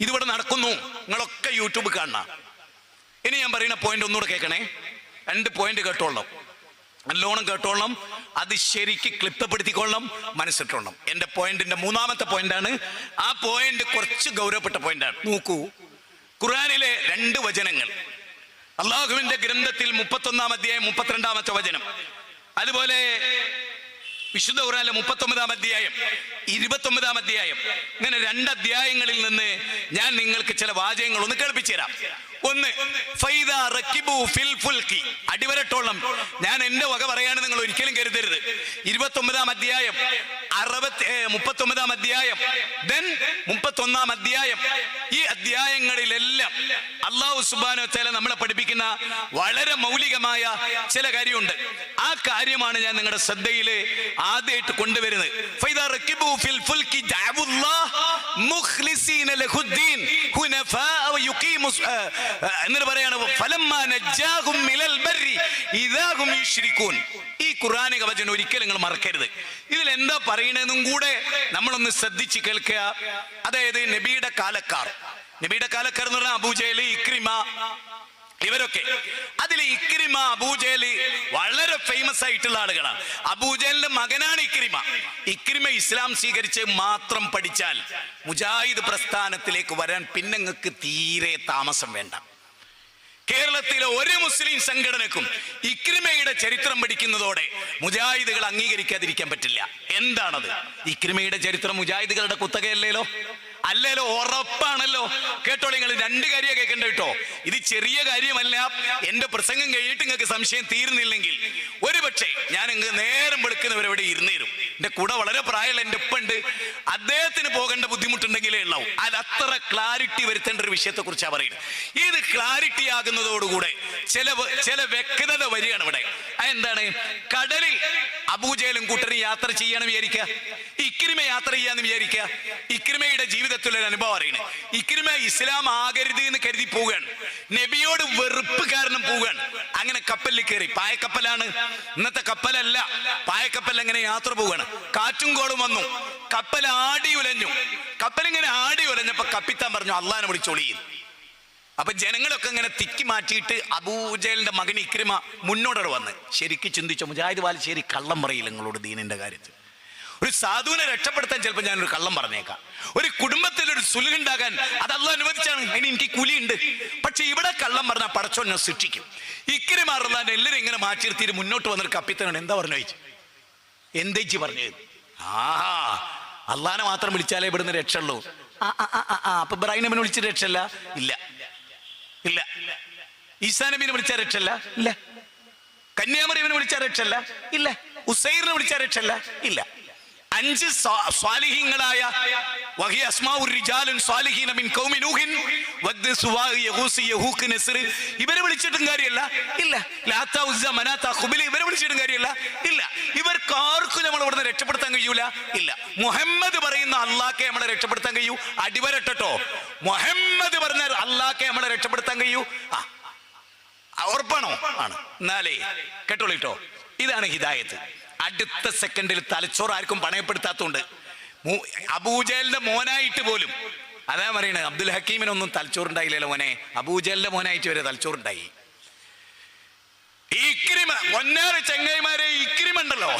ഇതിവിടെ നടക്കുന്നു, നിങ്ങളൊക്കെ യൂട്യൂബ് കാണണം. ഇനി ഞാൻ പറയുന്ന പോയിന്റ് ഒന്നുകൂടെ കേൾക്കണേ, 2 പോയിന്റ് കേട്ടോളണം, നല്ലോണം കേട്ടോളണം, അത് ശരിക്ക് ക്ലിപ്തപ്പെടുത്തിക്കൊള്ളണം, മനസ്സിട്ടോളണം. എന്റെ പോയിന്റിന്റെ 3-ാമത്തെ പോയിന്റാണ്. ആ പോയിന്റ് കുറച്ച് ഗൗരവപ്പെട്ട പോയിന്റാണ്. നോക്കൂ, ഖുർആനിലെ 2 വചനങ്ങൾ, അള്ളാഹുവിന്റെ ഗ്രന്ഥത്തിൽ 31-ാം അധ്യായം 32-ാമത്തെ വചനം, അതുപോലെ വിശുദ്ധ ഖുർആനിലെ 39-ാം അധ്യായം 29-ാം അധ്യായം, ഇങ്ങനെ 2 അധ്യായങ്ങളിൽ നിന്ന് ഞാൻ നിങ്ങൾക്ക് ചില വാചകങ്ങൾ ഒന്ന് കേൾപ്പിച്ചു തരാം. ഒന്ന്, ഫൈദ റക്കിബു ഫിൽ ഫുൽക്കി, അടിവരട്ടോളം. ഞാൻ എന്റെ വക പറയാണ്, നിങ്ങൾ ഒരിക്കലും കരുതരുത്. 29-ാം അധ്യായം, 39-ാം അധ്യായം, ദെൻ 31-ാം അധ്യായം. ഈ അധ്യായങ്ങളിലെല്ലാം അല്ലാഹു സുബ്ഹാനഹു വ തആല നമ്മളെ പഠിപ്പിക്കുന്ന വളരെ മൗലികമായ ചില കാര്യമുണ്ട്. ആ കാര്യമാണ് ഞാൻ നിങ്ങളുടെ ശ്രദ്ധയിൽ ആദ്യമായിട്ട് കൊണ്ടുവരുന്നത്. ഫൈദ റക്കിബു ഫിൽ ഫുൽക്കി ദഅവുല്ലാഹ് മുഖ്ലിസീന ലഹുദ്ദീൻ ഹുനഫാ വയുഖീമു എന്നിട്ട് പറയാണ് ഫലമ്മാ നജ്ജാഹും മിനൽ ബർരി ഇദാ ഹും യുശ്രികൂൻ. ഈ ഖുർആനിക വചനം ഒരിക്കലും നിങ്ങൾ മറക്കരുത്. ഇതിൽ എന്താ പറയണെന്നും കൂടെ നമ്മളൊന്ന് ശ്രദ്ധിച്ച് കേൾക്കുക. അതായത് നബിയുടെ കാലക്കാർ എന്ന് പറഞ്ഞാൽ അബൂജഹൽ, ഇക്രിമ, ഇവരൊക്കെ. അതിൽ ഇക്രിമ, അബൂജഹൽ വളരെ ഫേമസ് ആയിട്ടുള്ള ആളുകളാണ്. അബൂജഹലിന്റെ മകനാണ് ഇക്രിമ. ഇക്രിമ ഇസ്ലാം സ്വീകരിച്ച് മാത്രം പഠിച്ചാൽ മുജാഹിദ് പ്രസ്ഥാനത്തിലേക്ക് വരാൻ പിന്നെ നിങ്ങൾക്ക് തീരെ താമസം വേണ്ട. കേരളത്തിലെ ഒരു മുസ്ലിം സംഘടനക്കും ഇക്രിമയുടെ ചരിത്രം പഠിക്കുന്നതോടെ മുജാഹിദുകൾ അംഗീകരിക്കാതിരിക്കാൻ പറ്റില്ല. എന്താണത്? ഇക്രിമയുടെ ചരിത്രം മുജാഹിദുകളുടെ കുത്തകയല്ലേലോ? അല്ലേലോ? ഉറപ്പാണല്ലോ. കേട്ടോ, നിങ്ങൾ 2 കാര്യം കേൾക്കണ്ട കേട്ടോ. ഇത് ചെറിയ കാര്യമല്ല. എന്റെ പ്രസംഗം കഴിഞ്ഞിട്ട് നിങ്ങൾക്ക് സംശയം തീർന്നില്ലെങ്കിൽ ഒരുപക്ഷെ ഞാൻ നേരം വെളുക്കുന്നവരെവിടെ ഇരുന്നേരും. എന്റെ കൂടെ വളരെ പ്രായമുള്ള എന്റെ ഉപ്പുണ്ട്. അദ്ദേഹത്തിന് പോകേണ്ട ബുദ്ധിമുട്ടുണ്ടെങ്കിലേ ഉള്ളൂ. അത് അത്ര ക്ലാരിറ്റി വരുത്തേണ്ട ഒരു വിഷയത്തെ കുറിച്ചാണ് പറയുന്നത്. ഇത് ക്ലാരിറ്റി ആകുന്നതോടുകൂടെ ചില വ്യക്തത വരികയാണ് ഇവിടെ. അതെന്താണ്? കടലിൽ അബൂജഹലും കൂട്ടരും യാത്ര ചെയ്യാന്ന് വിചാരിക്കുക, ഇക്രിമ യാത്ര ചെയ്യാന്ന് വിചാരിക്കുക. ഇക്രിമയുടെ ജീവിതത്തിലൊരു അനുഭവം അറിയണേ. ഇക്രിമ ഇസ്ലാം ആകരുത് എന്ന് കരുതി പോവുകയാണ്, നബിയോട് വെറുപ്പ് കാരണം പോവുകയാണ്. അങ്ങനെ കപ്പലിൽ കയറി, പായക്കപ്പലാണ്, ഇന്നത്തെ കപ്പലല്ല, പായക്കപ്പൽ അങ്ങനെ യാത്ര പോവുകയാണ്. കാറ്റും കോളും വന്നു, കപ്പൽ ആടി ഉലഞ്ഞു. കപ്പലിങ്ങനെ ആടി ഉലഞ്ഞപ്പോ കപ്പിത്താൻ പറഞ്ഞു അള്ളാനെ വിളിച്ചൊളിയും. അപ്പൊ ജനങ്ങളൊക്കെ ഇങ്ങനെ തിക്കി മാറ്റിയിട്ട് അബൂജഹലിന്റെ മകൻ ഇക്രിമ മുന്നോട്ടോട് വന്ന് ശരിക്കും ചിന്തിച്ചു, മുജാഹിദ് ബാലുശ്ശേരി കള്ളം പറയില്ല നിങ്ങളോട് ദീനിന്റെ കാര്യത്തിൽ. ഒരു സാധുവിനെ രക്ഷപ്പെടുത്താൻ ചിലപ്പോൾ ഞാനൊരു കള്ളം പറഞ്ഞേക്കാം. ഒരു കുടുംബത്തിൽ ഒരു സുലുണ്ടാകാൻ അത് അള്ളാഹ് അനുവദിച്ചാണ്, അതിന് എനിക്ക് കൂലിയുണ്ട്. പക്ഷെ ഇവിടെ കള്ളം പറഞ്ഞാൽ പടച്ചോൻ ഞാൻ ശിക്ഷിക്കും. ഇക്രിമ റളിയല്ലാഹു എല്ലാവരും ഇങ്ങനെ മാറ്റിയിരുത്തിയിട്ട് മുന്നോട്ട് വന്നൊരു കപ്പിത്താനാണ്. എന്താ പറഞ്ഞു ചോദിച്ചു? എന്തേച്ചി പറഞ്ഞത്? അള്ളാനെ മാത്രം വിളിച്ചാലേ ഇവിടുന്ന് രക്ഷയുള്ളൂ. അപ്പൊ ഇബ്രാഹിം നബിനെ വിളിച്ചിട്ട് രക്ഷല്ല? ഇല്ല ഇല്ല. ഈസാ നബിനെ വിളിച്ചാൽ രക്ഷല്ല? ഇല്ല. കന്യാമറിയവിനെ വിളിച്ചാൽ രക്ഷല്ല? ഇല്ല. ഉസൈറിനെ വിളിച്ചാൽ രക്ഷല്ല? ഇല്ല. 5 സ്വാലിഹീങ്ങളായ വഹിയ അസ്മാഉർ റിജാലുൻ സ്വാലിഹീന മിൻ ഖൗമി നൂഹിൻ വദ് സുവാഇ യഗൂസ് യഹൂഖ് നസ്ർ ഇവരെ വിളിച്ചിട്ടും കാര്യമില്ല? ഇല്ല. ലാത്ത ഉസ്സ മനാത്ത ഖുബൈൽ ഇവരെ വിളിച്ചിട്ടും കാര്യമില്ല? ഇല്ല. ഇവർക്ക് ആർക്കും നമ്മൾ ഇവിടുന്ന് രക്ഷപ്പെടുത്താൻ കഴിയൂല? ഇല്ല. മുഹമ്മദ് പറയുന്ന അള്ളാഹ്ക്കെ നമ്മളെ രക്ഷപ്പെടുത്താൻ കഴിയൂ? അടിവരട്ടോ, മുഹമ്മദ് പറഞ്ഞ അള്ളാഹ്ക്കെ നമ്മളെ രക്ഷപ്പെടുത്താൻ കഴിയൂ? ഉറപ്പാണോ? ആണ്. എന്നാലേ കേട്ടോളിട്ടോ, ഇതാണ് ഹിദായത്ത്. അടുത്ത സെക്കൻഡിൽ തലച്ചോറ് ആർക്കും പണയപ്പെടുത്താത്തതുകൊണ്ട് അബൂജഹലിന്റെ മോനായിട്ട് പോലും അതാ പറയണത്, അബ്ദുൽ ഹക്കീമിനൊന്നും തലച്ചോറുണ്ടായില്ലല്ലോ മോനെ, അബൂജഹലിന്റെ മോനായിട്ട് വരെ തലച്ചോറുണ്ടായി. ഇക്രിമ ഒന്നേറെ ചെങ്ങൈമാരെ, ഇക്രിമ ഉണ്ടല്ലോ,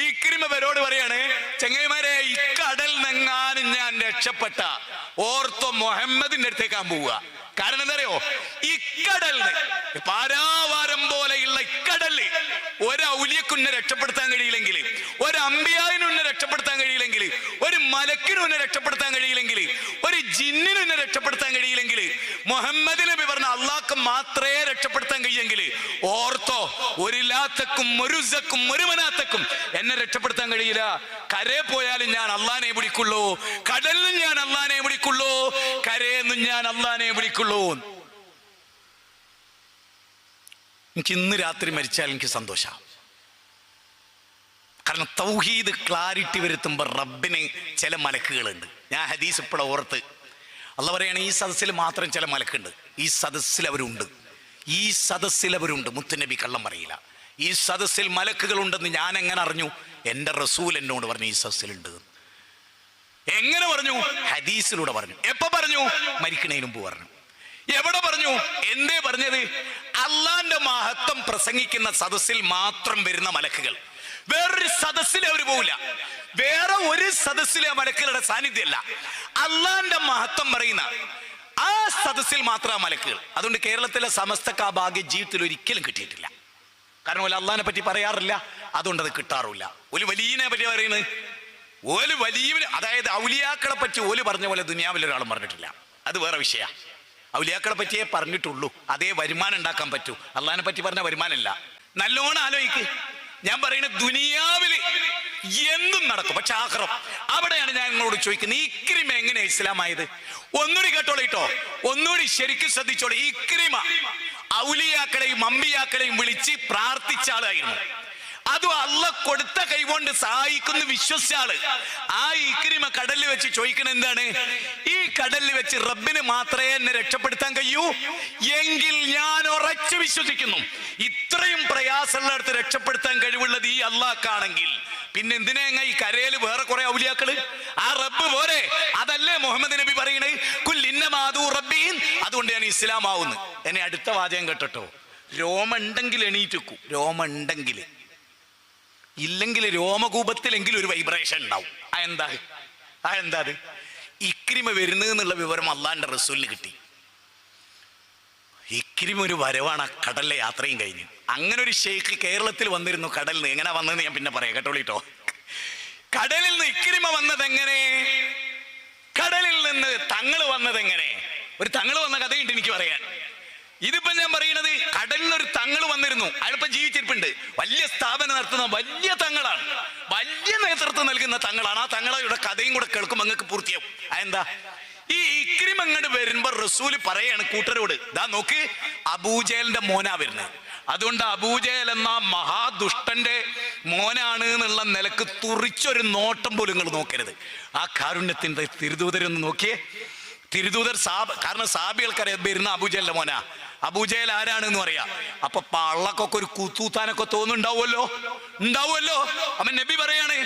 ഇക്രിമ പേരോട് പറയാണ്, ചെങ്ങൈമാരെ ഇക്കടൽ നെങ്ങാനും ഞാൻ രക്ഷപ്പെട്ട ഓർത്തോ മുഹമ്മദിന്റെ അടുത്തേക്കാൻ പോവുക. കാരണം എന്താ അറിയോ? ഇക്കടലിന് പാരാവാരം പോലെയുള്ള ഇക്കടല് ഒരു ഔലിയക്കുന്നെ രക്ഷപ്പെടുത്താൻ കഴിയില്ലെങ്കിൽ, ഒരു അമ്പിയാവിനെ രക്ഷപ്പെടുത്താൻ കഴിയില്ലെങ്കിൽ, ഒരു മലക്കിനെ രക്ഷപ്പെടുത്താൻ കഴിയില്ലെങ്കിൽ, ഒരു ജിന്നിനെ രക്ഷപ്പെടുത്താൻ കഴിയില്ലെങ്കിൽ, മുഹമ്മദ് നബി പറഞ്ഞ അള്ളാഹ്ക്ക് മാത്രമേ രക്ഷപ്പെടുത്താൻ കഴിയെങ്കിൽ ഓർത്തോ, ഒരു ലാത്തക്കും ഒരു ഉസ്സക്കും ഒരു മനാത്തക്കും എന്നെ രക്ഷപ്പെടുത്താൻ കഴിയില്ല. കരയെ പോയാലും ഞാൻ അള്ളാനെ വിളിക്കുള്ളൂ, കടലിലും ഞാൻ അള്ളാനെ വിളിക്കുള്ളൂ, കരയെന്നും ഞാൻ അള്ളാനെ വിളിക്കുള്ളൂ. എനിക്ക് ഇന്ന് രാത്രി മരിച്ചാൽ എനിക്ക് സന്തോഷം. കാരണം തൗഹീദ് ക്ലാരിറ്റി വരുത്തുമ്പോൾ റബ്ബിന് ചില മലക്കുകളുണ്ട്. ഞാൻ ഹദീസ് ഇപ്പോഴും ഓർത്ത് അള്ളാഹ് പറയാണ്, ഈ സദസ്സിൽ മാത്രം ചില മലക്കുണ്ട്, ഈ സദസ്സിൽ അവരുണ്ട്, ഈ സദസ്സിൽ അവരുണ്ട്. മുത്തുനബി കള്ളം പറയില്ല. ഈ സദസ്സിൽ മലക്കുകളുണ്ടെന്ന് ഞാൻ എങ്ങനെ അറിഞ്ഞു? എൻ്റെ റസൂൽ എന്നോട് പറഞ്ഞു ഈ സദസ്സിലുണ്ട്. എങ്ങനെ പറഞ്ഞു? ഹദീസിലൂടെ പറഞ്ഞു. എപ്പോ പറഞ്ഞു? മരിക്കണേന് മുമ്പ് പറഞ്ഞു. എവിടെ പറഞ്ഞു? എന്തേ പറഞ്ഞത്? അള്ളാന്റെ മഹത്വം പ്രസംഗിക്കുന്ന സദസ്സിൽ മാത്രം വരുന്ന മലക്കുകൾ. വേറൊരു സദസ്സിൽ അവർ പോവില്ല. വേറെ ഒരു സദസ്സിലെ മലക്കുകളുടെ സാന്നിധ്യമല്ല, അള്ളാന്റെ മഹത്വം പറയുന്ന ആ സദസ്സിൽ മാത്രം മലക്കുകൾ. അതുകൊണ്ട് കേരളത്തിലെ സമസ്തക്ക് ആ ഭാഗ്യം ജീവിതത്തിൽ ഒരിക്കലും കിട്ടിയിട്ടില്ല. കാരണം ഓല് അള്ളാഹിനെ പറ്റി പറയാറില്ല, അതുകൊണ്ട് അത് കിട്ടാറില്ല. ഒരു വലിയനെ പറ്റി പറയുന്നത്, ഓല് വലിയ, അതായത് ഔലിയാക്കളെ പറ്റി ഓല് പറഞ്ഞ പോലെ ദുനിയാവിൽ ഒരാളും പറഞ്ഞിട്ടില്ല. അത് വേറെ വിഷയ. ഔലിയാക്കളെ പറ്റിയേ പറഞ്ഞിട്ടുള്ളൂ, അതേ വരുമാനം ഉണ്ടാക്കാൻ പറ്റൂ. അള്ളാഹിനെ പറ്റി പറഞ്ഞ വരുമാനമല്ല. നല്ലോണം ആലോചിക്ക്. ഞാൻ പറയുന്നത് ദുനിയാവില് എന്തും നടക്കും, പക്ഷെ ആഖിറം അവിടെയാണ് ഞാൻ നിങ്ങളോട് ചോദിക്കുന്നത്. ഇക്രിമ എങ്ങനെയാ ഇസ്ലാമായത്? ഒന്നുകൂടി കേട്ടോളിട്ടോ, ഒന്നുകൂടി ശരിക്കും ശ്രദ്ധിച്ചോളൂ. ഇക്രിമ ഔലിയാക്കളെയും അമ്പിയാക്കളെയും വിളിച്ച് പ്രാർത്ഥിച്ച ആളായിരുന്നു. അതും അള്ളാഹ് കൊടുത്ത കൈകൊണ്ട് സഹായിക്കുന്നു വിശ്വസിച്ച ആള്. ആ ഇക്രിമ കടലിൽ വെച്ച് ചോദിക്കണ എന്താണ്? ഈ കടലിൽ വെച്ച് റബ്ബിന് മാത്രമേ എന്നെ രക്ഷപ്പെടുത്താൻ കഴിയൂ എങ്കിൽ ഞാൻ ഉറച്ചു വിശ്വസിക്കുന്നു, ഇത്രയും പ്രയാസമുള്ള അടുത്ത് രക്ഷപ്പെടുത്താൻ കഴിവുള്ളത് ഈ അള്ളാഹ്ക്കാണെങ്കിൽ പിന്നെ എന്തിനാ ഈ കരയിൽ വേറെ കുറെ ഔലിയാക്കള്? ആ റബ്ബ് പോരെ? അതല്ലേ മുഹമ്മദ് നബി പറയണേ, കുൽ ഇന്നമാദു റബ്ബീൻ, അതുകൊണ്ട് ഞാൻ ഇസ്ലാം ആവുന്നു. എന്നെ അടുത്ത വാചകം കേട്ടോ, രോമ ഉണ്ടെങ്കിൽ എണീറ്റിക്കൂ, രോമ ഉണ്ടെങ്കിൽ, ഇല്ലെങ്കിൽ രോമകൂപത്തിലെങ്കിലും ഒരു വൈബ്രേഷൻ ഉണ്ടാവും. അതെന്താ അത്? ഇക്രിമ വരുന്നതെന്നുള്ള വിവരം അള്ളാന്റെ റസൂലിന് കിട്ടി. ഇക്രിമ ഒരു വരവാണ് ആ കടലിലെ യാത്രയും കഴിഞ്ഞ്. അങ്ങനെ ഒരു ഷെയ്ഖ് കേരളത്തിൽ വന്നിരുന്നു. കടലിൽ നിന്ന് എങ്ങനെ വന്നതെന്ന് ഞാൻ പിന്നെ പറയാം, കേട്ടോളിട്ടോ. കടലിൽ നിന്ന് ഇക്രിമ വന്നത് എങ്ങനെ? കടലിൽ നിന്ന് തങ്ങള് വന്നത് എങ്ങനെ? ഒരു തങ്ങള് വന്ന കഥയുണ്ട് എനിക്ക് പറയാൻ. ഇതിപ്പോ ഞാൻ പറയുന്നത്, കടലിൽ ഒരു തങ്ങള് വന്നിരുന്നു, അയാളിപ്പോ ജീവിച്ചിരിപ്പുണ്ട്, വലിയ സ്ഥാപനം നടത്തുന്ന വലിയ തങ്ങളാണ്, വലിയ നേതൃത്വം നൽകുന്ന തങ്ങളാണ്. ആ തങ്ങളുടെ കഥയും കൂടെ കേൾക്കുമ്പോൾ നിങ്ങൾക്ക് പൂർത്തിയാവും. അതെന്താ? ഈ ഇക്രിമ അങ്ങോട്ട് വരുമ്പോ റസൂല് പറയാണ് കൂട്ടരോട്, ദാ നോക്ക്, അബൂജഹലിന്റെ മോനാ വരുന്നത്. അതുകൊണ്ട് അബൂജഹൽ എന്ന മഹാദുഷ്ടന്റെ മോനാണ് എന്നുള്ള നിലക്ക് തുറിച്ചൊരു നോട്ടം പോലും നിങ്ങൾ നോക്കരുത്. ആ കാരുണ്യത്തിന്റെ തിരുദൂതരൊന്ന് നോക്കിയേ. തിരുദൂതർ കാരണം സാബികൾക്കറിയാം വരുന്ന അബൂജഹലിന്റെ മോനാ. അബൂജഹൽ ആരാണെന്ന് പറയാ. അപ്പൊ പള്ളക്കൊക്കെ ഒരു കുത്തൂത്താനൊക്കെ തോന്നുന്നുണ്ടാവുമല്ലോ. അപ്പൊ നബി പറയാണ്,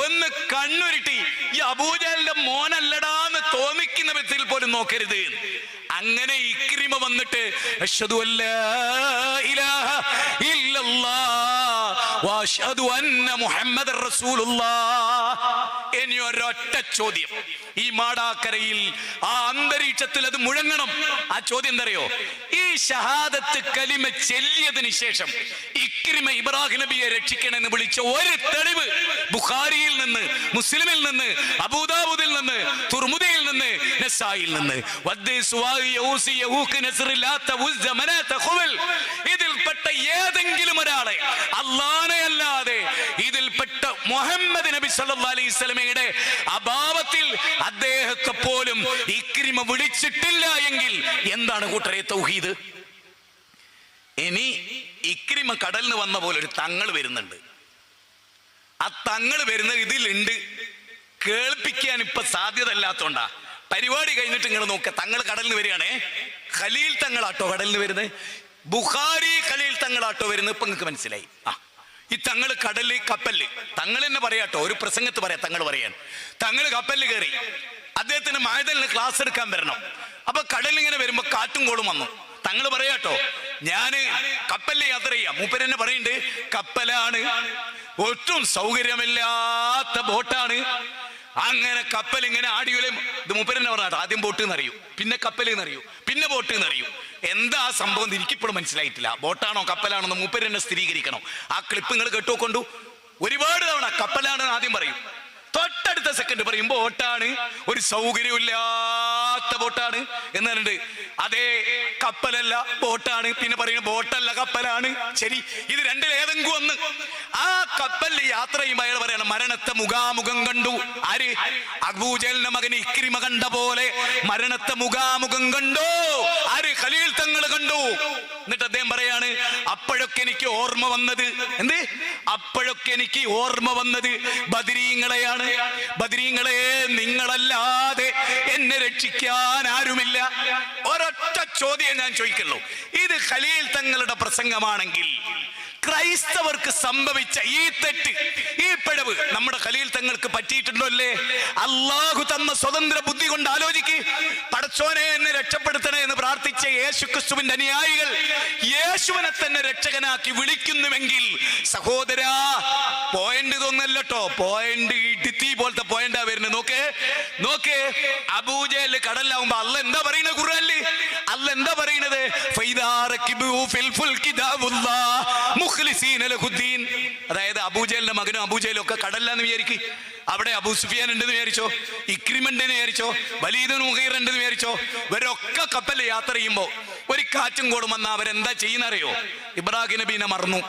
ഒന്ന് കണ്ണുരുട്ടി ഈ അബൂജഹലിന്റെ മോനല്ലടാന്ന് തോന്നിക്കുന്ന വിധത്തിൽ പോലും നോക്കരുത്. അങ്ങനെ ഇക്രിമ വന്നിട്ട് അശ്ഹദു അല്ലാ ഇലാഹ ഇല്ലല്ലാഹ് വഅശ്ഹദു അന്ന മുഹമ്മദർ റസൂലുള്ളാഹ്. ഇനി ഒരൊറ്റ ചോദ്യം ഈ മാടാക്കരയിൽ, ആ അന്തരീക്ഷത്തിൽ അത് മുഴങ്ങണം. ആ ചോദ്യം എന്തറിയോ? ഈ ഷഹാദത്ത് കലിമ ചൊല്ലിയതിന് ശേഷം ഇക്രിമ ഇബ്രാഹിം നബിയെ രക്ഷിക്കണമെന്ന് വിളിച്ച ഒരു തെളിവ് ബുഖാരിയിൽ നിന്ന്, മുസ്ലിമിൽ നിന്ന്, അബൂദാവൂദിൽ നിന്ന്, തുർമുദിയിൽ നിന്ന്, നസായിൽ നിന്ന്, ഇതിൽപ്പെട്ട ഏതെങ്കിലും ഒരാളെ അല്ലാഹനെ അല്ലാതെ ഇതിൽപ്പെട്ട മുഹമ്മദ് നബി സല്ലല്ലാഹു അലൈഹി വസല്ലമയുടെ അഭാവത്തിൽ അദ്ദേഹത്തെ പോലും ഇക്രിമ വിളിച്ചിട്ടില്ല എങ്കിൽ എന്താണ് കൂട്ടരെ തൗഹീദ്? ഇനി ഇക്രിമ കടലിന് വന്ന പോലെ ഒരു തങ്ങൾ വരുന്നുണ്ട്. ആ തങ്ങൾ വരുന്നത് ഇതിലുണ്ട്. കേൾപ്പിക്കാൻ ഇപ്പൊ സാധ്യത അല്ലാത്തോണ്ടാ. പരിപാടി കഴിഞ്ഞിട്ട് നിങ്ങൾ നോക്ക, തങ്ങൾ കടലിന് വരികയാണേ. ഖലീൽ തങ്ങളാട്ടോ കടലിന് വരുന്നത്. ബുഖാരി ഖലീൽ തങ്ങളാട്ടോ വരുന്നത്. ഇപ്പൊ നിങ്ങൾക്ക് മനസ്സിലായി. ഈ തങ്ങൾ കടലിൽ കപ്പലിൽ, തങ്ങൾ തന്നെ പറയാട്ടോ, ഒരു പ്രസംഗത്ത് പറയാം. തങ്ങൾ പറയാൻ, തങ്ങൾ കപ്പലിൽ കയറി അദ്ദേഹത്തിന് മഅദലിന് ക്ലാസ് എടുക്കാൻ വരണം. അപ്പൊ കടലിൽ ഇങ്ങനെ വരുമ്പോ കാറ്റും കോളും വന്നു. തങ്ങൾ പറയാട്ടോ, ഞാന് കപ്പലിൽ യാത്ര ചെയ്യാം. മൂപ്പരെന്നെ പറയുന്നുണ്ട്, കപ്പലാണ്, ഒട്ടും സൗകര്യമില്ലാത്ത ബോട്ടാണ്. അങ്ങനെ കപ്പൽ ഇങ്ങനെ ആടിയോലെ ഇത് മൂപ്പരെന്നെ പറഞ്ഞാട്ടോ. ആദ്യം ബോട്ട് എന്നറിയൂ, പിന്നെ കപ്പൽ എന്നറിയൂ, പിന്നെ ബോട്ട് എന്നറിയൂ. എന്താ സംഭവം എനിക്കിപ്പോഴും മനസ്സിലായിട്ടില്ല. ബോട്ടാണോ കപ്പലാണോ എന്ന് മൂപ്പരെന്നെ സ്ഥിരീകരിക്കണം. ആ ക്ലിപ്പ് നിങ്ങൾ കേട്ടുകൊണ്ടു. ഒരുപാട് തവണ കപ്പലാണെന്ന് ആദ്യം പറയും, തൊട്ടടുത്ത സെക്കൻഡ് പറയും ബോട്ടാണ്, ഒരു സൗകര്യമില്ലാത്ത ബോട്ടാണ് എന്ന് പറഞ്ഞിട്ട്. അതേ കപ്പലല്ല ബോട്ടാണ്, പിന്നെ പറയുന്നത് ബോട്ടല്ല കപ്പലാണ്. ശരി, ഇത് രണ്ടിലേതെങ്കിലും ഒന്ന്. ആ കപ്പലിൽ യാത്ര ചെയ്യുമ്പോൾ അയാൾ പറയണം, മരണത്തെ മുഖാമുഖം കണ്ടു. ആര്? അബൂജഹലിന്റെ മകന് ഇക്രിമ കണ്ട പോലെ മരണത്തെ മുഖാമുഖം കണ്ടു. ആര്? ഖലീൽ തങ്ങൾ കണ്ടു. എന്നിട്ട് അദ്ദേഹം പറയാണ്, അപ്പോഴൊക്കെ എനിക്ക് ഓർമ്മ വന്നത് എന്ത്? അപ്പോഴൊക്കെ എനിക്ക് ഓർമ്മ വന്നത് ബദരീങ്ങളെയാണ്. ബദരീങ്ങളെ, നിങ്ങളല്ലാതെ എന്നെ രക്ഷിക്കാൻ ആരുമില്ല. ഒരൊറ്റ ചോദ്യം ഞാൻ ചോദിക്കുള്ളൂ. ഇത് ഖലീൽ തങ്ങളുടെ പ്രസംഗമാണെങ്കിൽ ക്രൈസ്തവർക്ക് സംഭവിച്ച ഈ തെറ്റ്, ഈ പിഴവ് നമ്മുടെ ഖലീൽ തങ്ങൾക്ക് പറ്റിയിട്ടുണ്ടോ അല്ലേ? അള്ളാഹു തന്ന സ്വതന്ത്ര ബുദ്ധി കൊണ്ട് ആലോചിക്ക്. പടച്ചോനെ എന്നെ രക്ഷപ്പെടുത്തണേ എന്ന് പ്രാർത്ഥിച്ച യേശുക്രിസ്തുവിന്റെ അനുയായികൾ യേശുവിനെ തന്നെ രക്ഷകനാക്കി വിളിക്കുന്നുവെങ്കിൽ സഹോദരാ, പോയിന്റ് ഇതൊന്നല്ലോ, പോയിന്റ് ഇടുത്തി പോലത്തെ പോയിന്റാ വരുന്നത്. നോക്കേ അബൂജഹൽ കടലാവുമ്പോ അല്ല എന്താ പറയുന്നത്? ഖുർആനിൽ അല്ല എന്താ പറയുന്നത്? അതായത് അബൂജഹലിന്റെ മകനും അബൂജഹലും ഒക്കെ കടലിലാന്ന് വിചാരിക്കും. അവിടെ അബൂ സുഫിയാൻ ഉണ്ടെന്ന് വിചാരിച്ചോ, ഇക്രിമ ഉണ്ടെന്ന് വിചാരിച്ചോ, വലീദ് മുഗീറ ഉണ്ടെന്ന് വിചാരിച്ചോ. ഇവരൊക്കെ കപ്പലിൽ യാത്ര ചെയ്യുമ്പോ ഒരു കാറ്റും കോടും വന്നാൽ അവരെന്താ ചെയ്യുന്നറിയോ? ഇബ്രാഹിം നബീനെ മറന്നു,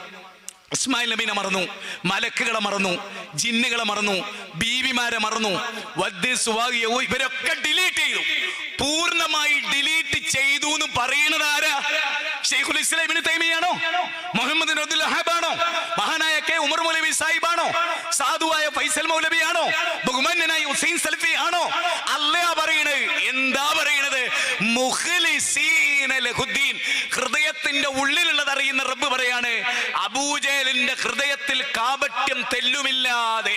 ഇസ്മായിൽ നബീനെ മറന്നു, മലക്കുകളെ മറന്നു, ജിന്നുകളെ മറന്നു, ബീവിമാരെ മറന്നു. ഇവരൊക്കെ ഡിലീറ്റ് ചെയ്തു. പൂർണ്ണമായി ഡിലീറ്റ് ചെയ്തു എന്ന് പറയുന്നത് ആരാ? ശൈഖുൽ ഇസ്ലാം ഇബ്നു തൈമിയ്യാണോ? മുഹമ്മദ് ബിൻ അബ്ദുൽ വഹാബ് ആണോ? മഹാനായ കെ ഉമർ മൗലവി സാഹിബാണോ? സാധുവായ ഫൈസൽ മൗലവി ആണോ? ബഹുമാന്യനായ ഹുസൈൻ സൽഫി ആണോ? അല്ലയാ പറയണത്. എന്താ പറയണത്? മുഖ്ലിസീന ലഹുദ്ദീൻ. ഹൃദയത്തിന്റെ ഉള്ളിലുള്ളത് അറിയുന്ന റബ്ബ് പറയാണ്, അബൂജഹലിന്റെ ഹൃദയത്തിൽ കാപട്യം തെല്ലുമില്ലാതെ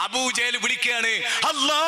അബൂജഹൽ വിളിക്കുകയാണ്, അല്ലാ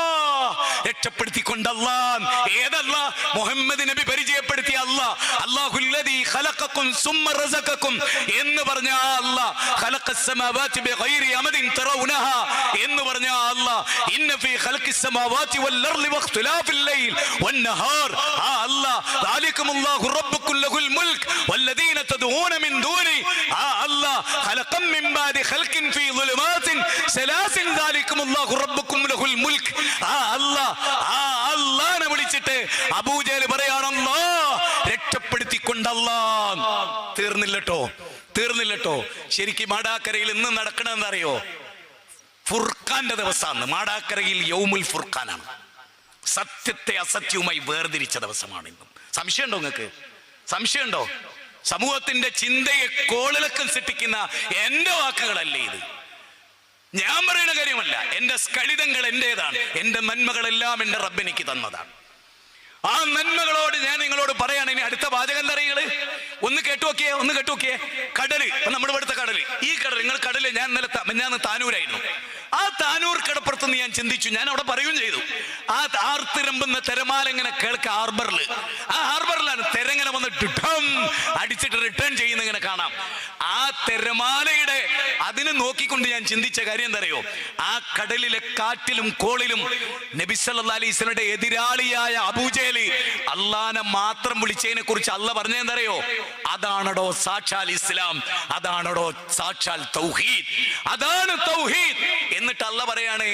രക്ഷപ്പെടുത്തിക്കൊണ്ട്. അല്ലാഹ് ഏതല്ലാ? മുഹമ്മദ് നബി പരിചയപ്പെടുത്തിയ അല്ലാഹ്. അല്ലാഹുല്ലദീ ഖലഖക്കും സുമ്മ റസഖക്കും എന്ന് പറഞ്ഞ അല്ലാഹ്, ഖലഖസ് സമാവാതി ബിഗൈരി അമദിൻ തറൗനഹാ എന്ന് പറഞ്ഞ അല്ലാഹ്, ഇന്ന ഫീ ഖൽഖിസ് സമാവാതി വൽ അർളി വഖ്തിലാഫിൽ ലൈൽ വന്നഹാർ. ആ അല്ലാഹ്, ദാലികുമുല്ലാഹു റബ്ബുക്കും ലഹുൽ മുൽക് വല്ലദീന തദ്ഊന മിൻ ദൂനി. ആ അല്ലാഹ്, ഖലഖം മിൻ ബാദി ഖൽഖിൻ ഫീ ദുലുമാതിൻ സലാസിൻ ദാലികുമുല്ലാഹു റബ്ബുക്കും ലഹുൽ മുൽക്. ആ അല്ലാഹ്, ആ അല്ലാഹനെ വിളിച്ചിട്ട് അബൂജഹൽ പറയാണല്ലോ രക്ഷപ്പെടുത്തിക്കൊണ്ടല്ലാ. തീർന്നില്ലട്ടോ. ശരിക്കും മാടാക്കരയിൽ ഇന്ന് നടക്കണമെന്നറിയോ? ഫുർഖാന്റെ ദിവസമാണ്. മാടാക്കരയിൽ യൗമുൽ ഫുർഖാനാണ്. സത്യത്തെ അസത്യവുമായി വേർതിരിച്ച ദിവസമാണ് ഇന്നും. സംശയമുണ്ടോ നിങ്ങൾക്ക്? സംശയമുണ്ടോ? സമൂഹത്തിന്റെ ചിന്തയെ കോളിളക്കം സൃഷ്ടിക്കുന്ന എന്റെ വാക്കുകളല്ലേ ഇത്? ഞാൻ പറയുന്ന കാര്യമല്ല. എന്റെ സ്ഖലിതങ്ങൾ എന്റേതാണ്. എന്റെ നന്മകളെല്ലാം എന്റെ റബ്ബ് എനിക്ക് തന്നതാണ്. ആ നന്മകളോട് ഞാൻ നിങ്ങളോട് പറയാണ്. ഇനി അടുത്ത വാചകം എന്താ അറിയുകള്? ഒന്ന് കേട്ടുനോക്കിയേ. കടല്, നമ്മുടെ ഇവിടുത്തെ കടല്, ഈ കടൽ, നിങ്ങൾ കടല്. ഞാൻ ഇന്നലെ താനൂരായിരുന്നു. ആ താനൂർ കടപ്പുറത്തുനിന്ന് ഞാൻ ചിന്തിച്ചു. ഞാൻ അവിടെ പറയുകയും ചെയ്തു. ആ ആർത്തിരമ്പുന്ന തിരമാല ഇങ്ങനെ കേൾക്ക ഹാർബറിൽ. ആ ഹാർബറിലാണ് തിരങ്ങനെ വന്ന് ഡിഠം അടിച്ചിട്ട് റിട്ടേൺ ചെയ്യുന്ന ഇങ്ങനെ കാണാം. ആ തിരമാലയുടെ അതിന് നോക്കിക്കൊണ്ട് ഞാൻ ചിന്തിച്ച കാര്യം എന്താ അറിയോ? ആ കടലിലെ കാറ്റിലും കോളിലും നബി സല്ലല്ലാഹു അലൈഹി വസല്ലമയുടെ എതിരാളിയായ അബൂജഹൽ അള്ളാനെ മാത്രം വിളിച്ചതിനെ കുറിച്ച് അള്ളാഹ് പറഞ്ഞെന്തറിയോ? അതാണടോ സാക്ഷാൽ ഇസ്ലാം, അതാണടോ സാക്ഷാൽ തൗഹീദ്, അതാണ് തൗഹീദ്. എന്നിട്ട് അള്ളാഹ് പറയാണ്,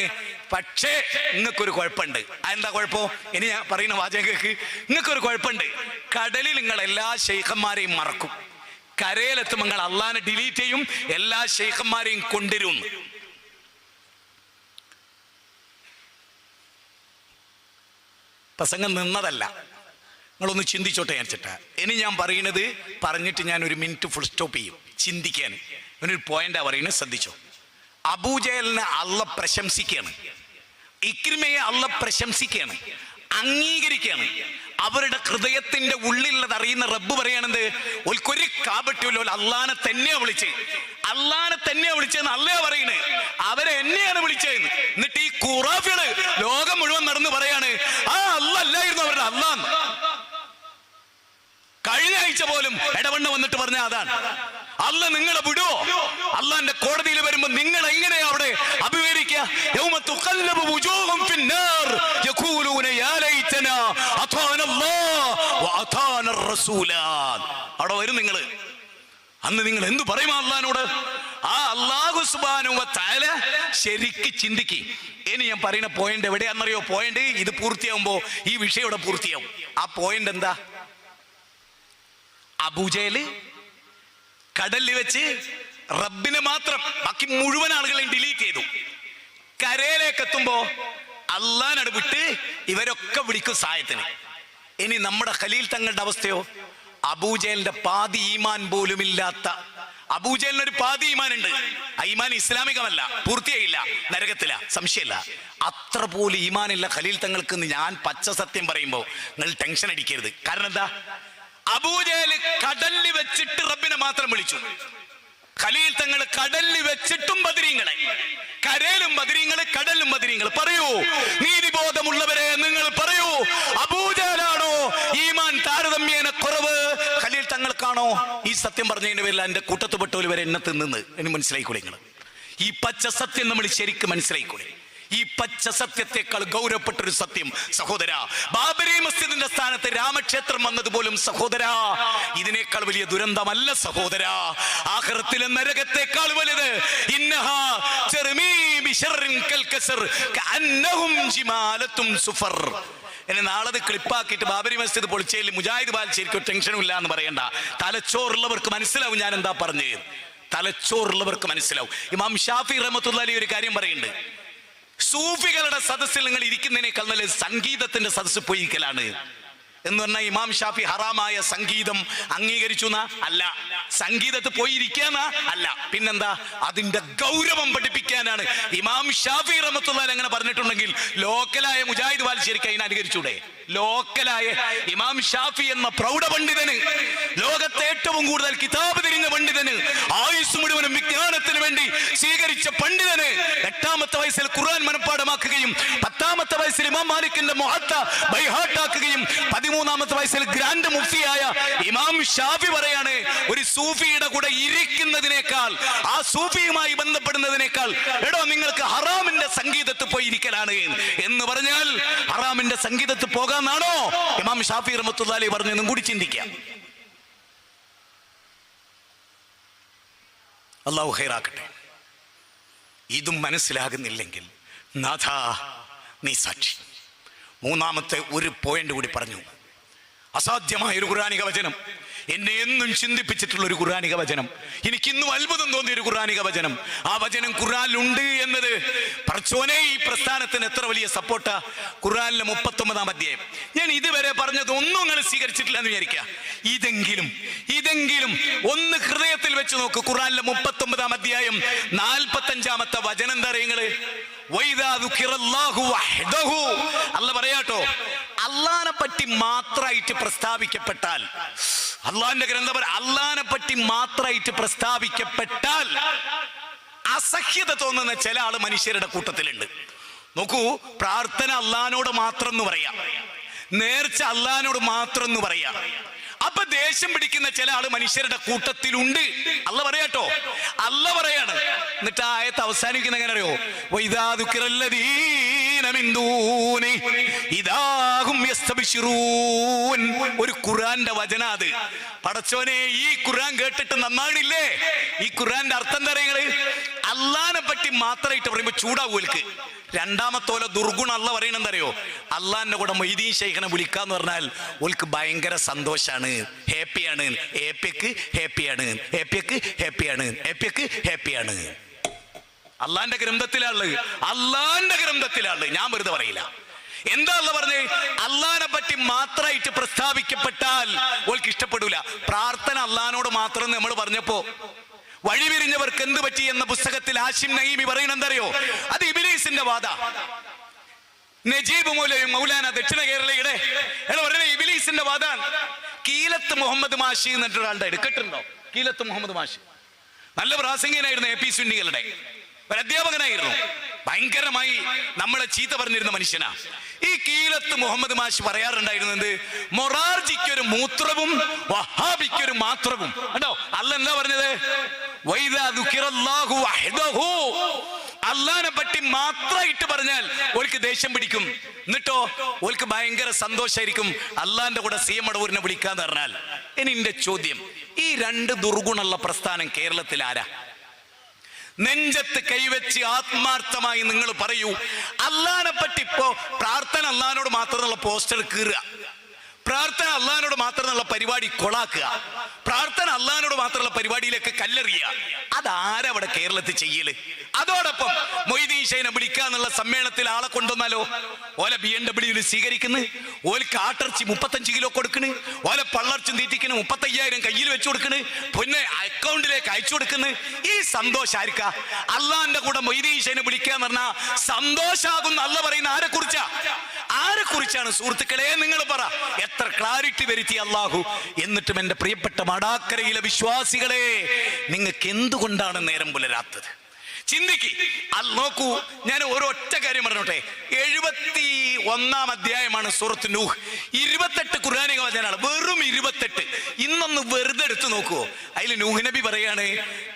പക്ഷേ നിങ്ങൾക്കൊരു കുഴപ്പമുണ്ട്. എന്താ കുഴപ്പം? ഇനി ഞാൻ പറയുന്ന വാചകക്ക് നിങ്ങൾക്കൊരു കുഴപ്പമുണ്ട്. കടലിൽ നിങ്ങൾ എല്ലാ ശൈഖന്മാരെയും മറക്കും, കരയിലെത്തുമ്പോൾ നിങ്ങൾ അള്ളാനെ ഡിലീറ്റ് ചെയ്യും, എല്ലാ ശൈഖന്മാരെയും കൊണ്ടുവരും. പ്രസംഗം നിന്നതല്ല, നിങ്ങളൊന്ന് ചിന്തിച്ചോട്ടെ വിചാരിച്ചിട്ടാ. ഇനി ഞാൻ പറയുന്നത് പറഞ്ഞിട്ട് ഞാൻ ഒരു മിനിറ്റ് ഫുൾ സ്റ്റോപ്പ് ചെയ്യും ചിന്തിക്കാൻ. ഒരു പോയിന്റാ പറയുന്നത്, ശ്രദ്ധിച്ചോ. അബൂജഹലിനെ അള്ളാഹ് പ്രശംസിക്കുകയാണ്, ഇക്രിമയെ അള്ളാഹ് പ്രശംസിക്കുകയാണ്, അംഗീകരിക്കുകയാണ്. അവരുടെ ഹൃദയത്തിന്റെ ഉള്ളിലുള്ളത് അറിയുന്ന റബ്ബ് പറയാണെന്ത്? ഒൽക്കൊരു കാപട്യമല്ലോ, അള്ളാനെ തന്നെയാ വിളിച്ചതെന്ന് അള്ളയാ പറയുന്നത്. അവരെ എന്നെയാണ് വിളിച്ചതെന്ന്. എന്നിട്ട് ഈ ഖുറാഫികള് ലോകം മുഴുവൻ നടന്ന് പറയാണ്, ആ അള്ളാഹ് അല്ലായിരുന്നു അവരുടെ അള്ളാന്ന്. കഴിഞ്ഞ ആഴ്ച പോലും ഇടവണ്ണ വന്നിട്ട് പറഞ്ഞ അതാണ്. അള്ളാഹ് നിങ്ങളെ വിടുവോ? അള്ളാന്റെ കോടതിയിൽ വരുമ്പോ നിങ്ങൾ എങ്ങനെയാ അവിടെ അഭിമുഖീകരിക്കുക? അവിടെ വരും നിങ്ങള്. അന്ന് നിങ്ങൾ എന്തു പറയും അള്ളഹാനോട്? ആ അല്ലാഹു സുബ്ഹാനഹു വ തആല ശരിക്ക് ചിന്തിക്ക്. ഇനി ഞാൻ പറയുന്ന പോയിന്റ് എവിടെയാണെന്നറിയോ? പോയിന്റ് ഇത് പൂർത്തിയാകുമ്പോ ഈ വിഷയം ഇവിടെ പൂർത്തിയാവും. ആ പോയിന്റ് എന്താ? അബൂജഹൽ കടലിൽ വെച്ച് റബ്ബിനെ മാത്രം, ബാക്കി മുഴുവൻ ആളുകളെയും ഡിലീറ്റ് ചെയ്തു. കരയിലേക്ക് എത്തുമ്പോ അള്ളാനട് വിട്ട് ഇവരൊക്കെ വിളിക്കും സഹായത്തിന്. ഇനി നമ്മുടെ ഖലീൽ തങ്ങളുടെ അവസ്ഥയോ? അബൂജഹലിന്റെ പാതി ഈമാൻ പോലും ഇല്ലാത്ത, അബൂജഹലിന് ഒരു പാതി ഈമാൻ ഉണ്ട്. ആ ഈമാൻ ഇസ്ലാമികമല്ല, പൂർത്തിയായില്ല, നരകത്തില, സംശയമില്ല. അത്ര പോലും ഈമാനില്ല ഖലീൽ തങ്ങൾക്ക്. ഞാൻ പച്ച സത്യം പറയുമ്പോ നിങ്ങൾ ടെൻഷൻ അടിക്കരുത്. കാരണം എന്താ? അബൂജഹൽ കടലിൽ വെച്ചിട്ട് റബ്ബിനെ മാത്രം വിളിച്ചു. ഖലീൽ തങ്ങൾ കടലിൽ വെച്ചിട്ടും ബദരീങ്ങളെ, കരയിലും ബദരീങ്ങള്, കടലിലും ബദരീങ്ങൾ. പറയൂ നീതിബോധമുള്ളവരെ, നിങ്ങൾ പറയൂ, അബൂജഹലാണോ ഈമാൻ താരതമ്യേന കുറവ്, ഖലീൽ തങ്ങൾക്കാണോ? ഈ സത്യം പറഞ്ഞതിന്റെ പേരിൽ എന്റെ കൂട്ടത്തുപെട്ടവർ വരെ എന്നെ തിന്നുന്നത് എന്ന് മനസ്സിലായിക്കൂടെ? നിങ്ങൾ ഈ പച്ച സത്യം നമ്മൾ ശരിക്കും മനസ്സിലായിക്കൂടെ? ഈ പച്ച സത്യത്തെക്കാൾ ഗൗരവപ്പെട്ടൊരു സത്യം സഹോദര, ബാബരി മസ്ജിദിന്റെ സ്ഥാനത്ത് രാമക്ഷേത്രം വന്നതുപോലും സഹോദര ഇതിനേക്കാൾ വലിയ ദുരന്തമല്ല സഹോദര. ആഖിറത്തിലെ നരകത്തെക്കാൾ വലുത്. ഇന്നഹാ തർമീ ബിശർറിൻ കൽകസർ കഅന്നഹും ജിമാലത്തും സുഫർ. എന്നെ നാളെ ക്ലിപ്പാക്കിയിട്ട് ബാബരി മസ്ജിദ് പൊളിച്ചതിൽ മുജാഹിദ് ബാൽശേരിക്കും ടെൻഷനും ഇല്ല എന്ന് പറയണ്ട. തലച്ചോറുള്ളവർക്ക് മനസ്സിലാവും ഞാൻ എന്താ പറഞ്ഞത്. തലച്ചോറുള്ളവർക്ക് മനസ്സിലാവും. ഇമാം ഷാഫി റഹ്മത്തുള്ളാഹി അലൈഹി ഒരു കാര്യം പറയുന്നുണ്ട്, സൂഫികളുടെ സദസ്സിൽ നിങ്ങൾ ഇരിക്കുന്നതിനേക്കാൾ നല്ല സംഗീതത്തിന്റെ സദസ്സിൽ പോയി ഇരിക്കലാണ് എന്ന് പറഞ്ഞാൽ ഇമാം ഷാഫി ഹറാമായ സംഗീതം അംഗീകരിച്ചു അല്ല, സംഗീതത്തിൽ പോയി ഇരിക്കാന്ന അല്ല, പിന്നെന്താ? അതിന്റെ ഗൗരവം പഠിപ്പിക്കാനാണ്. ഇമാം ഷാഫി റഹ്മത്തുള്ളാഹി അങ്ങനെ പറഞ്ഞിട്ടുണ്ടെങ്കിൽ ലോക്കലായ മുജാഹിദ് ബാൽശേരിക്ക് അതിനെ അനുകരിച്ചൂടെ? ലോക്കലായ ഇമാം ഷാഫി എന്ന പ്രൗഢ പണ്ഡിതന്, ലോകത്തെ ഏറ്റവും കൂടുതൽ കിതാബ് തിരിഞ്ഞ പണ്ഡിതന്, ആയുസ് മുഴുവനും വിജ്ഞാനത്തിന് വേണ്ടി സ്വീകരിച്ച പണ്ഡിതന് 8ാമത്തെ വയസ്സിൽ ഖുർആൻ മനഃപ്പാഠമാക്കുകയും 10ാമത്തെ വയസ്സിൽ ഇമാം മാലിക്കിന്റെ മുഹത്ത ബൈഹാട്ടാക്കുകയും 13ാമത്തെ വയസ്സിൽ ഗ്രാൻഡ് മുഫ്തിയായ ഇമാം ഷാഫി പറയാണ്, ഒരു സൂഫിയുടെ കൂടെ ഇരിക്കുന്നതിനേക്കാൾ, ആ സൂഫിയുമായി ബന്ധപ്പെടുന്നതിനേക്കാൾ എടോ നിങ്ങൾക്ക് ഹറാമിന്റെ സംഗീതത്തിൽ പോയി ഇരിക്കലാണ് എന്ന് പറഞ്ഞാൽ ഹറാമിന്റെ സംഗീതത്തിൽ പോകാന്നാണോ ഇമാം ഷാഫി റഹ്മത്തുള്ളാഹി അലൈഹി പറഞ്ഞെന്നും കൂടി ചിന്തിക്കാം. അല്ലാഹു ഖൈറാക്കട്ടെ. ഇതും മനസ്സിലാകുന്നില്ലെങ്കിൽ നാഥാ നീ സാക്ഷി. 3ാമത്തെ ഒരു പോയിന്റ് കൂടി പറഞ്ഞു. അസാധ്യമായ ഒരു ഖുർആനിക വചനം, എന്നെ എന്നും ചിന്തിപ്പിച്ചിട്ടുള്ള ഒരു ഖുർആനിക വചനം, എനിക്കിന്നും അത്ഭുതം തോന്നിയ ഒരു ഖുർആനിക വചനം. ആ വചനം ഖുർആനിലുണ്ട് എന്നത് പടച്ചോനെ ഈ പ്രസ്ഥാനത്തിന് എത്ര വലിയ സപ്പോർട്ടാ. ഖുർആനിലെ 39-ാം അധ്യായം. ഞാൻ ഇതുവരെ പറഞ്ഞത് ഒന്നും നിങ്ങൾ സ്വീകരിച്ചിട്ടില്ല എന്ന് വിചാരിക്കുക. ഇതെങ്കിലും ഒന്ന് ഹൃദയത്തിൽ വെച്ച് നോക്ക്. ഖുർആനിലെ 39-ാം അധ്യായം 45-ാമത്തെ വചനം എന്താ അറിയുങ്ങള്? അല്ല പറയാട്ടോ, അള്ളാനെ പറ്റി മാത്രമായിട്ട് പ്രസ്താവിക്കപ്പെട്ടാൽ, അള്ളാന്റെ ഗ്രന്ഥം അള്ളാനെ പറ്റി മാത്രമായിട്ട് പ്രസ്താവിക്കപ്പെട്ടാൽ അസഹ്യത തോന്നുന്ന ചില ആള് മനുഷ്യരുടെ കൂട്ടത്തിലുണ്ട്. നോക്കൂ, പ്രാർത്ഥന അള്ളഹാനോട് മാത്രം എന്ന് പറയാം, നേർച്ച അള്ളഹാനോട് മാത്രം എന്ന് പറയാം. അപ്പൊ ദേഷ്യം പിടിക്കുന്ന ചില ആള് മനുഷ്യരുടെ കൂട്ടത്തിലുണ്ട്. അല്ല പറയാട്ടോ, അല്ല പറയാണ്. എന്നിട്ട് ആ ആയത്ത് അവസാനിക്കുന്ന എങ്ങനെ അറിയോ? ഒരു ഖുർആന്റെ വചന അത്. പടച്ചോനെ, ഈ ഖുർആൻ കേട്ടിട്ട് നന്നാണില്ലേ? ഈ ഖുർആന്റെ അർത്ഥം എന്താ പറയുക? അള്ളാനെ പറ്റി മാത്രമായിട്ട് പറയുമ്പോ ചൂടാവൂൽക്ക്. രണ്ടാമത്തോലെ ദുർഗുണം അല്ല പറയണെന്തറിയോ? അള്ളാന്റെ കൂടെ മൊയ്തീൻ ശൈഖിനെ വിളിക്കാന്ന് പറഞ്ഞാൽ ഓൽക്ക് ഭയങ്കര സന്തോഷാണ്, ഹാപ്പിയാണ്. ഏപ്പിയക്ക് ഹാപ്പിയാണ്, ഏപ്പിയക്ക് ഹാപ്പിയാണ്, ഏപ്പിയക്ക് ഹാപ്പിയാണ്. അള്ളാന്റെ ഗ്രന്ഥത്തിലാണ്, അള്ളാന്റെ ഗ്രന്ഥത്തിലാണ്, ഞാൻ വെറുതെ പറയില്ല. എന്താ അല്ല പറഞ്ഞേ? അള്ളാനെ പറ്റി മാത്രമായിട്ട് പ്രസ്താവിക്കപ്പെട്ടാൽ ഓൽക്ക് ഇഷ്ടപ്പെടൂല. പ്രാർത്ഥന അള്ളഹാനോട് മാത്രം നമ്മൾ പറഞ്ഞപ്പോ വഴിപിരിഞ്ഞവർക്ക് എന്ത് പറ്റി എന്ന പുസ്തകത്തിൽ ഹാഷിം നഈമി പറയുന്നത് എന്തറിയോ? അത് ഇബ്ലീസിന്റെ വാദ. നജീബ് മൗലാന ദക്ഷിണ കേരളയുടെ ഇബ്ലീസിന്റെ വാദാണ്. കീലത്ത് മുഹമ്മദ് മാഷി എന്നിട്ട് ഒരാളുടെ എടുക്കട്ടുണ്ടോ? കീലത്ത് മുഹമ്മദ് മാഷി നല്ല പ്രാസംഗികനായിരുന്നു, AP സുന്നികളുടെ ഒരു അധ്യാപകനായിരുന്നു. ഭയങ്കരമായി നമ്മളെ ചീത്ത പറഞ്ഞിരുന്ന മനുഷ്യനാ. ഈ കീലത്ത് മുഹമ്മദ് മാഷി പറയാറുണ്ടായിരുന്നത്, മൊറാർജിക്കൊരു മൂത്രവും വഹാബിക്കൊരു മാത്രവും. കണ്ടോ, അല്ല എന്താ പറഞ്ഞത്? അള്ളാനെ പറ്റി മാത്രമായിട്ട് പറഞ്ഞാൽ ഓൽക്ക് ദേഷ്യം പിടിക്കും. എന്നിട്ടോ ഓൽക്ക് ഭയങ്കര സന്തോഷമായിരിക്കും അള്ളാന്റെ കൂടെ CM അടവൂരിനെ വിളിക്കാന്ന് പറഞ്ഞാൽ. ഇനി എന്റെ ചോദ്യം, ഈ രണ്ട് ദുർഗുണമുള്ള പ്രസ്ഥാനം കേരളത്തിൽ ആരാ? നെഞ്ചത്ത് കൈവച്ച് ആത്മാർത്ഥമായി നിങ്ങൾ പറയൂ, അള്ളാനെ പറ്റി ഇപ്പോ പ്രാർത്ഥന അള്ളഹാനോട് മാത്രമുള്ള പോസ്റ്റർ കീറുക, പ്രാർത്ഥന അള്ളഹാനോട് മാത്രമുള്ള പരിപാടി കൊളാക്കുക, പ്രാർത്ഥന അള്ളഹാനോട് മാത്രമുള്ള പരിപാടിയിലേക്ക് കല്ലെറിയുക. അതാരവിടെ കേരളത്തിൽ ചെയ്യല്? അതോടൊപ്പം മൊയ്തീൻ ശൈഖിനെ വിളിക്കാന്നുള്ള സമ്മേളനത്തിൽ ആളെ കൊണ്ടുവന്നാലോ ഓലെ BMW സ്വീകരിക്കുന്നു, ഓൽക്ക് ആട്ടിറച്ചി 35 കിലോ കൊടുക്കണ്, ഓലെ പള്ളർച്ചും തീറ്റിക്കണ് 35,000 കയ്യിൽ വെച്ചു കൊടുക്കണ്, പിന്നെ അക്കൗണ്ടിലേക്ക് അയച്ചു കൊടുക്കുന്നു. ഈ സന്തോഷം ആർക്കാ? അള്ളാന്റെ കൂടെ മൊയ്തീൻ ശൈഖിനെ വിളിക്കാന്ന് പറഞ്ഞാൽ സന്തോഷാകുന്ന അല്ല പറയുന്ന ആരെ കുറിച്ചാ? ആരെ കുറിച്ചാണ് സുഹൃത്തുക്കളെ? നിങ്ങൾ പറ. എത്ര ക്ലാരിറ്റി വരുത്തി അള്ളാഹു. എന്നിട്ടും എന്റെ പ്രിയപ്പെട്ട മടാക്കരയിലെ വിശ്വാസികളെ, നിങ്ങൾക്ക് എന്തുകൊണ്ടാണ് നേരം പുലരാത്തത്? ചിന്തിക്ക്. നോക്കൂ, ഞാൻ ഒരൊറ്റ കാര്യം പറഞ്ഞോട്ടെ. 71-ാം അധ്യായമാണ് സൂറത്ത് നൂഹ്. 28 ഖുർആനിക വചനമാണ്, വെറും 28. ഇന്നൊന്ന് വെറുതെ എടുത്തു നോക്കുവോ? അതിൽ നൂഹ് നബി പറയാണ്,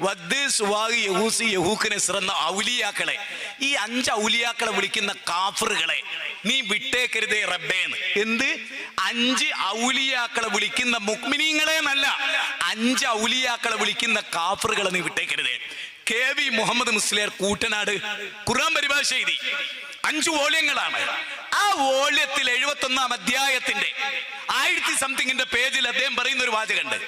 വദ് സുവാഗ് യഹൂസ് യഹൂഖ് നസ്ർ എന്ന ഔലിയാക്കളെ, ഈ 5 ഔലിയാക്കളെ വിളിക്കുന്ന കാഫറുകളെ നീ വിട്ടേക്കരുതേ റബ്ബേന്ന്. എന്ത്? 5 ഔലിയാക്കളെ വിളിക്കുന്ന മുഅ്മിനീങ്ങളെ എന്നല്ല, 5 ഔലിയാക്കളെ വിളിക്കുന്ന കാഫറുകളെ നീ വിട്ടേക്കരുതേ. KV മുഹമ്മദ് മുസ്ലിയാർ കൂട്ടനാട് ഖുർആൻ പരിഭാഷ എഴുതി. 5 വോള്യങ്ങളാണ്. ആ വോള്യത്തിൽ 71-ാം അധ്യായത്തിന്റെ 1000 സംതിങ്ങിന്റെ പേജിൽ അദ്ദേഹം പറയുന്ന ഒരു വാചകമുണ്ട്.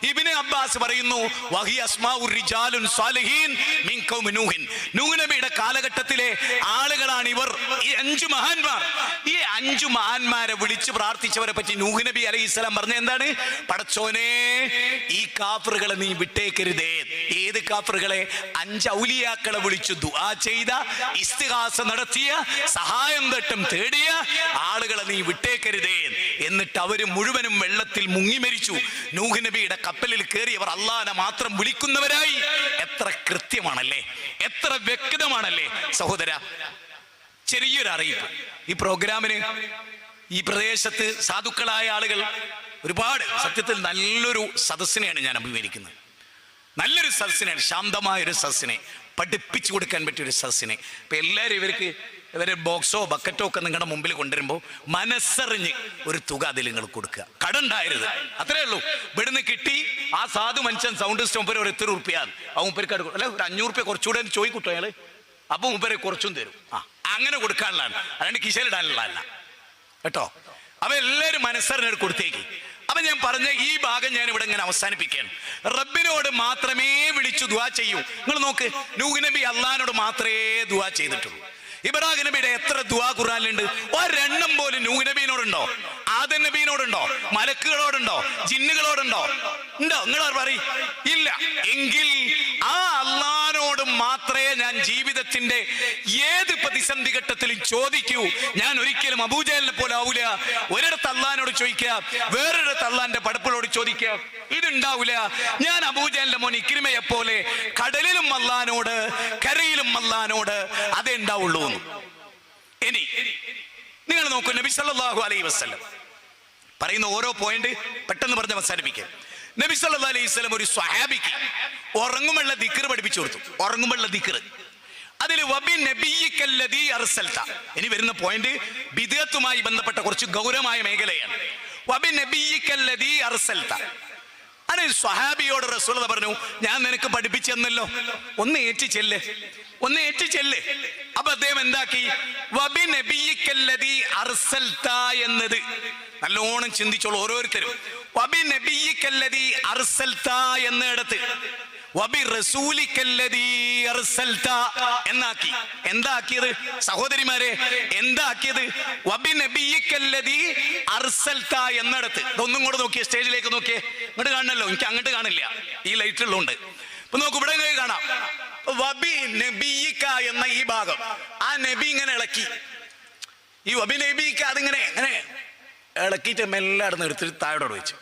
ഇബ്നു അബ്ബാസ് പറയുന്നു, വഹി അസ്മാഉർ റിജാലുൻ സാലിഹീൻ മിൻ ഖൗമി നൂഹിൻ. നൂഹ് നബിയുടെ കാലഘട്ടത്തിലെ ആളുകളാണ് ഇവർ, ഈ 5 മഹാന്മാർ. ഈ 5 മഹാന്മാരെ വിളിച്ച് പ്രാർത്ഥിച്ചവരെ പറ്റി നൂഹ് നബി അലൈഹിസ്സലാം പറഞ്ഞ എന്താണ്? പടച്ചോനെ, ഈ കാഫറുകളെ നീ വിട്ടേക്കരുതേ. ഏത് കാഫറുകളെ? 5 ഔലിയാക്കളെ വിളിച്ചു ദുആ ചെയ്ത, ഇസ്തിഗാസ നടത്തിയ, സഹായം തേടിയ ആളുകളെ നീ വിട്ടേക്കരുതേ. എന്നിട്ട് അവര് മുഴുവനും വെള്ളത്തിൽ മുങ്ങി മരിച്ചു. നൂഹ് നബിയുടെ കപ്പലിൽ കയറിയവർ അള്ളാഹനെ മാത്രം വിളിക്കുന്നവരായി. എത്ര കൃത്യമാണല്ലേ, എത്ര വ്യക്തമാണല്ലേ സഹോദര. ചെറിയൊരു അറിയിപ്പ്. ഈ പ്രോഗ്രാമിന് ഈ പ്രദേശത്ത് സാധുക്കളായ ആളുകൾ ഒരുപാട്, സത്യത്തിൽ നല്ലൊരു സദസ്സിനെയാണ് ഞാൻ അഭിമുഖീകരിക്കുന്നത്. നല്ലൊരു സദസ്സിനെയാണ്, ശാന്തമായൊരു സദസ്സിനെ, പഠിപ്പിച്ചു കൊടുക്കാൻ പറ്റിയൊരു സദസ്സിനെ. ഇപ്പം എല്ലാവരും ഇവരെ ബോക്സോ ബക്കറ്റോ ഒക്കെ നിങ്ങളുടെ മുമ്പിൽ കൊണ്ടുവരുമ്പോൾ മനസ്സറിഞ്ഞ് ഒരു തുക അതിൽ നിങ്ങൾ കൊടുക്കുക. കടണ്ടായിരുത്, അത്രേ ഉള്ളൂ. ഇവിടുന്ന് കിട്ടി ആ സാധു മനുഷ്യൻ സൗണ്ട് സിസ്റ്റം ഒരു 100 റുപ്യ, ആ മുപ്പേർക്ക് അല്ല ഒരു 500 റുപ്യ കുറച്ചുകൂടെ ചോദിക്കൂട്ടോ അയാൾ. അപ്പൊ മുപ്പേരെ കുറച്ചും തരും. അങ്ങനെ കൊടുക്കാനുള്ളതാണ്, അല്ലാണ്ട് കിശയിലിടാനുള്ളതല്ല കേട്ടോ. അപ്പൊ എല്ലാവരും മനസ്സറിഞ്ഞ് കൊടുത്തേക്ക്. അപ്പൊ ഞാൻ പറഞ്ഞ ഈ ഭാഗം ഞാൻ ഇവിടെ ഇങ്ങനെ അവസാനിപ്പിക്കുകയാണ്. റബ്ബിനോട് മാത്രമേ വിളിച്ചു ദുആ ചെയ്യൂ. നിങ്ങൾ നോക്ക്, നൂഹ് നബി അള്ളാഹിനോട് മാത്രമേ ദുആ ചെയ്തിട്ടുള്ളൂ. ഇബ്രാഹിം നബിയുടെ എത്ര ദുആ ഖുർആനിലുണ്ട്? ഒരെണ്ണം പോലും നൂഹ് നബിയോടുണ്ടോ, ആദം നബിയോടുണ്ടോ, മലക്കുകളോടുണ്ടോ, ജിന്നുകളോടുണ്ടോ? ഉണ്ടോ? നിങ്ങൾ പറയും ഇല്ല. എങ്കിൽ ആ അള്ളാഹിനോട് മാത്രമേ ഞാൻ ജീവിതത്തിന്റെ ഏത് പ്രതിസന്ധി ഘട്ടത്തിലും ചോദിക്കൂ. ഞാൻ ഒരിക്കലും അബൂജഹലിനെ പോലെ ആവൂല. ഒരിടത്ത് അള്ളാഹിനോട് ചോദിക്കുക, വേറൊരിടത്ത് അള്ളാഹിന്റെ പടപ്പുകളോട് ചോദിക്കുക, ഇതുണ്ടാവൂല. ഞാൻ അബൂജഹലിന്റെ മോൻ ഇക്രിമയെ പോലെ കടലിലും അള്ളാഹിനോട്, കരയിലും അള്ളാഹിനോട് അതേ ഉണ്ടാവുള്ളൂ. ഇനി നിങ്ങൾ നോക്കൂ, നബി സല്ലല്ലാഹു അലൈഹി വസല്ലം പറയുന്ന ഓരോ പോയിന്റ് പെട്ടെന്ന് പറഞ്ഞ് അവസാനിപ്പിക്കുക. നബി സല്ലല്ലാഹു അലൈഹി വസല്ലം ഒരു സ്വഹാബിക്ക് ഉറങ്ങുമുള്ള ദിക്ർ പഠിപ്പിച്ചു കൊടുത്തു. ഉറങ്ങുമുള്ള ദിക്ർ അതിൽ വബി നബിയിക്കല്ലദീ അർസൽത. ഇനി വരുന്ന പോയിന്റ് ബിദ്അത്തുമായി ബന്ധപ്പെട്ട കുറച്ച് ഗൗരവമായ മേഖലയാണ്. വബി നബിയിക്കല്ലദീ അർസൽത. അത് സ്വഹാബിയോട് റസൂൽ പറഞ്ഞു, ഞാൻ നിനക്ക് പഠിപ്പിച്ചു തന്നല്ലോ, ഒന്ന് ഏറ്റി ചെല്ല്, ഒന്ന് ഏറ്റി ചെല്ല്. അപ്പൊ അദ്ദേഹം എന്താക്കി? വബി നബിയിക്കല്ലദീ അർസൽത എന്നത് നല്ലോണം ചിന്തിച്ചോളൂ ഓരോരുത്തരും. വബി നബിയിക്കല്ലദീ അർസൽത എന്നിടത്ത് വബി റസൂലിക്കല്ലദീ അർസൽത എന്നാക്കി. എന്താക്കിയത് സഹോദരിമാരെ? എന്താക്കിയത്? വബി നബിയിക്കല്ലദീ അർസൽത എന്നിടത്ത്. ഇതൊന്നും കൂടെ നോക്കിയേ, സ്റ്റേജിലേക്ക് നോക്കിയേ. ഇങ്ങോട്ട് കാണണല്ലോ, എനിക്ക് അങ്ങോട്ട് കാണില്ല, ഈ ലൈറ്റ് ഉള്ളതുകൊണ്ട്. ഇപ്പൊ നോക്കൂ, ഇവിടെ കാണാം വബി നബിയിക്ക എന്ന ഈ ഭാഗം. ആ നബി ഇങ്ങനെ ഇളക്കി, ഈ വബി നബിക്ക അതിങ്ങനെ ഇങ്ങനെ ഇളക്കിയിട്ട് മെല്ലെ അടുന്ന് എടുത്തിട്ട് താഴോട് വെച്ചു.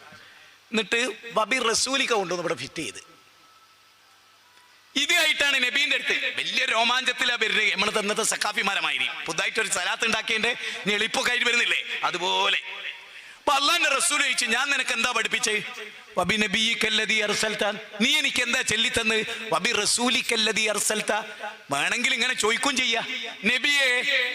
എന്നിട്ട് വബി റസൂലിക്ക കൊണ്ടുവന്ന് ഇവിടെ ഫിറ്റ് ചെയ്ത്. ഇതായിട്ടാണ് നബീന്റെ അടുത്ത് വലിയ രോമാഞ്ചത്തിലാ വരുന്നത്. നമ്മൾ തന്നത്തെ സക്കാഫിമാരമായിരി പുതുതായിട്ടൊരു സലാത്ത് ഉണ്ടാക്കിയതിന്റെ എളിപ്പൊക്കെ ആയിട്ട് വരുന്നില്ലേ, അതുപോലെ. അപ്പൊ അള്ളാന്റെ റസൂൽ ചോദിച്ചു, ഞാൻ നിനക്ക് എന്താ പഠിപ്പിച്ചേ? വബി നബിയിക്കല്ലദീ അർസൽത. നീ എനിക്ക് എന്താ ചൊല്ലിത്തന്ന്? വബി റസൂലിക്കല്ലദീ അർസൽത. വേണമെങ്കിൽ ഇങ്ങനെ ചോദിക്കും ചെയ്യാ, നബിയെ,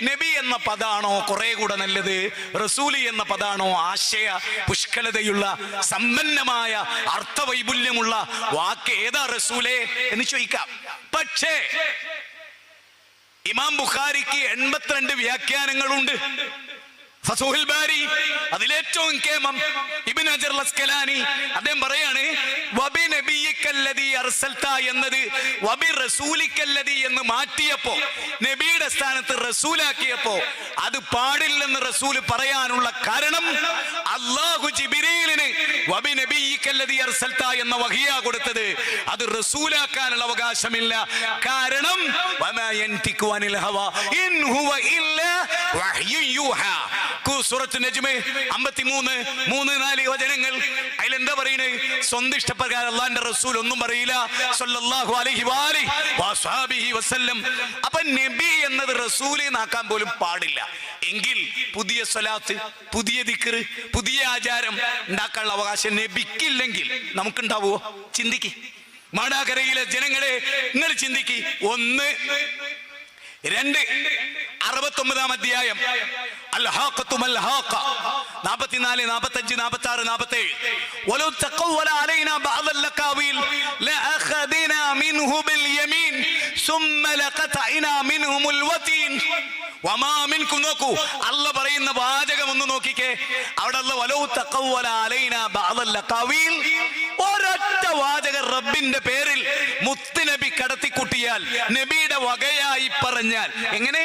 നബി എന്ന പദാണോ കുറെ കൂടെ നല്ലത്, റസൂലി എന്ന പദാണോ ആശയ പുഷ്കലതയുള്ള സമ്പന്നമായ അർത്ഥവൈപുല്യമുള്ള വാക്ക് ഏതാ റസൂലേ എന്ന് ചോദിക്കാം. പക്ഷേ ഇമാം ബുഖാരിക്ക് 82 വ്യാഖ്യാനങ്ങളുണ്ട്. ഫതുഹുൽ ബാരി അതിലേറ്റവും കേമം ഇബ്നു ഹജർ അസ്കലാനി അദ്ദേഹം പറയാണ്, വബി നബിയിക്കല്ലദീ അർസൽത എന്നത് വബി റസൂലിക്കല്ലദീ എന്ന് മാറ്റിയപ്പോ, നബിയുടെ സ്ഥാനത്ത് റസൂലാക്കിയപ്പോ അത് പാടില്ലെന്ന് റസൂൽ പറയാനുള്ള കാരണം, അല്ലാഹു ജിബ്രീലിന് വബി നബിയിക്കല്ലദീ അർസൽത എന്ന വഹിയാ കൊടുത്തത്, അത് റസൂലാക്കാനുള്ള അവകാശമില്ല. കാരണം വമാ യൻതിഖു അനിൽ ഹവാ ഇൻ ഹുവ ഇല്ലാ വഹ്യു യൂഹാ. സൂറത്ത് നജ്മ് 53-3-4 വചനങ്ങൾ. അതിലെന്താ പറയുന്നത്? സ്വന്തം ഇഷ്ടപ്രകാരം അല്ലാഹുവിന്റെ റസൂൽ ഒന്നും പറയില്ല സ്വല്ലല്ലാഹു അലൈഹി വസല്ലം വസല്ലം. അപ്പൊ നബി എന്നത് റസൂലിനാക്കാൻ പോലും പാടില്ല. എങ്കിൽ പുതിയ സ്വലാത്ത്, പുതിയ ദിക്ർ, പുതിയ ആചാരം ഉണ്ടാക്കാനുള്ള അവകാശം നബിക്കില്ലെങ്കിൽ നമുക്കുണ്ടാവുമോ? ചിന്തിക്ക്. മാടാകരയിലെ ജനങ്ങളെ നിങ്ങൾ ചിന്തിക്ക്. 1, 2, 69-ാം അധ്യായം അൽഹാഖത്തു മൽഹാഖ 44, 45, 46, 47. വലൗ തഖവല അലൈനാ ബഅദൽ ലഖാവീൽ ലഅഖദിനാ മിൻഹു ബിൽ യമീൻ സുമ്മ ലഖതഇനാ മിൻഹുൽ വതീൻ വമാ മിൻകും. നോക്കൂ, അല്ലാഹ് പറയുന്ന വാചകം ഒന്ന് നോക്കിക്കേ. അവിടെ അല്ലാഹ് വലൗ തഖവല അലൈനാ ബഅദൽ ലഖാവീൽ, ഒരൊറ്റ വാചകം റബ്ബിന്റെ പേരിൽ മുത്തുനബി കടത്തിക്കുട്ടിയാൽ, നബിയുടെ വകയായി പറഞ്ഞാൽ, എങ്ങനെ?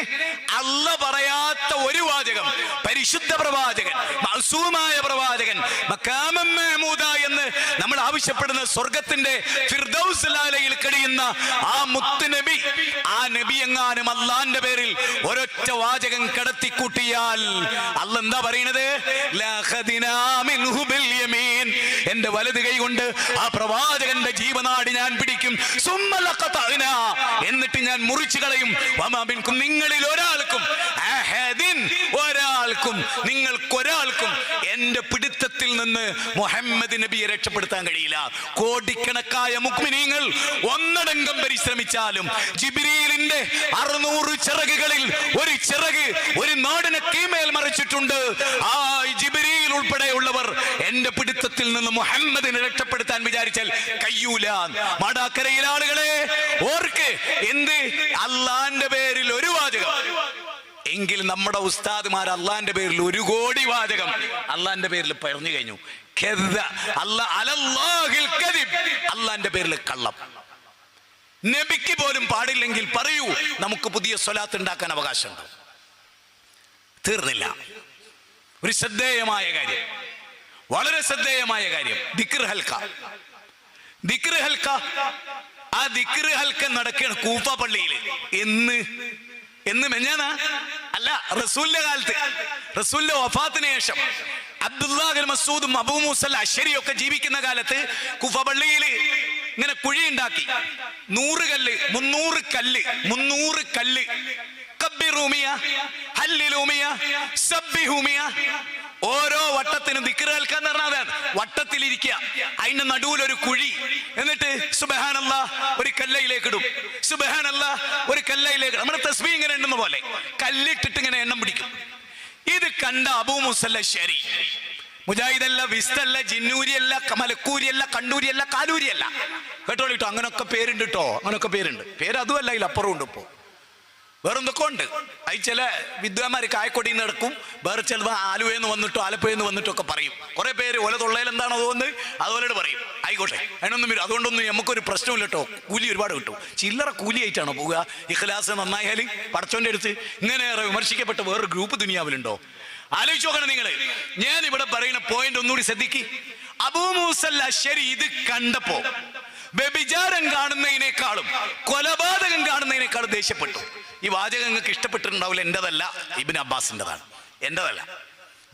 അല്ലാഹ് പറയാത്ത ഒരു വാചകം, പരിശുദ്ധ പ്രവാചകൻ, മഅസൂമായ പ്രവാചകൻ, മഖാമം മഹ്മൂദ എന്ന് നമ്മൾ ആവശ്യപ്പെടുന്ന സ്വർഗത്തിന്റെ ഫിർദൗസ് അലയിൽ കഴിയുന്ന ആ മുത്തുനബി, ആ നബി എങ്ങാനും അല്ലാഹുവിന്റെ പേരിൽ ഒരൊറ്റ വാചകം കടത്തിക്കൂട്ടിയാൽ അല്ലാഹ് എന്താ പറയുന്നത്? ലഖദിനാ മിൻഹു ബിൽ യമീൻ, എന്റെ വലത് കൈ കൊണ്ട് ആ പ്രവാചകന്റെ ജീവനാടി ഞാൻ പിടിക്കും. സുമ്മ ലഖതഅനാ, എന്നിട്ട് ഞാൻ മുറിച്ചു കളയും. വമാ മിൻകും, നിങ്ങളിൽ ഒരാൾക്കും, അഹദിൻ, ഒരാൾക്കും, നിങ്ങൾക്കൊരാൾക്കും എന്റെ പിടുത്തത്തിൽ നിന്ന് മുഹമ്മദ് നബിയെ രക്ഷപ്പെടുത്താൻ കഴിയില്ല. കോടിക്കണക്കായ മുഅ്മിനീങ്ങൾ ഒന്നടങ്കം പരിശ്രമിച്ചാലും ജിബ്രീലിന്റെ 600 ചിറകുകളിൽ ഒരു ചിറക് ഒരു നാടിനെ കീമേൽ മറിച്ചിട്ടുണ്ട്. ആ ജിബ്രീൽ ഉൾപ്പെടെയുള്ളവർ എന്റെ പിടുത്തത്തിൽ നിന്ന് മുഹമ്മദിനെ രക്ഷപ്പെടുത്താൻ വിചാരിച്ചാൽ കഴിയൂല. മാടാക്കരയിലെ ആളുകളെ ഓർക്ക്, എന്ത്? അല്ലാഹുവിന്റെ പേരിൽ ഒരു വാചകം, എങ്കിൽ നമ്മുടെ ഉസ്താദ്മാർ അള്ളാന്റെ പേരിൽ 1 കോടി വാചകം അള്ളാന്റെ പേരിൽ പറഞ്ഞു കഴിഞ്ഞു. അള്ളാന്റെ പേരിൽ കള്ളം. നബിക്ക് പോലും പാടില്ലെങ്കിൽ പറയൂ, നമുക്ക് പുതിയ സ്വലാത്ത് ഉണ്ടാക്കാൻ അവകാശമുണ്ട്. തീർന്നില്ല. ഒരു ശ്രദ്ധേയമായ കാര്യം, വളരെ ശ്രദ്ധേയമായ കാര്യം, ദിക്ർ ഹൽക്ക. ദിക്ർ ഹൽക്ക, ആ ദിക്ർ ഹൽക്ക നടക്കുകയാണ് കൂഫ പള്ളിയിൽ. എന്ന് മെഞ്ഞാനാ അല്ല, റസൂലിന്റെ കാലത്ത്, റസൂലിന്റെ വഫാത്തിന് ശേഷം അബ്ദുല്ലാഹ് മസ്ഊദും അബൂ മൂസ അശ്ശരി ഒക്കെ ജീവിക്കുന്ന കാലത്ത് കൂഫ പള്ളിയിൽ ഇങ്ങനെ കുഴി ഉണ്ടാക്കി. 100 കല്ല്, 300 കല്ല്, 300 കല്ല്. കബ്ബിറൂമിയ, ഹല്ലിലൂമിയ, സബ്ബിഹൂമിയ. ഓരോ വട്ടത്തിനും ദിക്ർ ഹൽക്ക എന്ന് പറഞ്ഞാൽ വട്ടത്തിലിരിക്കുക, അതിന്റെ നടുവിൽ ഒരു കുഴി, എന്നിട്ട് സുബ്ഹാനല്ലാഹ് ഒരു കല്ലയിലേക്ക് ഇടും, സുബ്ഹാനല്ലാഹ് ഒരു കല്ലയിലേക്ക്. നമ്മുടെ തസ്ബീഹ് ഇങ്ങനെ എണ്ണുന്ന പോലെ കല്ലിട്ടിട്ട് ഇങ്ങനെ എണ്ണം പിടിക്കും. ഇത് കണ്ട അബൂ മൂസ അശ്ശരി, മുജാഹിദല്ല, വിസ്തല്ല, ജിന്നൂരിയല്ല, മലക്കൂരിയല്ല, കണ്ടൂരിയല്ല, കാലൂരിയല്ല, കേട്ടോളിട്ടോ. അങ്ങനൊക്കെ പേരുണ്ട് കേട്ടോ, അങ്ങനൊക്കെ പേരുണ്ട്. പേര് അതുമല്ല, ഇതിലപ്പുറം ഉണ്ട്. ഇപ്പോ വേറെന്തൊക്കെ ഉണ്ട്. അത് ചില വിദ്വാന്മാർ കായക്കൊടിയിൽ നിന്ന് എടുക്കും, വേറെ ചിലപ്പോൾ ആലുവയെന്ന് വന്നിട്ടോ ആലപ്പുഴയെന്ന് വന്നിട്ടോ ഒക്കെ പറയും. കുറെ പേര് ഓല തൊള്ളയിൽ എന്താണോ തോന്നുന്നത് അതുപോലെ പറയും. ആയിക്കോട്ടെ, അതിനൊന്നും വരും. അതുകൊണ്ടൊന്നും നമുക്കൊരു പ്രശ്നമില്ല കേട്ടോ. കൂലി ഒരുപാട് കിട്ടും. ചില്ലറ കൂലിയായിട്ടാണോ പോവുക? ഇഖ്ലാസ് നന്നായാൽ പടച്ചോന്റെ അടുത്ത് ഇങ്ങനെയേറെ വിമർശിക്കപ്പെട്ട വേറൊരു ഗ്രൂപ്പ് ദുനിയാവിലുണ്ടോ? ആലോചിച്ച് നോക്കണം നിങ്ങൾ. ഞാൻ ഇവിടെ പറയുന്ന പോയിന്റ് ഒന്നുകൂടി ശ്രദ്ധിക്ക്. അബൂ മൂസ അശ്ശരി ഇത് കണ്ടപ്പോ വ്യഭിചാരം കാണുന്നതിനേക്കാളും കൊലപാതകം കാണുന്നതിനേക്കാളും ദേഷ്യപ്പെട്ടു. ഈ വാചകം നിങ്ങൾക്ക് ഇഷ്ടപ്പെട്ടിട്ടുണ്ടാവില്ല. എന്റേതല്ല, ഇബ്നു അബ്ബാസിൻ്റെതാണ്, എന്റേതല്ല.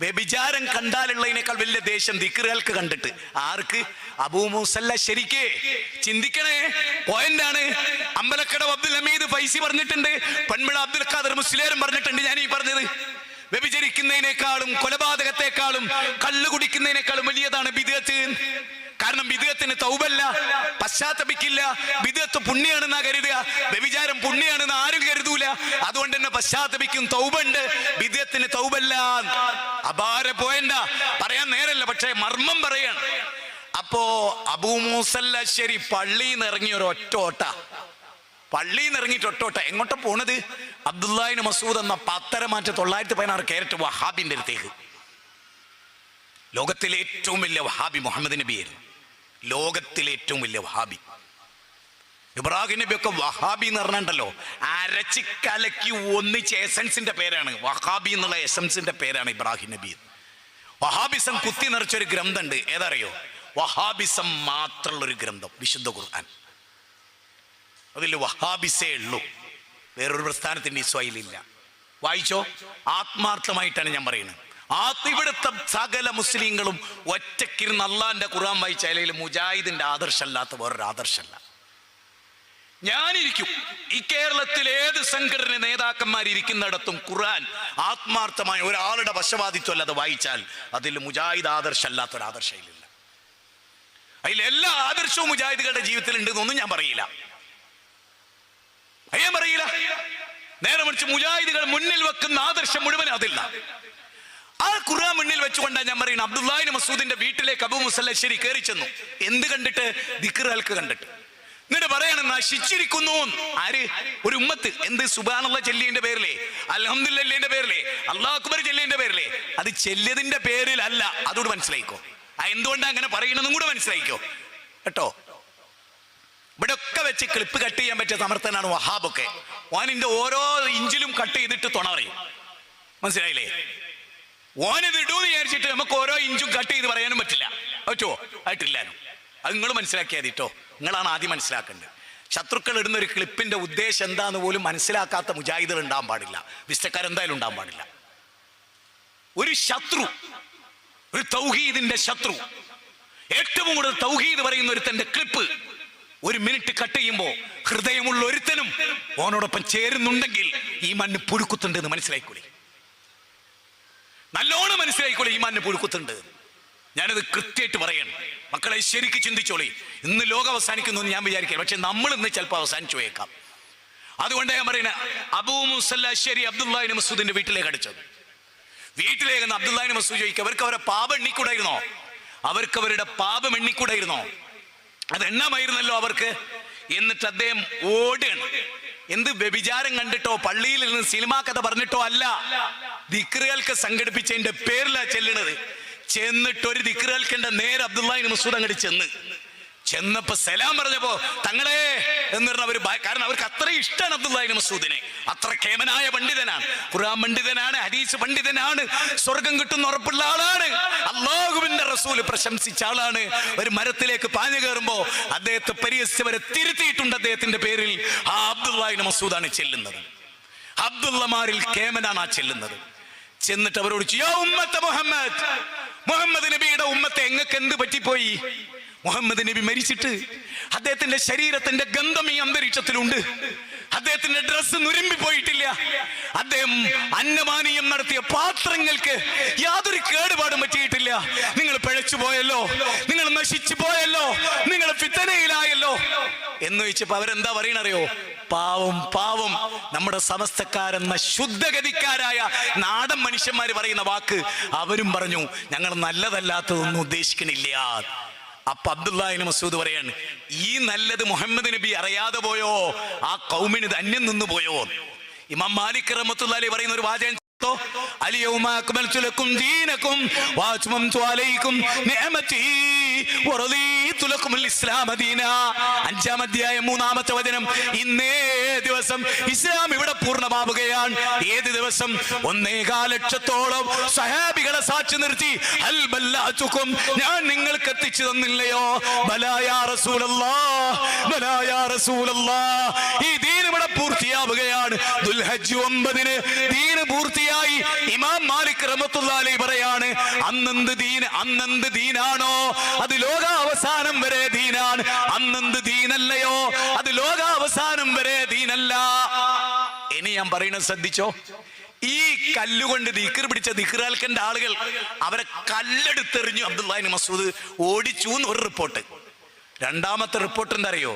വ്യഭിചാരം കണ്ടാലുള്ളതിനേക്കാൾ വലിയ ദേഷ്യം ദിക്റുകൾക്ക് കണ്ടിട്ട്. ആർക്ക്? അബൂ മൂസ അശ്ശരിക്ക്. ചിന്തിക്കണേ, പോയിന്റാണ്. അമ്പലക്കട അബ്ദുൽ ഹമീദ് ഫൈസി പറഞ്ഞിട്ടുണ്ട്, പെൺമിള അബ്ദുൽ ഖാദർ മുസ്ലിയാരും പറഞ്ഞിട്ടുണ്ട്. ഞാൻ ഈ പറഞ്ഞത് വ്യഭിചരിക്കുന്നതിനേക്കാളും കൊലപാതകത്തെക്കാളും കള്ളു കുടിക്കുന്നതിനേക്കാളും വലിയതാണ് ബിദ്അത്ത്. കാരണം ബിദ്അത്തിന് തൗബല്ല, പശ്ചാത്തപിക്കില്ല. ബിദ്അത്ത് പുണ്യാണെന്നാ കരുതുക, വ്യഭിചാരം പുണ്യാണെന്ന് ആരും കരുതൂല. അതുകൊണ്ട് തന്നെ പശ്ചാത്തപിക്കും, തൗബണ്ട്. ബിദ്അത്തിന് തൗബല്ല. അപാര പോയന്റാ, പറയാൻ നേരല്ല, പക്ഷേ മർമ്മം പറയാണ്. അപ്പോ അബൂ മൂസ അശ്ശരി പള്ളിയിൽ നിന്ന് ഇറങ്ങിയ ഒരു ഒറ്റോട്ട, പള്ളിയിൽ നിന്ന് ഇറങ്ങിയിട്ട് ഒറ്റോട്ട. എങ്ങോട്ടാ പോണത്? അബ്ദുല്ലാഹിബ്നു മസ്ഊദ് എന്ന 916 കാരറ്റ് വഹാബിന്റെ അടുത്തേക്ക്. ലോകത്തിലെ ഏറ്റവും വലിയ വഹാബി മുഹമ്മദ് നബിയായിരുന്നു. ലോകത്തിലെ ഏറ്റവും വലിയ വഹാബി. ഇബ്രാഹിം നബി ഒക്കെ വഹാബി എന്ന് പറഞ്ഞിട്ടുണ്ടല്ലോ, അരച്ച് കലക്കി ഒന്നിച്ച് എസൻസിന്റെ പേരാണ് വഹാബി എന്നുള്ള എസൻസിന്റെ പേരാണ് ഇബ്രാഹിം നബി. വഹാബിസം കുത്തി നിറച്ചൊരു ഗ്രന്ഥമുണ്ട്, ഏതറിയോ? വഹാബിസം മാത്രമുള്ളൊരു ഗ്രന്ഥം, വിശുദ്ധ ഖുർആൻ. അതിൽ വഹാബിസേ ഉള്ളൂ, വേറൊരു പ്രസ്ഥാനത്തിന്റെ ഇസ്രായേലില്ല. വായിച്ചോ, ആത്മാർത്ഥമായിട്ടാണ് ഞാൻ പറയുന്നത്. ഇവിടുത്തെ സകല മുസ്ലിങ്ങളും ഒറ്റക്കിരുന്ന് അള്ളാന്റെ ഖുർആൻ വായിച്ച അല്ലെങ്കിൽ മുജാഹിദിന്റെ ആദർശമല്ലാത്ത വേറൊരു ആദർശമല്ല. ഞാനിരിക്കും, ഈ കേരളത്തിലെ ഏത് സംഘടന നേതാക്കന്മാരിയ്ക്കുന്നിടത്തും ഖുർആൻ ആത്മാർത്ഥമായ ഒരാളുടെ വശവാദിത്വം അല്ലാതെ വായിച്ചാൽ അതിൽ മുജാഹിദ് ആദർശമല്ലാത്തൊരു ആദർശയിലില്ല. അതിലെല്ലാ ആദർശവും മുജാഹിദുകളുടെ ജീവിതത്തിൽ ഉണ്ടെന്നൊന്നും ഞാൻ പറയില്ല. നേരെ മറിച്ച് മുജാഹിദുകൾ മുന്നിൽ വെക്കുന്ന ആദർശം മുഴുവൻ അതില്ല. ആ ഖുർആൻ മുന്നിൽ വെച്ചുകൊണ്ടാണ് ഞാൻ പറയുന്നത്. അബ്ദുല്ലാഹിബ്നു മസ്ഊദിന്റെ വീട്ടിലേക്ക് അബൂ മൂസ അശ്ശരി കയറി ചെന്നു. എന്ത് കണ്ടിട്ട്? ദിക്ർ ഹൽക്ക കണ്ടിട്ട്. എന്നിട്ട് പറയാണ്, നശിച്ചിരിക്കുന്നു. ആര്? ഒരു ഉമ്മത്ത്. എന്ത്? സുബ്ഹാനല്ലാഹ് ചെല്ലിയതിന്റെ പേരിലെ, അൽഹംദുലില്ലാഹ് ചെല്ലിയതിന്റെ പേരിലെ, അല്ലാഹു അക്ബർ ചെല്ലിയതിന്റെ പേരിലെ. അത് ചെല്ലിയതിന്റെ പേരിൽ അല്ല. അതോട് മനസ്സിലായിക്കോ. എന്തുകൊണ്ടാണ് അങ്ങനെ പറയണമെന്നും കൂടെ മനസ്സിലായിക്കോ കേട്ടോ. ഇവിടെ ഒക്കെ വെച്ച് ക്ലിപ്പ് കട്ട് ചെയ്യാൻ പറ്റിയ സമർത്ഥനാണ് വഹാബൊക്കെ. ഓനിന്റെ ഓരോ ഇഞ്ചിലും കട്ട് ചെയ്തിട്ട് തുണ പറയും. മനസ്സിലായില്ലേ? ഓനിത് ഇടൂന്ന് വിചാരിച്ചിട്ട് നമുക്ക് ഓരോ ഇഞ്ചും കട്ട് ചെയ്ത് പറയാനും പറ്റില്ല. പറ്റുമോ? ആയിട്ടില്ലാനും. അത് നിങ്ങൾ മനസ്സിലാക്കിയാൽ മതിട്ടോ. നിങ്ങളാണ് ആദ്യം മനസ്സിലാക്കേണ്ടത്. ശത്രുക്കൾ ഇടുന്ന ഒരു ക്ലിപ്പിന്റെ ഉദ്ദേശം എന്താന്ന് പോലും മനസ്സിലാക്കാത്ത മുജാഹിദുകൾ ഉണ്ടാകാൻ പാടില്ല, വിസ്തക്കാരെന്തായാലും ഉണ്ടാകാൻ പാടില്ല. ഒരു ശത്രു, ഒരു തൗഹീദിന്റെ ശത്രു, ഏറ്റവും കൂടുതൽ തൗഹീദ് പറയുന്ന ഒരുത്തന്റെ ക്ലിപ്പ് 1 മിനിറ്റ് കട്ട് ചെയ്യുമ്പോൾ ഹൃദയമുള്ള ഒരുത്തനും ഓനോടൊപ്പം ചേരുന്നുണ്ടെങ്കിൽ ഈ മണ്ണ് പുഴുക്കുത്തുണ്ടെന്ന് മനസ്സിലായിക്കോളി. നല്ലോണം മനസ്സിലായിക്കോളി, ഈ മണ്ണ് പുഴുക്കുത്തുണ്ട്. ഞാനത് കൃത്യമായിട്ട് പറയണം. മക്കളെ ശരിക്ക് ചിന്തിച്ചോളി. ഇന്ന് ലോകം അവസാനിക്കുന്നു എന്ന് ഞാൻ വിചാരിക്കാം, പക്ഷെ നമ്മൾ ഇന്ന് ചിലപ്പോൾ അവസാനിച്ചു പോയേക്കാം. അതുകൊണ്ട് ഞാൻ പറയുന്നത്, അബൂ മൂസ അശ്ശരി അബ്ദുല്ലാഹിബ്നു മസ്ഊദിന്റെ വീട്ടിലേക്ക് അടിച്ചത്. വീട്ടിലേക്ക് അബ്ദുല്ലാഹിബ്നു മസ്ഊദ് ചോദിക്കുക, അവർക്ക് അവരുടെ പാപം എണ്ണിക്കൂടായിരുന്നോ? അവർക്ക് അവരുടെ പാപം എണ്ണിക്കൂടായിരുന്നോ? അത് എണ്ണമായിരുന്നല്ലോ അവർക്ക്. എന്നിട്ട് അദ്ദേഹം ഓടുകയാണ്. എന്ത് വ്യഭിചാരം കണ്ടിട്ടോ പള്ളിയിൽ നിന്ന് സിനിമാ കഥ പറഞ്ഞിട്ടോ അല്ല, ദിക്റുകൾക്ക് സംഘടിപ്പിച്ചതിന്റെ പേരിലാ ചെല്ലണത്. ചെന്നിട്ട് ഒരു ദിക്റുകൾക്കെന്റെ നേരെ അബ്ദുല്ലാഹിബ്നു മസ്ഊദ് അങ്ങോട്ട് ചെന്നപ്പോ സലാം പറഞ്ഞപ്പോ തങ്ങളെ എന്ന് പറഞ്ഞ അവര്, കാരണം അവർക്ക് അത്ര ഇഷ്ടമാണ് അബ്ദുല്ലാഹിബ്നു മസ്ഊദിനെ. അത്ര കേമനായ പണ്ഡിതനാണ്, ഖുർആൻ പണ്ഡിതനാണ്, ഹദീസ് പണ്ഡിതനാണ്, സ്വർഗം കിട്ടുന്ന ഉറപ്പുള്ള ആളാണ്, അല്ലാഹുവിന്റെ റസൂൽ പ്രശംസിച്ച ആളാണ്. ഒരു മരത്തിലേക്ക് പാഞ്ഞു കയറുമ്പോ അദ്ദേഹത്തെ പരിഹസിച്ചവരെ തിരുത്തിയിട്ടുണ്ട് അദ്ദേഹത്തിന്റെ പേരിൽ. ആ അബ്ദുല്ലാഹിബ്നു മസ്ഊദാണ് ചെല്ലുന്നത്. അബ്ദുള്ളമാരിൽ കേമനാണ് ആ ചെല്ലുന്നത്. ചെന്നിട്ട് അവരോട് മുഹമ്മദ് നബിയുടെ ഉമ്മത്തെ എങ്ങക്ക് എന്ത് പറ്റിപ്പോയി? മുഹമ്മദ് നബി മരിച്ചിട്ട് അദ്ദേഹത്തിന്റെ ശരീരത്തിന്റെ ഗന്ധം ഈ അന്തരീക്ഷത്തിലുണ്ട്. അദ്ദേഹത്തിന്റെ ഡ്രസ്സ് നുരുമ്പി പോയിട്ടില്ല. അദ്ദേഹം അന്നപാനീയം നടത്തിയ പാത്രങ്ങൾക്ക് യാതൊരു കേടുപാടും പറ്റിയിട്ടില്ല. നിങ്ങൾ പിഴച്ചു പോയല്ലോ, നിങ്ങൾ നശിച്ചു പോയല്ലോ, നിങ്ങൾ ഫിത്തനയിലായല്ലോ എന്ന് വെച്ചപ്പോ അവരെന്താ പറയണറിയോ? പാവം പാവം നമ്മുടെ സമസ്തക്കാരെന്ന ശുദ്ധഗതിക്കാരായ നാടൻ മനുഷ്യന്മാര് പറയുന്ന വാക്ക് അവരും പറഞ്ഞു, ഞങ്ങൾ നല്ലതല്ലാത്തതൊന്നും ഉദ്ദേശിക്കണില്ല. അപ്പൊ അബ്ദുല്ലാഹിബ്നു മസ്ഊദ് പറയാണ്, ഈ നല്ലത് മുഹമ്മദ് നബി അറിയാതെ പോയോ? ആ കൗമിന് അന്യം നിന്ന് പോയോ? ഇമാം മാലിക് റഹ്മത്തുള്ളാഹി അലൈഹി പറയുന്ന ഒരു വാചകം, അൽയൗമ അക്മൽതു ലക്കും ദീനക്കും വഅത്മംതു അലൈക്കും നിഅമതി വറദീതു ലക്കുമുൽ ഇസ്ലാമ ദീനാ. 5-ാം അധ്യായം 3-ാമത്തെ വചനം. ഇന്നേ ദിവസം ഇസ്ലാം ഇവിടെ പൂർണ്ണമാവുകയാണ്. ഏത് ദിവസം? 1.25 ലക്ഷത്തോളം സഹാബികളെ സാക്ഷി നിർത്തി ഹൽ ബല്ലഅതുക്കും, ഞാൻ നിങ്ങൾക്ക് എത്തിച്ചു തന്നില്ലയോ? ബലാ യാ റസൂലല്ലാഹ്, ബലാ യാ റസൂലല്ലാഹ്. ഈ ദീൻ ഇവിടെ പൂർത്തിയാവുകയാണ്. ദുൽഹജ്ജ് 9-ന് ദീൻ പൂർത്തിയായി. ഇമാം മാലിക് റഹ്മത്തുള്ളാഹി അലൈഹി പറയാണ്, അന്നെന്ത് ദീനാണോ അത് ലോകാവസാനം വരെ ദീനാണ്. അന്നെന്ത് ദീനല്ലയോ അത് ലോകാവസാനം വരെ ദീനല്ല. ഇനി ഞാൻ പറയുന്നത് ശ്രദ്ധിച്ചോ. ഈ കല്ലുകൊണ്ട് ദിക്ർ പിടിച്ച ദിക്റാൽക്കന്റെ ആളുകൾ അവരെ കല്ലെടുത്തെറിഞ്ഞു അബ്ദുല്ലാഹിബ്നു മസ്ഊദ് ഓടിച്ചു എന്ന് ഒരു റിപ്പോർട്ട്. 2-ാമത്തെ റിപ്പോർട്ട് എന്താ അറിയോ?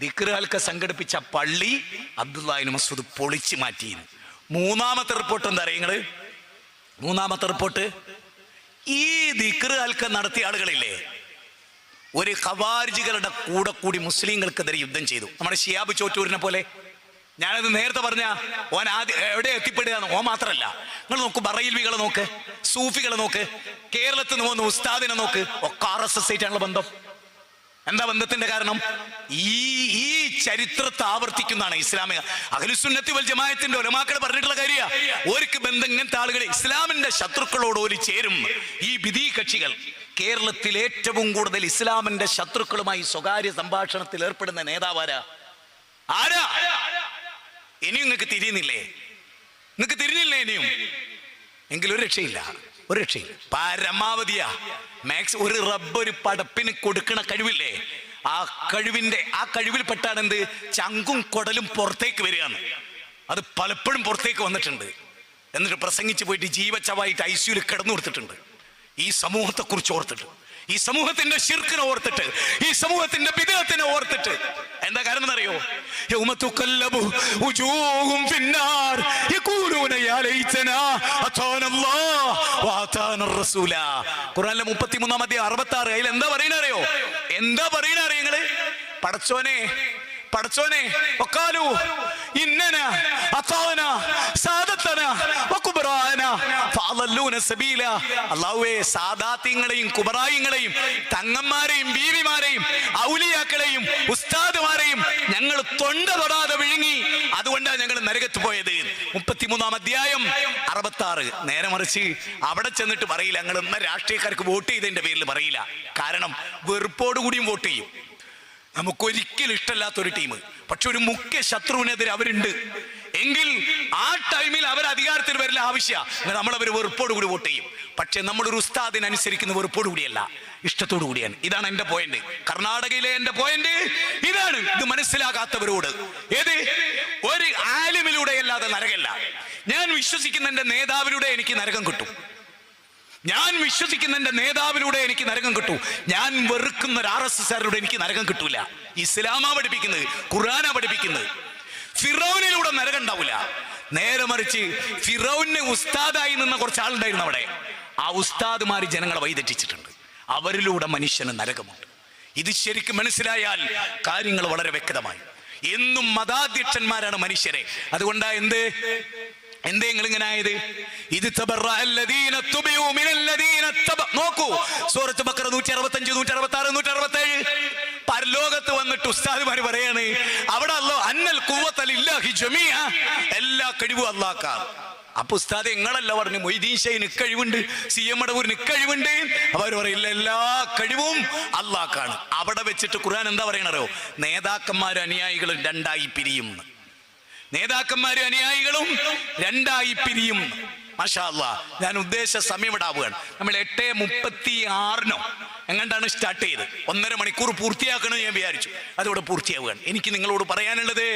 ദിക്റാൽക്ക സംഘടിപ്പിച്ച പള്ളി അബ്ദുല്ലാഹിബ്നു മസ്ഊദ് പൊളിച്ചു മാറ്റി. 3-ാമത്തെ റിപ്പോർട്ട് എന്താ അറിയങ്ങള്? 3-ാമത്തെ റിപ്പോർട്ട്, ഈ ദിക്റാൽക്ക നടത്തിയ ആളുകളില്ലേ, ഒരു ഖവാരിജികളുടെ കൂടെ കൂടി മുസ്ലിങ്ങൾക്കെതിരെ യുദ്ധം ചെയ്തു. നമ്മുടെ ഷിയാബ് ചോറ്റൂരിനെ പോലെ. ഞാനത് നേരത്തെ പറഞ്ഞ ഓൻ ആദ്യം എവിടെ എത്തിപ്പെടുക? ഓൻ മാത്രല്ല, നിങ്ങൾ നോക്കൂ, ബറയിൽവികളെ നോക്ക്, സൂഫികളെ നോക്ക്, കേരളത്തിൽ നിന്ന് വന്ന ഉസ്താദിനെ നോക്ക്, ഒക്കെ RSS ആയിട്ടുള്ള ബന്ധം. എന്താ ബന്ധത്തിന്റെ കാരണം? ഈ ചരിത്രത്തെ ആവർത്തിക്കുന്നതാണ് ഇസ്ലാമിക അഹ്ലുസുന്നത്തി വൽ ജമാഅത്തിന്റെ ഉലമാക്കൾ പറഞ്ഞിട്ടുള്ള കാര്യ. ഓർക്ക് ബന്ധം ഇങ്ങനത്തെ ആളുകൾ ഇസ്ലാമിന്റെ ശത്രുക്കളോട് ഒരു ചേരും. ഈ ബിദീ കക്ഷികൾ കേരളത്തിൽ ഏറ്റവും കൂടുതൽ ഇസ്ലാമിന്റെ ശത്രുക്കളുമായി സ്വകാര്യ സംഭാഷണത്തിൽ ഏർപ്പെടുന്ന നേതാവാരാ? ആരാ? ഇനിയും നിങ്ങൾക്ക് തിരിയുന്നില്ലേ? നിങ്ങൾക്ക് തിരിഞ്ഞില്ലേ ഇനിയും? എങ്കിലും ഒരു രക്ഷയില്ല. പരമാവധിയാ മാക്സ്. ഒരു റബ്ബ് പടപ്പിന് കൊടുക്കണ കഴിവില്ലേ, ആ കഴിവിൽ പെട്ടാണ് എന്ത് ചങ്കും കൊടലും പുറത്തേക്ക് വരികയാണ്. അത് പലപ്പോഴും പുറത്തേക്ക് വന്നിട്ടുണ്ട്. എന്നിട്ട് പ്രസംഗിച്ച് പോയിട്ട് ജീവച്ചവായിട്ട് ICUയിൽ കിടന്നു കൊടുത്തിട്ടുണ്ട്. ഈ സമൂഹത്തെ കുറിച്ച് ഓർത്തിട്ട്, ഈ സമൂഹത്തിന്റെ ശിർക്കിനെ ഓർത്തിട്ട്, ഈ സമൂഹത്തിന്റെ ബിദ്അത്തിനെ ഓർത്തിട്ട്. എന്താ കാരണം എന്നറിയോ? യൗമ തുഖല്ലബു വുജൂഹും ഫിന്നാർ യഖൂലൂന യാ ലൈതനാ അതാനല്ലാഹ് വഅതാനർ റസൂല. ഖുർആനിലെ 33-ാം അധ്യായം 66. അതിൽ എന്താ പറയണറിയോ? എന്താ പറയണറിയോ നിങ്ങള്? പടച്ചോനെ വഖാലു ഇന്നനാ അതാനാ സാദത്തനാ വകുബറാനാ ഫഅളല്ലൂന സബീല. അല്ലാഹുവേ, സാദാത്യങ്ങളെയും കുബറായിങ്ങളെയും തങ്ങന്മാരെയും ബീവിമാരെയും ഔലിയാക്കളെയും ഉസ്താദുമാരെയും ഞങ്ങൾ തൊണ്ട തൊടാതെ വിഴുങ്ങി, അതുകൊണ്ടാണ് ഞങ്ങൾ നരകത്ത് പോയത്. 33-ാം അധ്യായം 66. നേരെ മറിച്ച് അവിടെ ചെന്നിട്ട് പറയില്ല, ഞങ്ങൾ ഇന്ന് രാഷ്ട്രീയക്കാർക്ക് വോട്ട് ചെയ്തതിന്റെ പേരിൽ പറയില്ല. കാരണം വെറുപ്പോടുകൂടിയും വോട്ട് ചെയ്യും. നമുക്കൊരിക്കലും ഇഷ്ടമല്ലാത്തൊരു ടീം, പക്ഷെ ഒരു മുഖ്യ ശത്രുവിനെതിരെ അവരുണ്ട് എങ്കിൽ ആ ടൈമിൽ അവർ അധികാരത്തിൽ വരില്ല. ആവശ്യമാണ് നമ്മളവർ വെറുപ്പോട് കൂടി വോട്ട് ചെയ്യും. പക്ഷെ നമ്മളൊരു ഉസ്താദിനനുസരിക്കുന്ന വെറുപ്പോട് കൂടിയല്ല, ഇഷ്ടത്തോടു കൂടിയാണ്. ഇതാണ് എന്റെ പോയിന്റ്. കർണാടകയിലെ എന്റെ പോയിന്റ് ഇതാണ്. ഇത് മനസ്സിലാകാത്തവരോട്, ഏത് ഒരു ആലിമിലൂടെ അല്ലാതെ നരകല്ല. ഞാൻ വിശ്വസിക്കുന്ന എന്റെ നേതാവിലൂടെ എനിക്ക് നരകം കിട്ടും. ഞാൻ എനിക്ക് നരകം കിട്ടൂ. ഞാൻ വെറുക്കുന്ന ഒരു RSSകാരുടെ എനിക്ക് നരകം കിട്ടൂല. ഇസ്ലാമാ പഠിപ്പിക്കുന്നത്, ഖുർആനാ പഠിപ്പിക്കുന്നത്. ഫിറൗനിലൂടെ നരകം ഉണ്ടാവില്ല. നേരെ മറിച്ച് ഫിറൗന് ഉസ്താദായി നിന്ന കുറച്ച് ആളുണ്ടായിരുന്നു അവിടെ. ആ ഉസ്താദുമാര് ജനങ്ങളെ വഴിതെറ്റിച്ചിട്ടുണ്ട്. അവരിലൂടെ മനുഷ്യന് നരകമുണ്ട്. ഇത് ശരിക്കും മനസ്സിലായാൽ കാര്യങ്ങൾ വളരെ വ്യക്തമായി. എന്നും മതാധ്യക്ഷന്മാരാണ് മനുഷ്യരെ. അതുകൊണ്ടാ എന്തേ നിങ്ങൾ ഇങ്ങനെ ആയത്? ഇത് നോക്കൂ, സൂറത്ത് ബഖറ 165, 166, 167. പരലോകത്ത് വന്നിട്ട് ഉസ്താദുമാര് പറയാണ്, അവിടെ അല്ലാഹു അന്നൽ ഖുവ്വത ലില്ലാഹി ജമീഅ, എല്ലാ കഴിവും അല്ലാഹ്ക്കാണ്. അപ്പൊ ഉസ്താദ് നിങ്ങളല്ല പറഞ്ഞു മൊയ്തീൻ ഷൈന് കഴിവുണ്ട്, CM മടവൂരിന് കഴിവുണ്ട്. അവർ പറയില്ല, എല്ലാ കഴിവും അല്ലാഹ്ക്കാണ്. അവിടെ വെച്ചിട്ട് ഖുർആൻ എന്താ പറയണോ? നേതാക്കന്മാരും അനുയായികളും രണ്ടായി പിരിയും. നേതാക്കന്മാരും അനുയായികളും രണ്ടായി പിരിയും. മാഷാ അല്ലാഹ്. ഞാൻ ഉദ്ദേശിച്ച സമയം ഇടാവുകയാണ്. നമ്മൾ 8:36 എങ്ങാണ്ടാണ് സ്റ്റാർട്ട് ചെയ്ത്. 1.5 മണിക്കൂർ പൂർത്തിയാക്കണം ഞാൻ വിചാരിച്ചു. അതോടെ പൂർത്തിയാവുകയാണ്. എനിക്ക് നിങ്ങളോട് പറയാനുള്ളത്,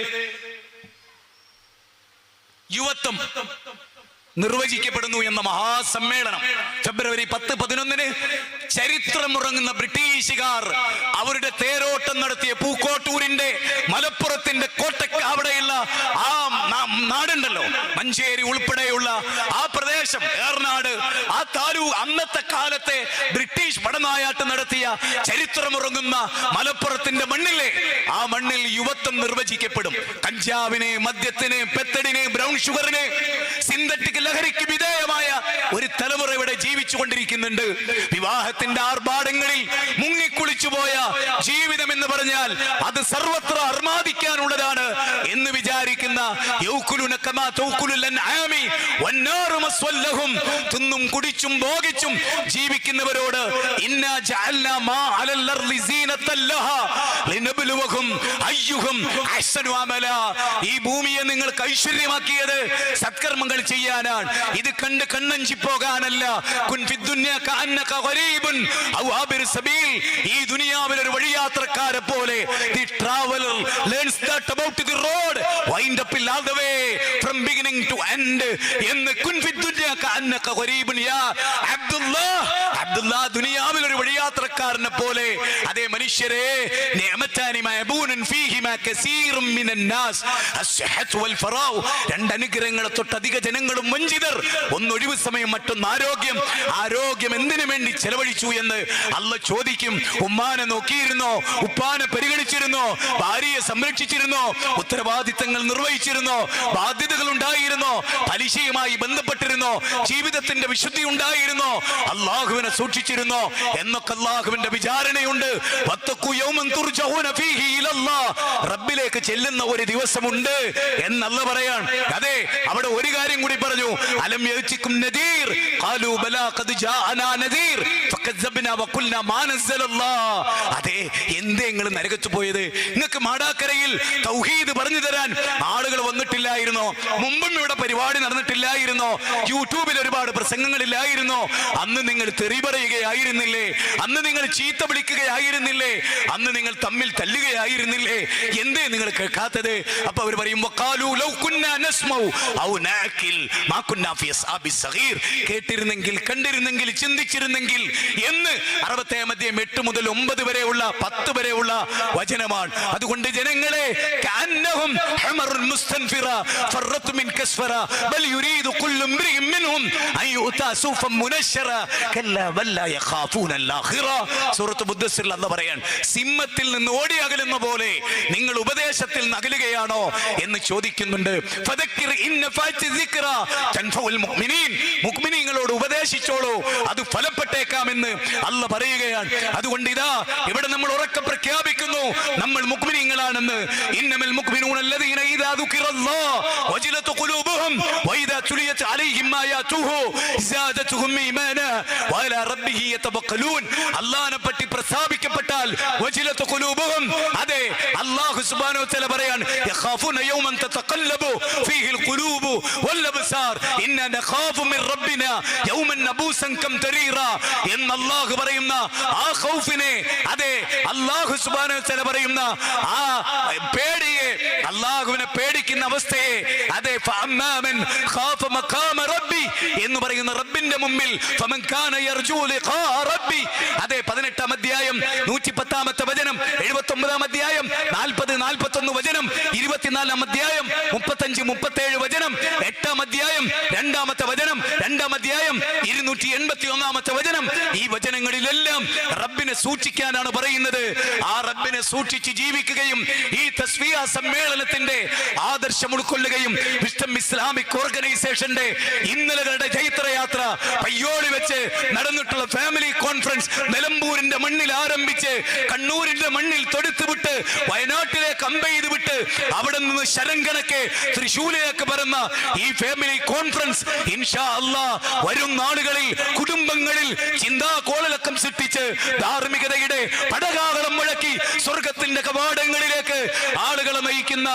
യുവത്വം നിർവചിക്കപ്പെടുന്നു എന്ന മഹാസമ്മേളനം ഫെബ്രുവരി 10, 11 ചരിത്രമുറങ്ങുന്ന ബ്രിട്ടീഷുകാർ അവരുടെ തേരോട്ടം നടത്തിയ പൂക്കോട്ടൂരിന്റെ മലപ്പുറത്തിന്റെ കോട്ടയ്ക്ക് അവിടെയുള്ള ആ നാടുണ്ടല്ലോ, മഞ്ചേരി ഉൾപ്പെടെയുള്ള ആ പ്രദേശം, ഏർനാട്, ആ താലൂക്ക്, അന്നത്തെ കാലത്തെ ബ്രിട്ടീഷ് പടനായാട്ട് നടത്തിയ ചരിത്രമുറങ്ങുന്ന മലപ്പുറത്തിന്റെ മണ്ണിലെ ആ മണ്ണിൽ യുവത്വം നിർവചിക്കപ്പെടും. കഞ്ചാവിനെ, മദ്യത്തിന്, പെത്തടിന്, ബ്രൗൺ ഷുഗറിന്, സിന്തറ്റിക് ലഹരിക്ക് വിധേയമായ ഒരു തലമുറ ഇവിടെ ജീവിച്ചു കൊണ്ടിരിക്കുന്നുണ്ട്. വിവാഹത്തിന്റെ ആർഭാടങ്ങളിൽ മുങ്ങിക്കുളിച്ചു പോയ ജീവിതം എന്ന് പറഞ്ഞാൽ അത് സർവത്ര അർമാദിക്കാനുള്ളതാണ് എന്ന് വിചാരിക്കുന്ന തിന്നും കുടിച്ചും ഭോഗിച്ചും ജീവിക്കുന്നവരോട് ഈ ഭൂമിയെ നിങ്ങൾക്ക് ഐശ്വര്യമാക്കിയത് സത്കർമ്മങ്ങൾ ചെയ്യാനാണ്. ഇത് കണ്ട് കണ്ണഞ്ചി പോകാനല്ല. ഈ ദുനിയാവിൽ ഒരു വഴിയാത്രക്കാരെ പോലെ ദുനിയാവിൽ ഒരു വഴിയാത്രക്കാരനെ പോലെ. അതേ മനുഷ്യരെ, രണ്ട് അനുഗ്രഹങ്ങളെ തൊട്ട് അധിക ജനങ്ങളും വഞ്ചിതർ. ഒന്ന് ഒഴിവ് സമയം, മറ്റൊന്ന് ആരോഗ്യം. ആരോഗ്യം എന്തിനു വേണ്ടി ചെലവഴിച്ചു എന്ന് അള്ള ചോദിക്കും. ഉമ്മാനെ നോക്കിയിരുന്നോ? ഉപ്പാനെ പരിഗണിച്ചിരുന്നോ? ഭാര്യയെ സംരക്ഷിച്ചിരുന്നോ? ഉത്തരവാദിത്തങ്ങൾ നിർവഹിച്ചിരുന്നോ? ബാധ്യതകൾ ഉണ്ടായിരുന്നോ? പലിശയുമായി ബന്ധപ്പെട്ടിരുന്നോ? ജീവിതത്തിന്റെ വിശുദ്ധി ഉണ്ടായിരുന്നോ? അള്ളാഹുവിനെ സൂക്ഷിച്ചിരുന്നോ എന്നൊക്കെ അള്ളാഹുവിന്റെ വിചാരണയുണ്ട്. റബ്ബിലേക്ക് ചെല്ലുന്ന ഒരു ദിവസമുണ്ട് എന്നല്ല പറയാൻ. അതെ, അവിടെ ഒരു കാര്യം കൂടി പറഞ്ഞു. അലം യഅതികും നദീർ ഖാലൂ ബലാ ഖദ് ജാഅനാ നദീർ ഫകസ്സബ്നാ വഖുൽനാ മാ നസ്സലല്ലാഹ്. അതെ, എന്തേ നിങ്ങൾ നരകത്ത് പോയത്? നിങ്ങൾക്ക് മാടാക്കരയിൽ തൗഹീദ് പറഞ്ഞു തരാൻ ആളുകൾ വന്നിട്ടില്ലായിരുന്നോ? മുമ്പും ഇവിടെ പരിപാടി നടന്നിട്ടില്ലായിരുന്നോ? യൂട്യൂബിൽ ഒരുപാട് പ്രസംഗങ്ങളില്ലായിരുന്നോ? അന്ന് നിങ്ങൾ തെറി പറയുകയായിരുന്നില്ലേ? അന്ന് നിങ്ങൾ ചീത്ത വിളിക്കുകയായിരുന്നില്ലേ? അന്ന് നിങ്ങൾ തമ്മിൽ തല്ലുകയായിരുന്നില്ലേ? എന്തേ നിങ്ങൾ കേൾക്കാത്തത്? അപ്പൊ അവർ പറയും, വഖാലൂ ലൗ കുന്നാ നസ്മഉ ഔ നാകിൽ മാ കുന്നാ ഫീ അസ്ഹാബി സഗീർ. കേട്ടിരുന്നെങ്കിൽ, കണ്ടിരുന്നെങ്കിൽ, ചിന്തിച്ചിരുന്നെങ്കിൽ എന്ന് 60 മുതൽ 9 വരെയുള്ള 10 വരെയുള്ള വചനമാണ്. അതുകൊണ്ട് ജനങ്ങളെ, കഅന്നഹും ഹമറുൻ മുസ്തൻഫിറ ഫറത് മിൻ കസ്ഫറ ബൽ യുരീദു കുല്ലു ഇംറിഇൻ മിൻഹും അൻ യുഅതാ സൂഫൻ മുനശ്ശറ കല്ലാ ബൽ ലാ യഖാഫൂന അൽ-ആഖിറ. സൂറത്ത് മുദ്ദസ്സിറിൽ അല്ലാഹു പറയാൻ, സിംഹത്തിൽ നിന്ന് ഓടി അകലുന്ന പോലെ നിങ്ങൾ ഉപദേശത്തിൽ നിന്ന് അകലുകയാണോ എന്ന് ചോദിക്കുന്നുണ്ട്. ഫദക്കിർ ഇന്ന ഫാത്തി ദിക്റ തൻഫഉൽ മുഅ്മിനീൻ. മുഅ്മിനീങ്ങളോട് ഉപദേശിച്ചോളൂ, അത് ഫലപ്പെട്ടേക്കാമെന്ന് അല്ലാഹു പറയുകയാണ്. അതുകൊണ്ട് ഇതാ ഇവിടെ നമ്മൾ ഉറക്കെ പ്രഖ്യാപിക്കുന്നു, നമ്മൾ മുഅ്മിനീങ്ങളാണെന്ന്. ഇന്നമൽ മുഅ്മിനൂന അല്ലദീന ഇദാ ദുകിറല്ലാഹ് വജിലത് ഖുലൂബുഹും വഇദാ തുലിയത് അലൈഹിം ആയാതുഹു സാദതുഹും ഈമാനാ വഅലാ റബ്ബിഹി യതവക്കലൂൻ. അല്ലാഹുവിനെ പറ്റി പ്രസ്താവിക്കപ്പെട്ടാൽ വജിലത് ഖുലൂബുഹും, അതെ അല്ലാഹു സുബ്ഹാനഹു വ തആല പറയാൻ, യഖാഫൂന യൗമൻ തതഖല്ലബു ഫീഹിൽ ഖുലൂബു വൽ അബ്സാർ ഇന്നാ നഖാഫു മിൻ റബ്ബിനാ യൗമൻ നബൂസൻ കംതരീറ എന്ന് അല്ലാഹു പറയുന്ന ആ ഖൗഫിനെ, അതെ അല്ലാഹു സുബ്ഹാനഹു വ തആല പറയുന്ന ആ പേടിയെ, അല്ലാഹുവിനെ പേടിക്കുന്ന അവസ്ഥയെ, അതെ ഫഅമ്മാമൻ ഖാഫ മഖാമ റബ്ബി എന്ന് പറയുന്ന റബ്ബിന്റെ മുമ്പിൽ ഫമൻ കാന യർജു ലിഖാ റബ്ബി, അതെ 18-ാം അധ്യായം 110-ാമത്തെ വചനം, 79-ാം അധ്യായം 40-41 വചനം, 24-ാം അധ്യായം 35-37 വചനം, 8-ാം അധ്യായം അധ്യായം 2-ാമത്തെ വചനം, 2-ാം അധ്യായം 281-ാമത്തെ വചനം. ഈ വചനങ്ങളിലെല്ലാം റബ്ബിനെ സൂക്ഷിക്കാനാണ് പറയുന്നത്. ആ റബ്ബിനെ സൂക്ഷിച്ച് ജീവിക്കുകയും ഈ തസ്ഫിയ സമ്മേളനത്തിന്റെ ആദർശം ഉൾക്കൊള്ളുകയും വിസ്ഡം ഇസ്ലാമിക് ഓർഗനൈസേഷന്റെ ഇന്നലകളുടെ ചൈത്രയാത്ര പയ്യോളി വെച്ച് നടന്നിട്ടുള്ള ഫാമിലി കോൺഫറൻസ് നിലമ്പൂരിന്റെ മണ്ണിൽ ആരംഭിച്ച് കണ്ണൂരിന്റെ മണ്ണിൽ തൊടുത്തുവിട്ട് വയനാട്ടിലേക്ക് അമ്പ ചെയ്ത് വിട്ട് അവിടെ നിന്ന് ശരംകണക്കെ തൃശൂലിലേക്ക് പറന്ന ഈ ഫാമിലി കോൺഫറൻസ് ഇൻഷാ അല്ലാഹ് വരും നാളുകളിൽ കുടുംബങ്ങളിൽ ചിന്താകോളലക്കം സൃഷ്ടിച്ച് ധാർമ്മികതയുടെ പടകാഹളം മുഴക്കി സ്വർഗത്തിന്റെ കവാടങ്ങളിലേക്ക് ആളുകളെ നയിക്കുന്ന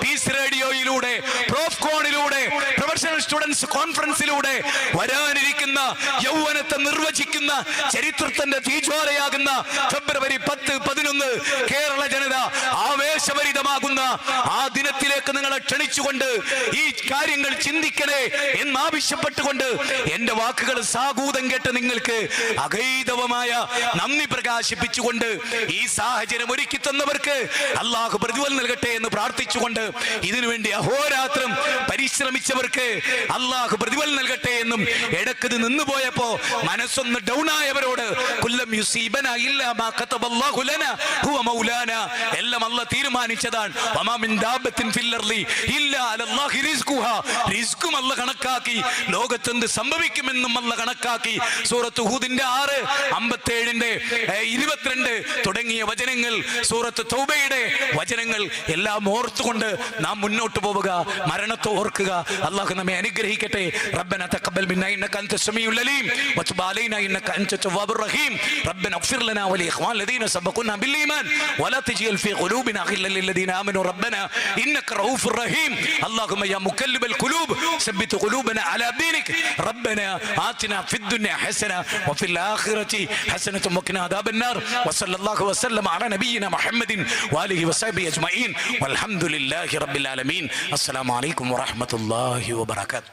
പീസ് റേഡിയോയിലൂടെ, പ്രോഫ്കോണിലൂടെ, പ്രൊഫഷണൽ സ്റ്റുഡൻസ് കോൺഫറൻസിലൂടെ വരാനിരിക്കുന്ന യൗവനത്തെ നിർവചിക്കുന്ന ചരിത്രത്തിന്റെ തീജ്വാലയാകുന്ന ഫെബ്രുവരി 10-11 കേരള ജനത ആവേശഭരിതമാകുന്ന ആ ദിനത്തിലേക്ക് നിങ്ങളെ ക്ഷണിച്ചുകൊണ്ട് ഈ കാര്യങ്ങൾ ചിന്തിക്കണേ എന്നാവശ്യപ്പെട്ടുകൊണ്ട് എന്റെ വാക്കുകൾ സാഗൂതം കേട്ട് നിങ്ങൾക്ക് അഗൈതവമായ നന്ദി പ്രകാശിപ്പിച്ചുകൊണ്ട് ഈ സാഹചര്യം ഒരുക്കി തന്നവർക്ക് അള്ളാഹു പ്രതിഫലം നൽകട്ടെ എന്ന് പ്രാർത്ഥിച്ചുകൊണ്ട് ഇതിനുവേണ്ടി അഹോരാത്രം പരിശ്രമിച്ചവർക്ക് അള്ളാഹു പ്രതിഫലം നൽകട്ടെ എന്നും ഇടക്കത് നിന്നുപോയപ്പോ മനസ്സൊന്ന് ഡൗൺ ആയവരോട് കുല്ലം യുസീബനാ ഇല്ലാ മാ കതബല്ലാഹു ലനാ ഹുവ മൗലാനാ, എല്ലാം അല്ലാഹ് തീരുമാനിച്ചതാണ്. വമാ മിൻ ദാബത്തിൻ ഫിൽ അർളി ഇല്ലാ അലല്ലാഹി റിസ്ഖുഹാ, റിസ്കും അല്ലാഹ് കണക്കാക്കി, ലോകത്തെന്ത് സംഭവിക്കുമെന്നും അല്ലാഹ് കണക്കാക്കി. സൂറത്ത് ഹൂദിന്റെ 6:57 22 തുടങ്ങിയ വചനങ്ങൾ, സൂറത്ത് തൗബയുടെ വചനങ്ങൾ എല്ലാം ഓർത്തുകൊണ്ട് നാം മുന്നോട്ട് പോവുക, മരണത്തെ ഓർക്കുക. അല്ലാഹു നമ്മെ അനുഗ്രഹിക്കട്ടെ. റബ്ബനാ തഖബ്ബൽ മിന്നാ ഇന്നക അൻത സമീഉൽ അലീം വതുബ് അലൈനാ ഇന്നക അൻത തവ്വാബുർ റഹീം. റബ്ബനാ اغفر لنا ولإخوان الذين سبقونا بالإيمان ولا تجعل في قلوبنا غلا للذين آمنوا ربنا إنك رؤوف رحيم. اللهم يا مقلب القلوب ثبت قلوبنا على دينك. ربنا آتنا في الدنيا حسنة وفي الآخرة حسنة وقنا عذاب النار. وصلى الله وسلم على نبينا محمد وآله وصحبه أجمعين والحمد لله رب العالمين. السلام عليكم ورحمة الله وبركاته.